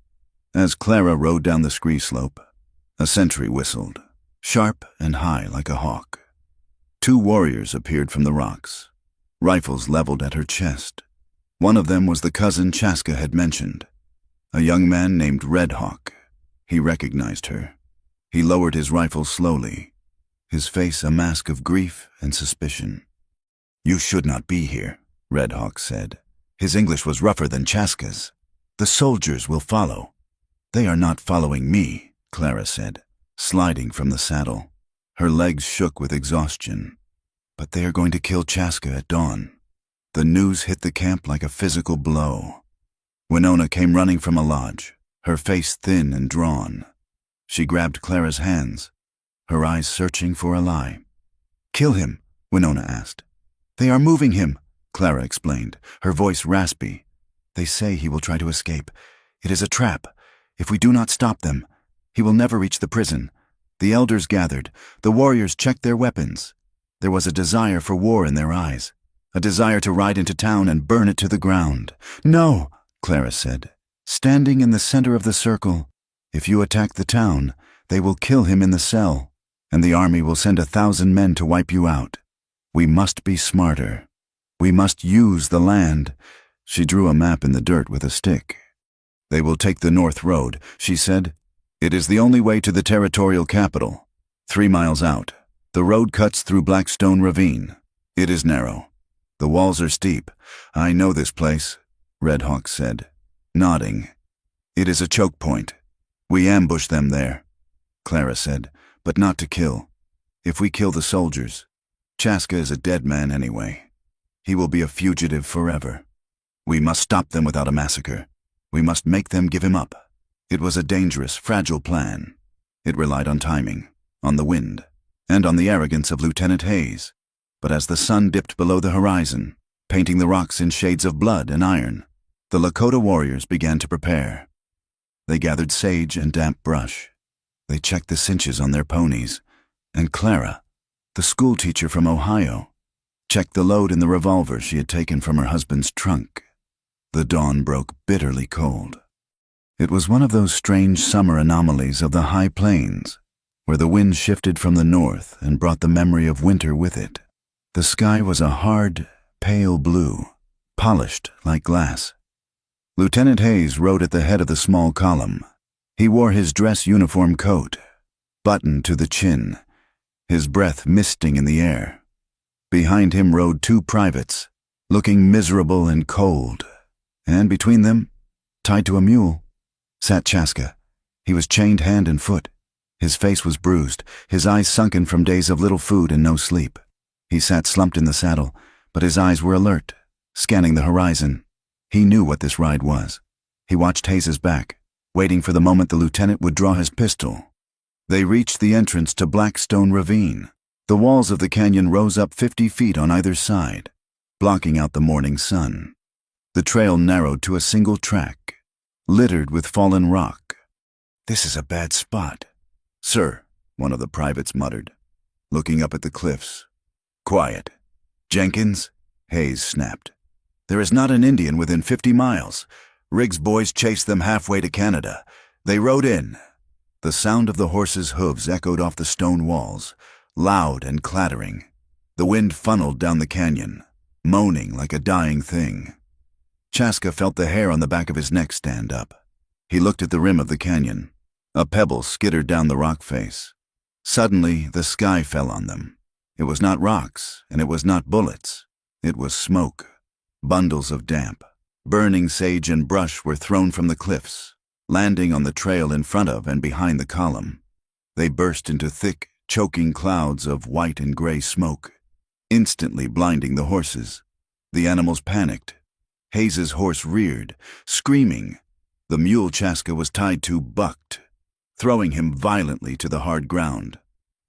As Clara rode down the scree slope, a sentry whistled, sharp and high like a hawk. 2 warriors appeared from the rocks, rifles leveled at her chest. One of them was the cousin Chaska had mentioned, a young man named Red Hawk. He recognized her. He lowered his rifle slowly, his face a mask of grief and suspicion. "You should not be here," Red Hawk said. His English was rougher than Chaska's. "The soldiers will follow." "They are not following me," Clara said, sliding from the saddle. Her legs shook with exhaustion. "But they are going to kill Chaska at dawn." The news hit the camp like a physical blow. Winona came running from a lodge, her face thin and drawn. She grabbed Clara's hands, her eyes searching for a lie. "Kill him?" Winona asked. "They are moving him," Clara explained, her voice raspy. "They say he will try to escape. It is a trap. If we do not stop them, he will never reach the prison." The elders gathered. The warriors checked their weapons. There was a desire for war in their eyes, a desire to ride into town and burn it to the ground. "No," Clara said, standing in the center of the circle. "If you attack the town, they will kill him in the cell, and the army will send 1,000 men to wipe you out. We must be smarter. We must use the land." She drew a map in the dirt with a stick. "They will take the north road," she said. "It is the only way to the territorial capital. 3 miles out. The road cuts through Blackstone Ravine. It is narrow. The walls are steep. I know this place," Red Hawk said, nodding. "It is a choke point. We ambush them there," Clara said, "but not to kill. If we kill the soldiers, Chaska is a dead man anyway. He will be a fugitive forever. We must stop them without a massacre. We must make them give him up." It was a dangerous, fragile plan. It relied on timing, on the wind, and on the arrogance of Lieutenant Hayes. But as the sun dipped below the horizon, painting the rocks in shades of blood and iron, the Lakota warriors began to prepare. They gathered sage and damp brush. They checked the cinches on their ponies, and Clara, the schoolteacher from Ohio, checked the load in the revolver she had taken from her husband's trunk. The dawn broke bitterly cold. It was one of those strange summer anomalies of the high plains, where the wind shifted from the north and brought the memory of winter with it. The sky was a hard, pale blue, polished like glass. Lieutenant Hayes rode at the head of the small column. He wore his dress uniform coat, buttoned to the chin, his breath misting in the air. Behind him rode 2 privates, looking miserable and cold, and between them, tied to a mule, sat Chaska. He was chained hand and foot. His face was bruised, his eyes sunken from days of little food and no sleep. He sat slumped in the saddle, but his eyes were alert, scanning the horizon. He knew what this ride was. He watched Hayes's back, waiting for the moment the lieutenant would draw his pistol. They reached the entrance to Blackstone Ravine. The walls of the canyon rose up 50 feet on either side, blocking out the morning sun. The trail narrowed to a single track, littered with fallen rock. "This is a bad spot, sir," one of the privates muttered, looking up at the cliffs. "Quiet. Jenkins," Hayes snapped. "There is not an Indian within 50 miles. Riggs' boys chased them halfway to Canada. They rode in." The sound of the horses' hooves echoed off the stone walls, loud and clattering. The wind funneled down the canyon, moaning like a dying thing. Chaska felt the hair on the back of his neck stand up. He looked at the rim of the canyon. A pebble skittered down the rock face. Suddenly, the sky fell on them. It was not rocks, and it was not bullets. It was smoke. Bundles of damp, burning sage and brush were thrown from the cliffs, landing on the trail in front of and behind the column. They burst into thick, choking clouds of white and gray smoke, instantly blinding the horses. The animals panicked. Hayes's horse reared, screaming. The mule Chaska was tied to bucked, throwing him violently to the hard ground.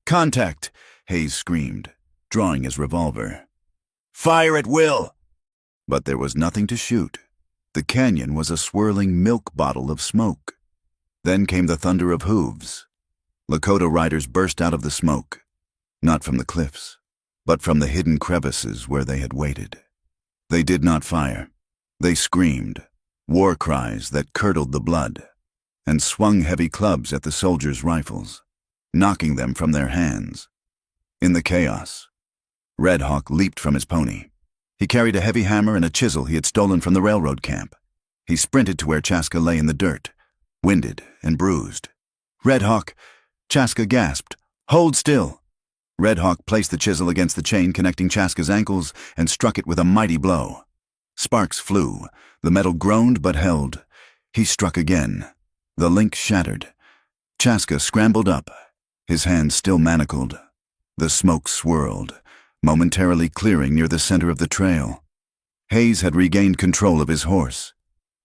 "Contact!" Hayes screamed, drawing his revolver. "Fire at will!" But there was nothing to shoot. The canyon was a swirling milk bottle of smoke. Then came the thunder of hooves. Lakota riders burst out of the smoke, not from the cliffs, but from the hidden crevices where they had waited. They did not fire. They screamed, war cries that curdled the blood, and swung heavy clubs at the soldiers' rifles, knocking them from their hands. In the chaos, Red Hawk leaped from his pony. He carried a heavy hammer and a chisel he had stolen from the railroad camp. He sprinted to where Chaska lay in the dirt, winded and bruised. "Red Hawk!" Chaska gasped. "Hold still!" Red Hawk placed the chisel against the chain connecting Chaska's ankles and struck it with a mighty blow. Sparks flew. The metal groaned but held. He struck again. The link shattered. Chaska scrambled up, his hands still manacled. The smoke swirled, momentarily clearing near the center of the trail. Hayes had regained control of his horse.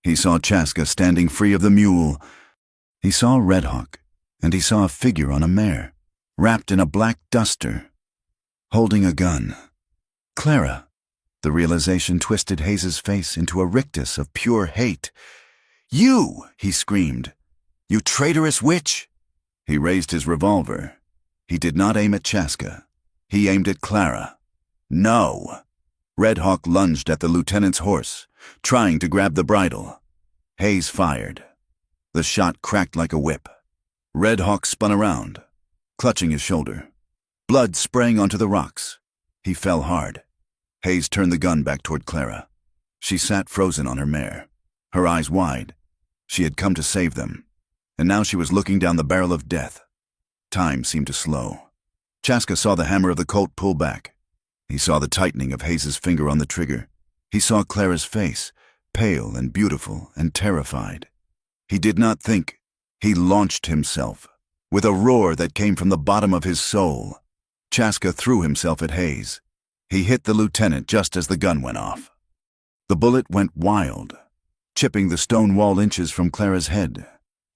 He saw Chaska standing free of the mule. He saw Red Hawk, and he saw a figure on a mare, wrapped in a black duster, holding a gun. Clara. The realization twisted Hayes's face into a rictus of pure hate. "You!" he screamed. "You traitorous witch!" He raised his revolver. He did not aim at Chaska. He aimed at Clara. "No!" Red Hawk lunged at the lieutenant's horse, trying to grab the bridle. Hayes fired. The shot cracked like a whip. Red Hawk spun around, clutching his shoulder. Blood spraying onto the rocks. He fell hard. Hayes turned the gun back toward Clara. She sat frozen on her mare, her eyes wide. She had come to save them, and now she was looking down the barrel of death. Time seemed to slow. Chaska saw the hammer of the Colt pull back. He saw the tightening of Hayes's finger on the trigger. He saw Clara's face, pale and beautiful and terrified. He did not think. He launched himself, with a roar that came from the bottom of his soul. Chaska threw himself at Hayes. He hit the lieutenant just as the gun went off. The bullet went wild, chipping the stone wall inches from Clara's head.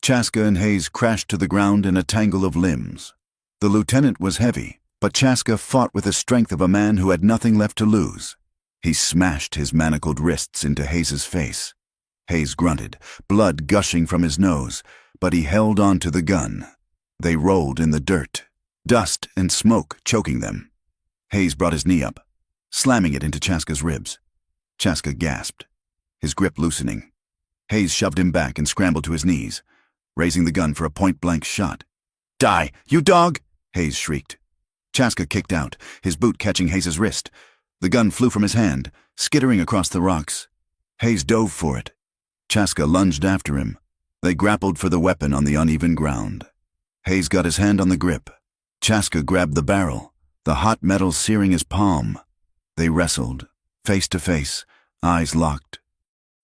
Chaska and Hayes crashed to the ground in a tangle of limbs. The lieutenant was heavy, but Chaska fought with the strength of a man who had nothing left to lose. He smashed his manacled wrists into Hayes's face. Hayes grunted, blood gushing from his nose, but he held on to the gun. They rolled in the dirt, dust and smoke choking them. Hayes brought his knee up, slamming it into Chaska's ribs. Chaska gasped, his grip loosening. Hayes shoved him back and scrambled to his knees, raising the gun for a point-blank shot. "Die, you dog!" Hayes shrieked. Chaska kicked out, his boot catching Hayes's wrist. The gun flew from his hand, skittering across the rocks. Hayes dove for it. Chaska lunged after him. They grappled for the weapon on the uneven ground. Hayes got his hand on the grip. Chaska grabbed the barrel, the hot metal searing his palm. They wrestled, face to face, eyes locked.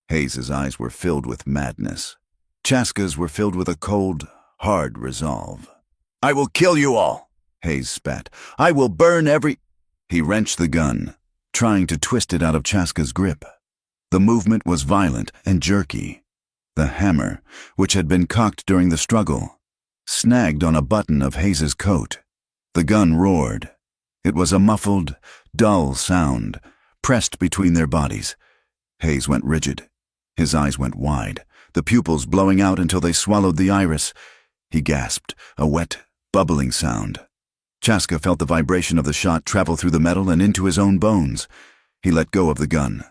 Hayes's eyes were filled with madness. Chaska's were filled with a cold, hard resolve. I will kill you all, Hayes spat. I will burn every... He wrenched the gun, trying to twist it out of Chaska's grip. The movement was violent and jerky. The hammer, which had been cocked during the struggle, snagged on a button of Hayes's coat. The gun roared. It was a muffled, dull sound, pressed between their bodies. Hayes went rigid. His eyes went wide, the pupils blowing out until they swallowed the iris. He gasped, a wet, bubbling sound. Chaska felt the vibration of the shot travel through the metal and into his own bones. He let go of the gun.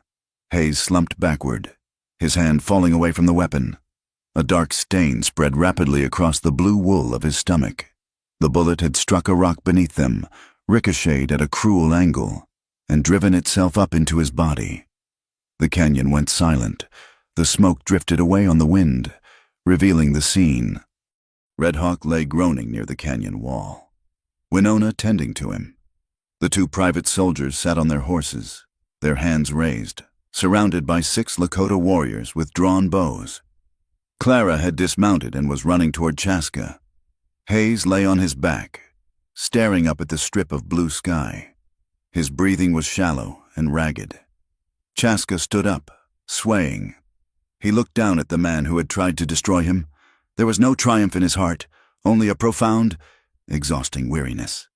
Hayes slumped backward, his hand falling away from the weapon. A dark stain spread rapidly across the blue wool of his stomach. The bullet had struck a rock beneath them, ricocheted at a cruel angle, and driven itself up into his body. The canyon went silent. The smoke drifted away on the wind, revealing the scene. Red Hawk lay groaning near the canyon wall, Winona tending to him. The two private soldiers sat on their horses, their hands raised, surrounded by 6 Lakota warriors with drawn bows. Clara had dismounted and was running toward Chaska. Hayes lay on his back, staring up at the strip of blue sky. His breathing was shallow and ragged. Chaska stood up, swaying. He looked down at the man who had tried to destroy him. There was no triumph in his heart, only a profound, exhausting weariness.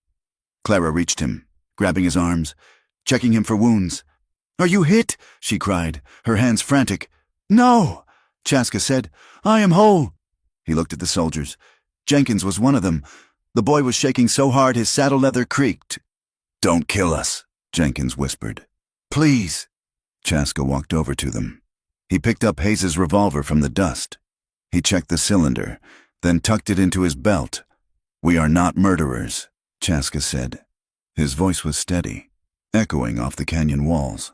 Clara reached him, grabbing his arms, checking him for wounds. "Are you hit?" she cried, her hands frantic. "No," Chaska said. "I am whole." He looked at the soldiers. Jenkins was one of them. The boy was shaking so hard his saddle leather creaked. "Don't kill us," Jenkins whispered. "Please." Chaska walked over to them. He picked up Hayes's revolver from the dust. He checked the cylinder, then tucked it into his belt. "We are not murderers," Chaska said. His voice was steady, echoing off the canyon walls.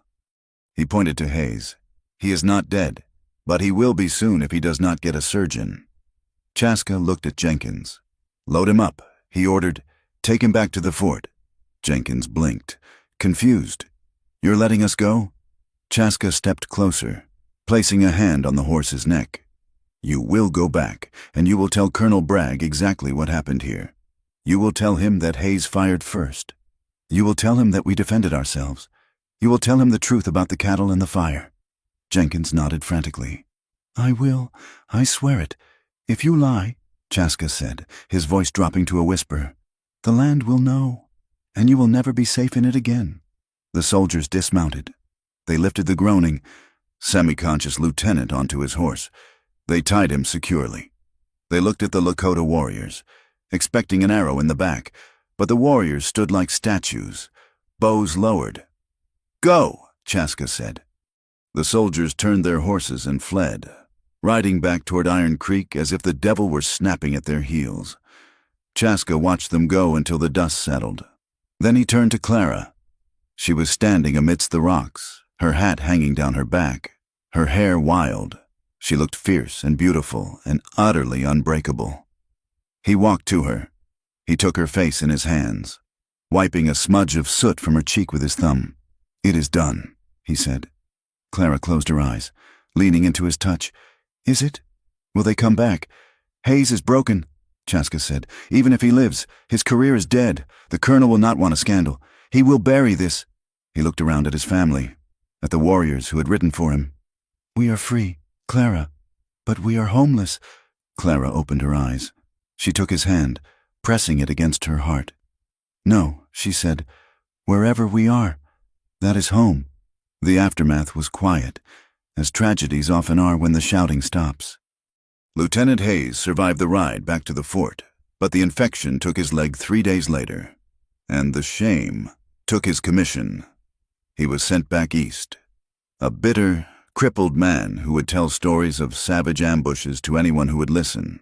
He pointed to Hayes. "He is not dead, but he will be soon if he does not get a surgeon." Chaska looked at Jenkins. "Load him up," he ordered. "Take him back to the fort." Jenkins blinked, confused. "You're letting us go?" Chaska stepped closer, placing a hand on the horse's neck. "You will go back, and you will tell Colonel Bragg exactly what happened here. You will tell him that Hayes fired first. You will tell him that we defended ourselves. You will tell him the truth about the cattle and the fire." Jenkins nodded frantically. "I will. I swear it. If you lie," Chaska said, his voice dropping to a whisper, "the land will know, and you will never be safe in it again." The soldiers dismounted. They lifted the groaning, semi-conscious lieutenant onto his horse. They tied him securely. They looked at the Lakota warriors, expecting an arrow in the back, but the warriors stood like statues, bows lowered. "Go," Chaska said. The soldiers turned their horses and fled, riding back toward Iron Creek as if the devil were snapping at their heels. Chaska watched them go until the dust settled. Then he turned to Clara. She was standing amidst the rocks, her hat hanging down her back, her hair wild. She looked fierce and beautiful and utterly unbreakable. He walked to her. He took her face in his hands, wiping a smudge of soot from her cheek with his thumb. "It is done," he said. Clara closed her eyes, leaning into his touch. "Is it? Will they come back?" "Hayes is broken," Chaska said. "Even if he lives, his career is dead. The colonel will not want a scandal. He will bury this." He looked around at his family, at the warriors who had ridden for him. "We are free, Clara, but we are homeless." Clara opened her eyes. She took his hand, pressing it against her heart. "No," she said, "wherever we are, that is home." The aftermath was quiet, as tragedies often are when the shouting stops. Lieutenant Hayes survived the ride back to the fort, but the infection took his leg 3 days later, and the shame took his commission. He was sent back east, a bitter, crippled man who would tell stories of savage ambushes to anyone who would listen,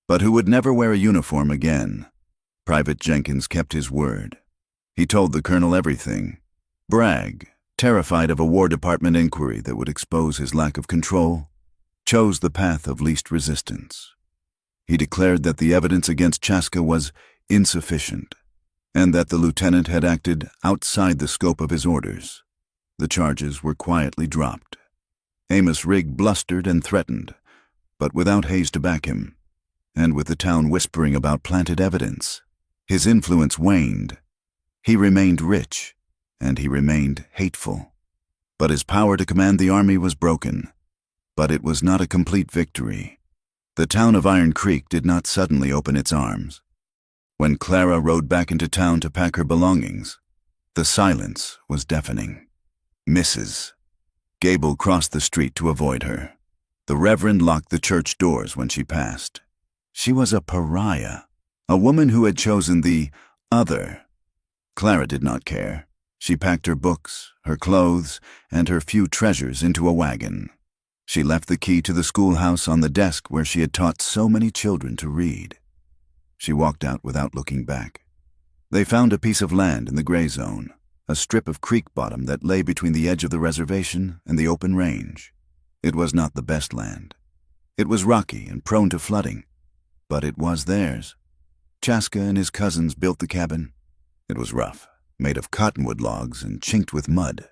but who would never wear a uniform again. Private Jenkins kept his word. He told the colonel everything. Bragg, terrified of a War Department inquiry that would expose his lack of control, chose the path of least resistance. He declared that the evidence against Chaska was insufficient, and that the lieutenant had acted outside the scope of his orders. The charges were quietly dropped. Amos Rigg blustered and threatened, but without Hayes to back him, and with the town whispering about planted evidence, his influence waned. He remained rich, and he remained hateful. But his power to command the army was broken. But it was not a complete victory. The town of Iron Creek did not suddenly open its arms. When Clara rode back into town to pack her belongings, the silence was deafening. Mrs. Gable crossed the street to avoid her. The Reverend locked the church doors when she passed. She was a pariah, a woman who had chosen the other. Clara did not care. She packed her books, her clothes, and her few treasures into a wagon. She left the key to the schoolhouse on the desk where she had taught so many children to read. She walked out without looking back. They found a piece of land in the gray zone, a strip of creek bottom that lay between the edge of the reservation and the open range. It was not the best land. It was rocky and prone to flooding, but it was theirs. Chaska and his cousins built the cabin. It was rough, made of cottonwood logs and chinked with mud,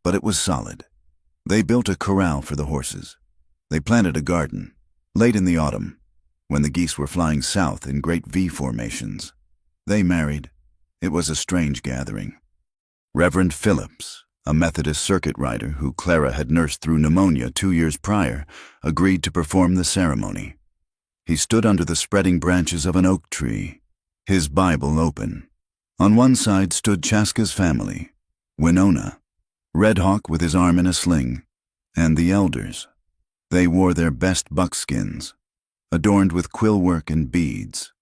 but it was solid. They built a corral for the horses. They planted a garden, late in the autumn, when the geese were flying south in great V formations. They married. It was a strange gathering. Reverend Phillips, a Methodist circuit rider who Clara had nursed through pneumonia 2 years prior, agreed to perform the ceremony. He stood under the spreading branches of an oak tree, his Bible open. On one side stood Chaska's family, Winona, Red Hawk with his arm in a sling, and the elders. They wore their best buckskins, adorned with quill work and beads.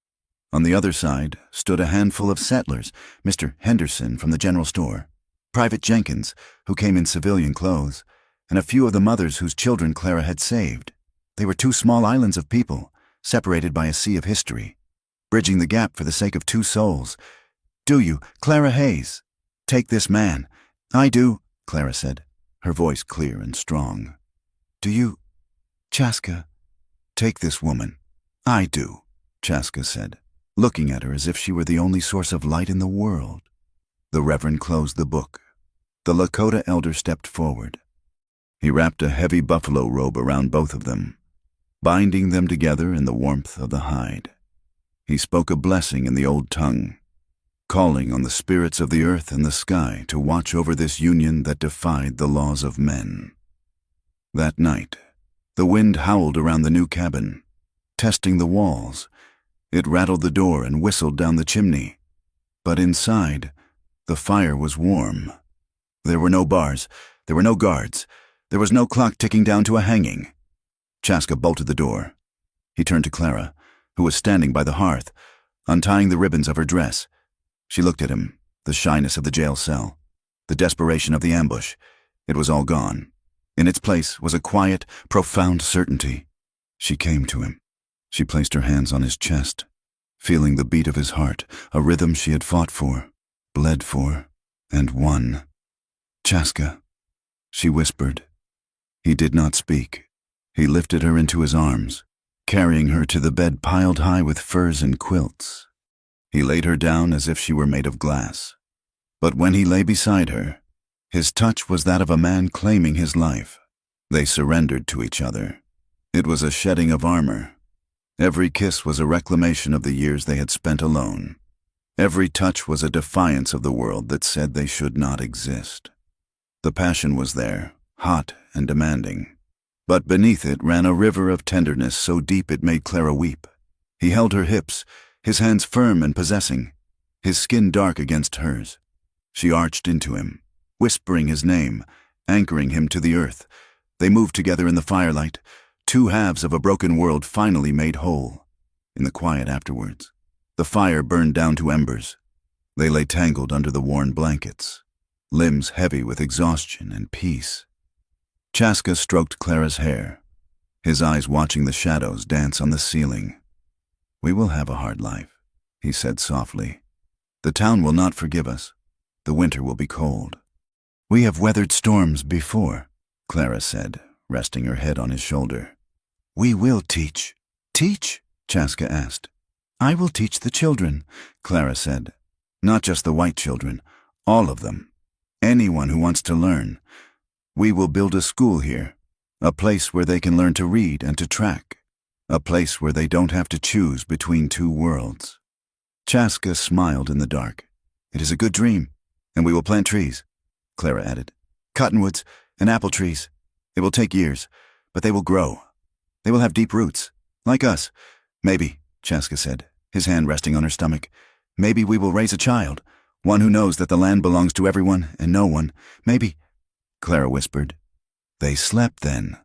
On the other side stood a handful of settlers, Mr. Henderson from the general store, Private Jenkins, who came in civilian clothes, and a few of the mothers whose children Clara had saved. They were 2 small islands of people, separated by a sea of history, bridging the gap for the sake of 2 souls. "Do you, Clara Hayes? Take this man." "I do," Clara said, her voice clear and strong. "Do you, Chaska, take this woman?" "I do," Chaska said, looking at her as if she were the only source of light in the world. The Reverend closed the book. The Lakota elder stepped forward. He wrapped a heavy buffalo robe around both of them, binding them together in the warmth of the hide. He spoke a blessing in the old tongue, calling on the spirits of the earth and the sky to watch over this union that defied the laws of men. That night, the wind howled around the new cabin, testing the walls. It rattled the door and whistled down the chimney. But inside, the fire was warm. There were no bars. There were no guards. There was no clock ticking down to a hanging. Chaska bolted the door. He turned to Clara, who was standing by the hearth, untying the ribbons of her dress. She looked at him, the shyness of the jail cell, the desperation of the ambush. It was all gone. In its place was a quiet, profound certainty. She came to him. She placed her hands on his chest, feeling the beat of his heart, a rhythm she had fought for, bled for, and won. "Chaska," she whispered. He did not speak. He lifted her into his arms, carrying her to the bed piled high with furs and quilts. He laid her down as if she were made of glass. But when he lay beside her, his touch was that of a man claiming his life. They surrendered to each other. It was a shedding of armor. Every kiss was a reclamation of the years they had spent alone. Every touch was a defiance of the world that said they should not exist. The passion was there, hot and demanding. But beneath it ran a river of tenderness so deep it made Clara weep. He held her hips, his hands firm and possessing, his skin dark against hers. She arched into him, whispering his name, anchoring him to the earth. They moved together in the firelight, 2 halves of a broken world finally made whole. In the quiet afterwards, the fire burned down to embers. They lay tangled under the worn blankets, limbs heavy with exhaustion and peace. Chaska stroked Clara's hair, his eyes watching the shadows dance on the ceiling. "We will have a hard life," he said softly. "The town will not forgive us. The winter will be cold." "We have weathered storms before," Clara said, resting her head on his shoulder. "We will teach." "Teach?" Chaska asked. "I will teach the children," Clara said. "Not just the white children, all of them. Anyone who wants to learn. We will build a school here, a place where they can learn to read and to track. a place where they don't have to choose between two worlds. Chaska smiled in the dark. It is a good dream, and we will plant trees, Clara added. Cottonwoods and apple trees. It will take years, but they will grow. They will have deep roots, like us. Maybe, Chaska said, his hand resting on her stomach. Maybe we will raise a child, one who knows that the land belongs to everyone and no one. Maybe, Clara whispered. They slept then,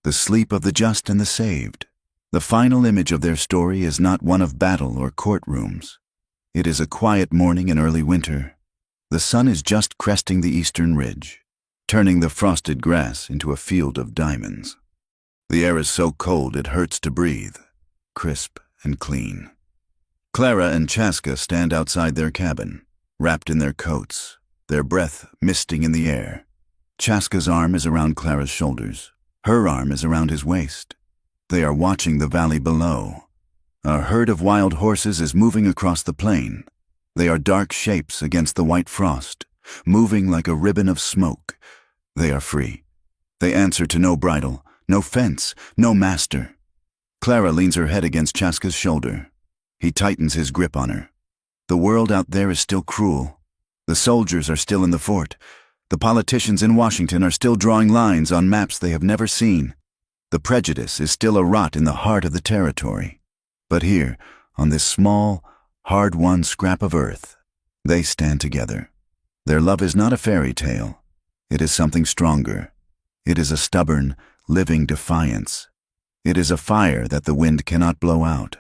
the sleep of the just and the saved. The final image of their story is not one of battle or courtrooms. It is a quiet morning in early winter. The sun is just cresting the eastern ridge, turning the frosted grass into a field of diamonds. The air is so cold it hurts to breathe, crisp and clean. Clara and Chaska stand outside their cabin, wrapped in their coats, their breath misting in the air. Chaska's arm is around Clara's shoulders. Her arm is around his waist. They are watching the valley below. A herd of wild horses is moving across the plain. They are dark shapes against the white frost, moving like a ribbon of smoke. They are free. They answer to no bridle, no fence, no master. Clara leans her head against Chaska's shoulder. He tightens his grip on her. The world out there is still cruel. The soldiers are still in the fort. The politicians in Washington are still drawing lines on maps they have never seen. The prejudice is still a rot in the heart of the territory. But here, on this small, hard-won scrap of earth, they stand together. Their love is not a fairy tale. It is something stronger. It is a stubborn, living defiance. It is a fire that the wind cannot blow out.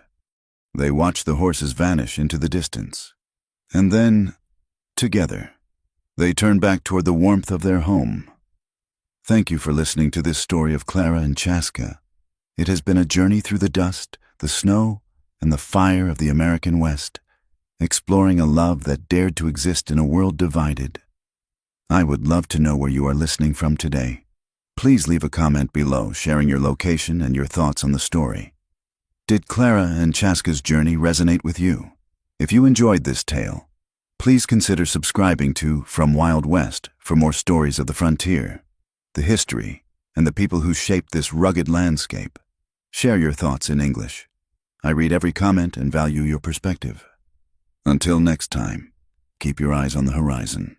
They watch the horses vanish into the distance. And then, together, they turn back toward the warmth of their home. Thank you for listening to this story of Clara and Chaska. It has been a journey through the dust, the snow, and the fire of the American West, exploring a love that dared to exist in a world divided. I would love to know where you are listening from today. Please leave a comment below sharing your location and your thoughts on the story. Did Clara and Chaska's journey resonate with you? If you enjoyed this tale, please consider subscribing to From Wild West for more stories of the frontier, the history, and the people who shaped this rugged landscape. Share your thoughts in English. I read every comment and value your perspective. Until next time, keep your eyes on the horizon.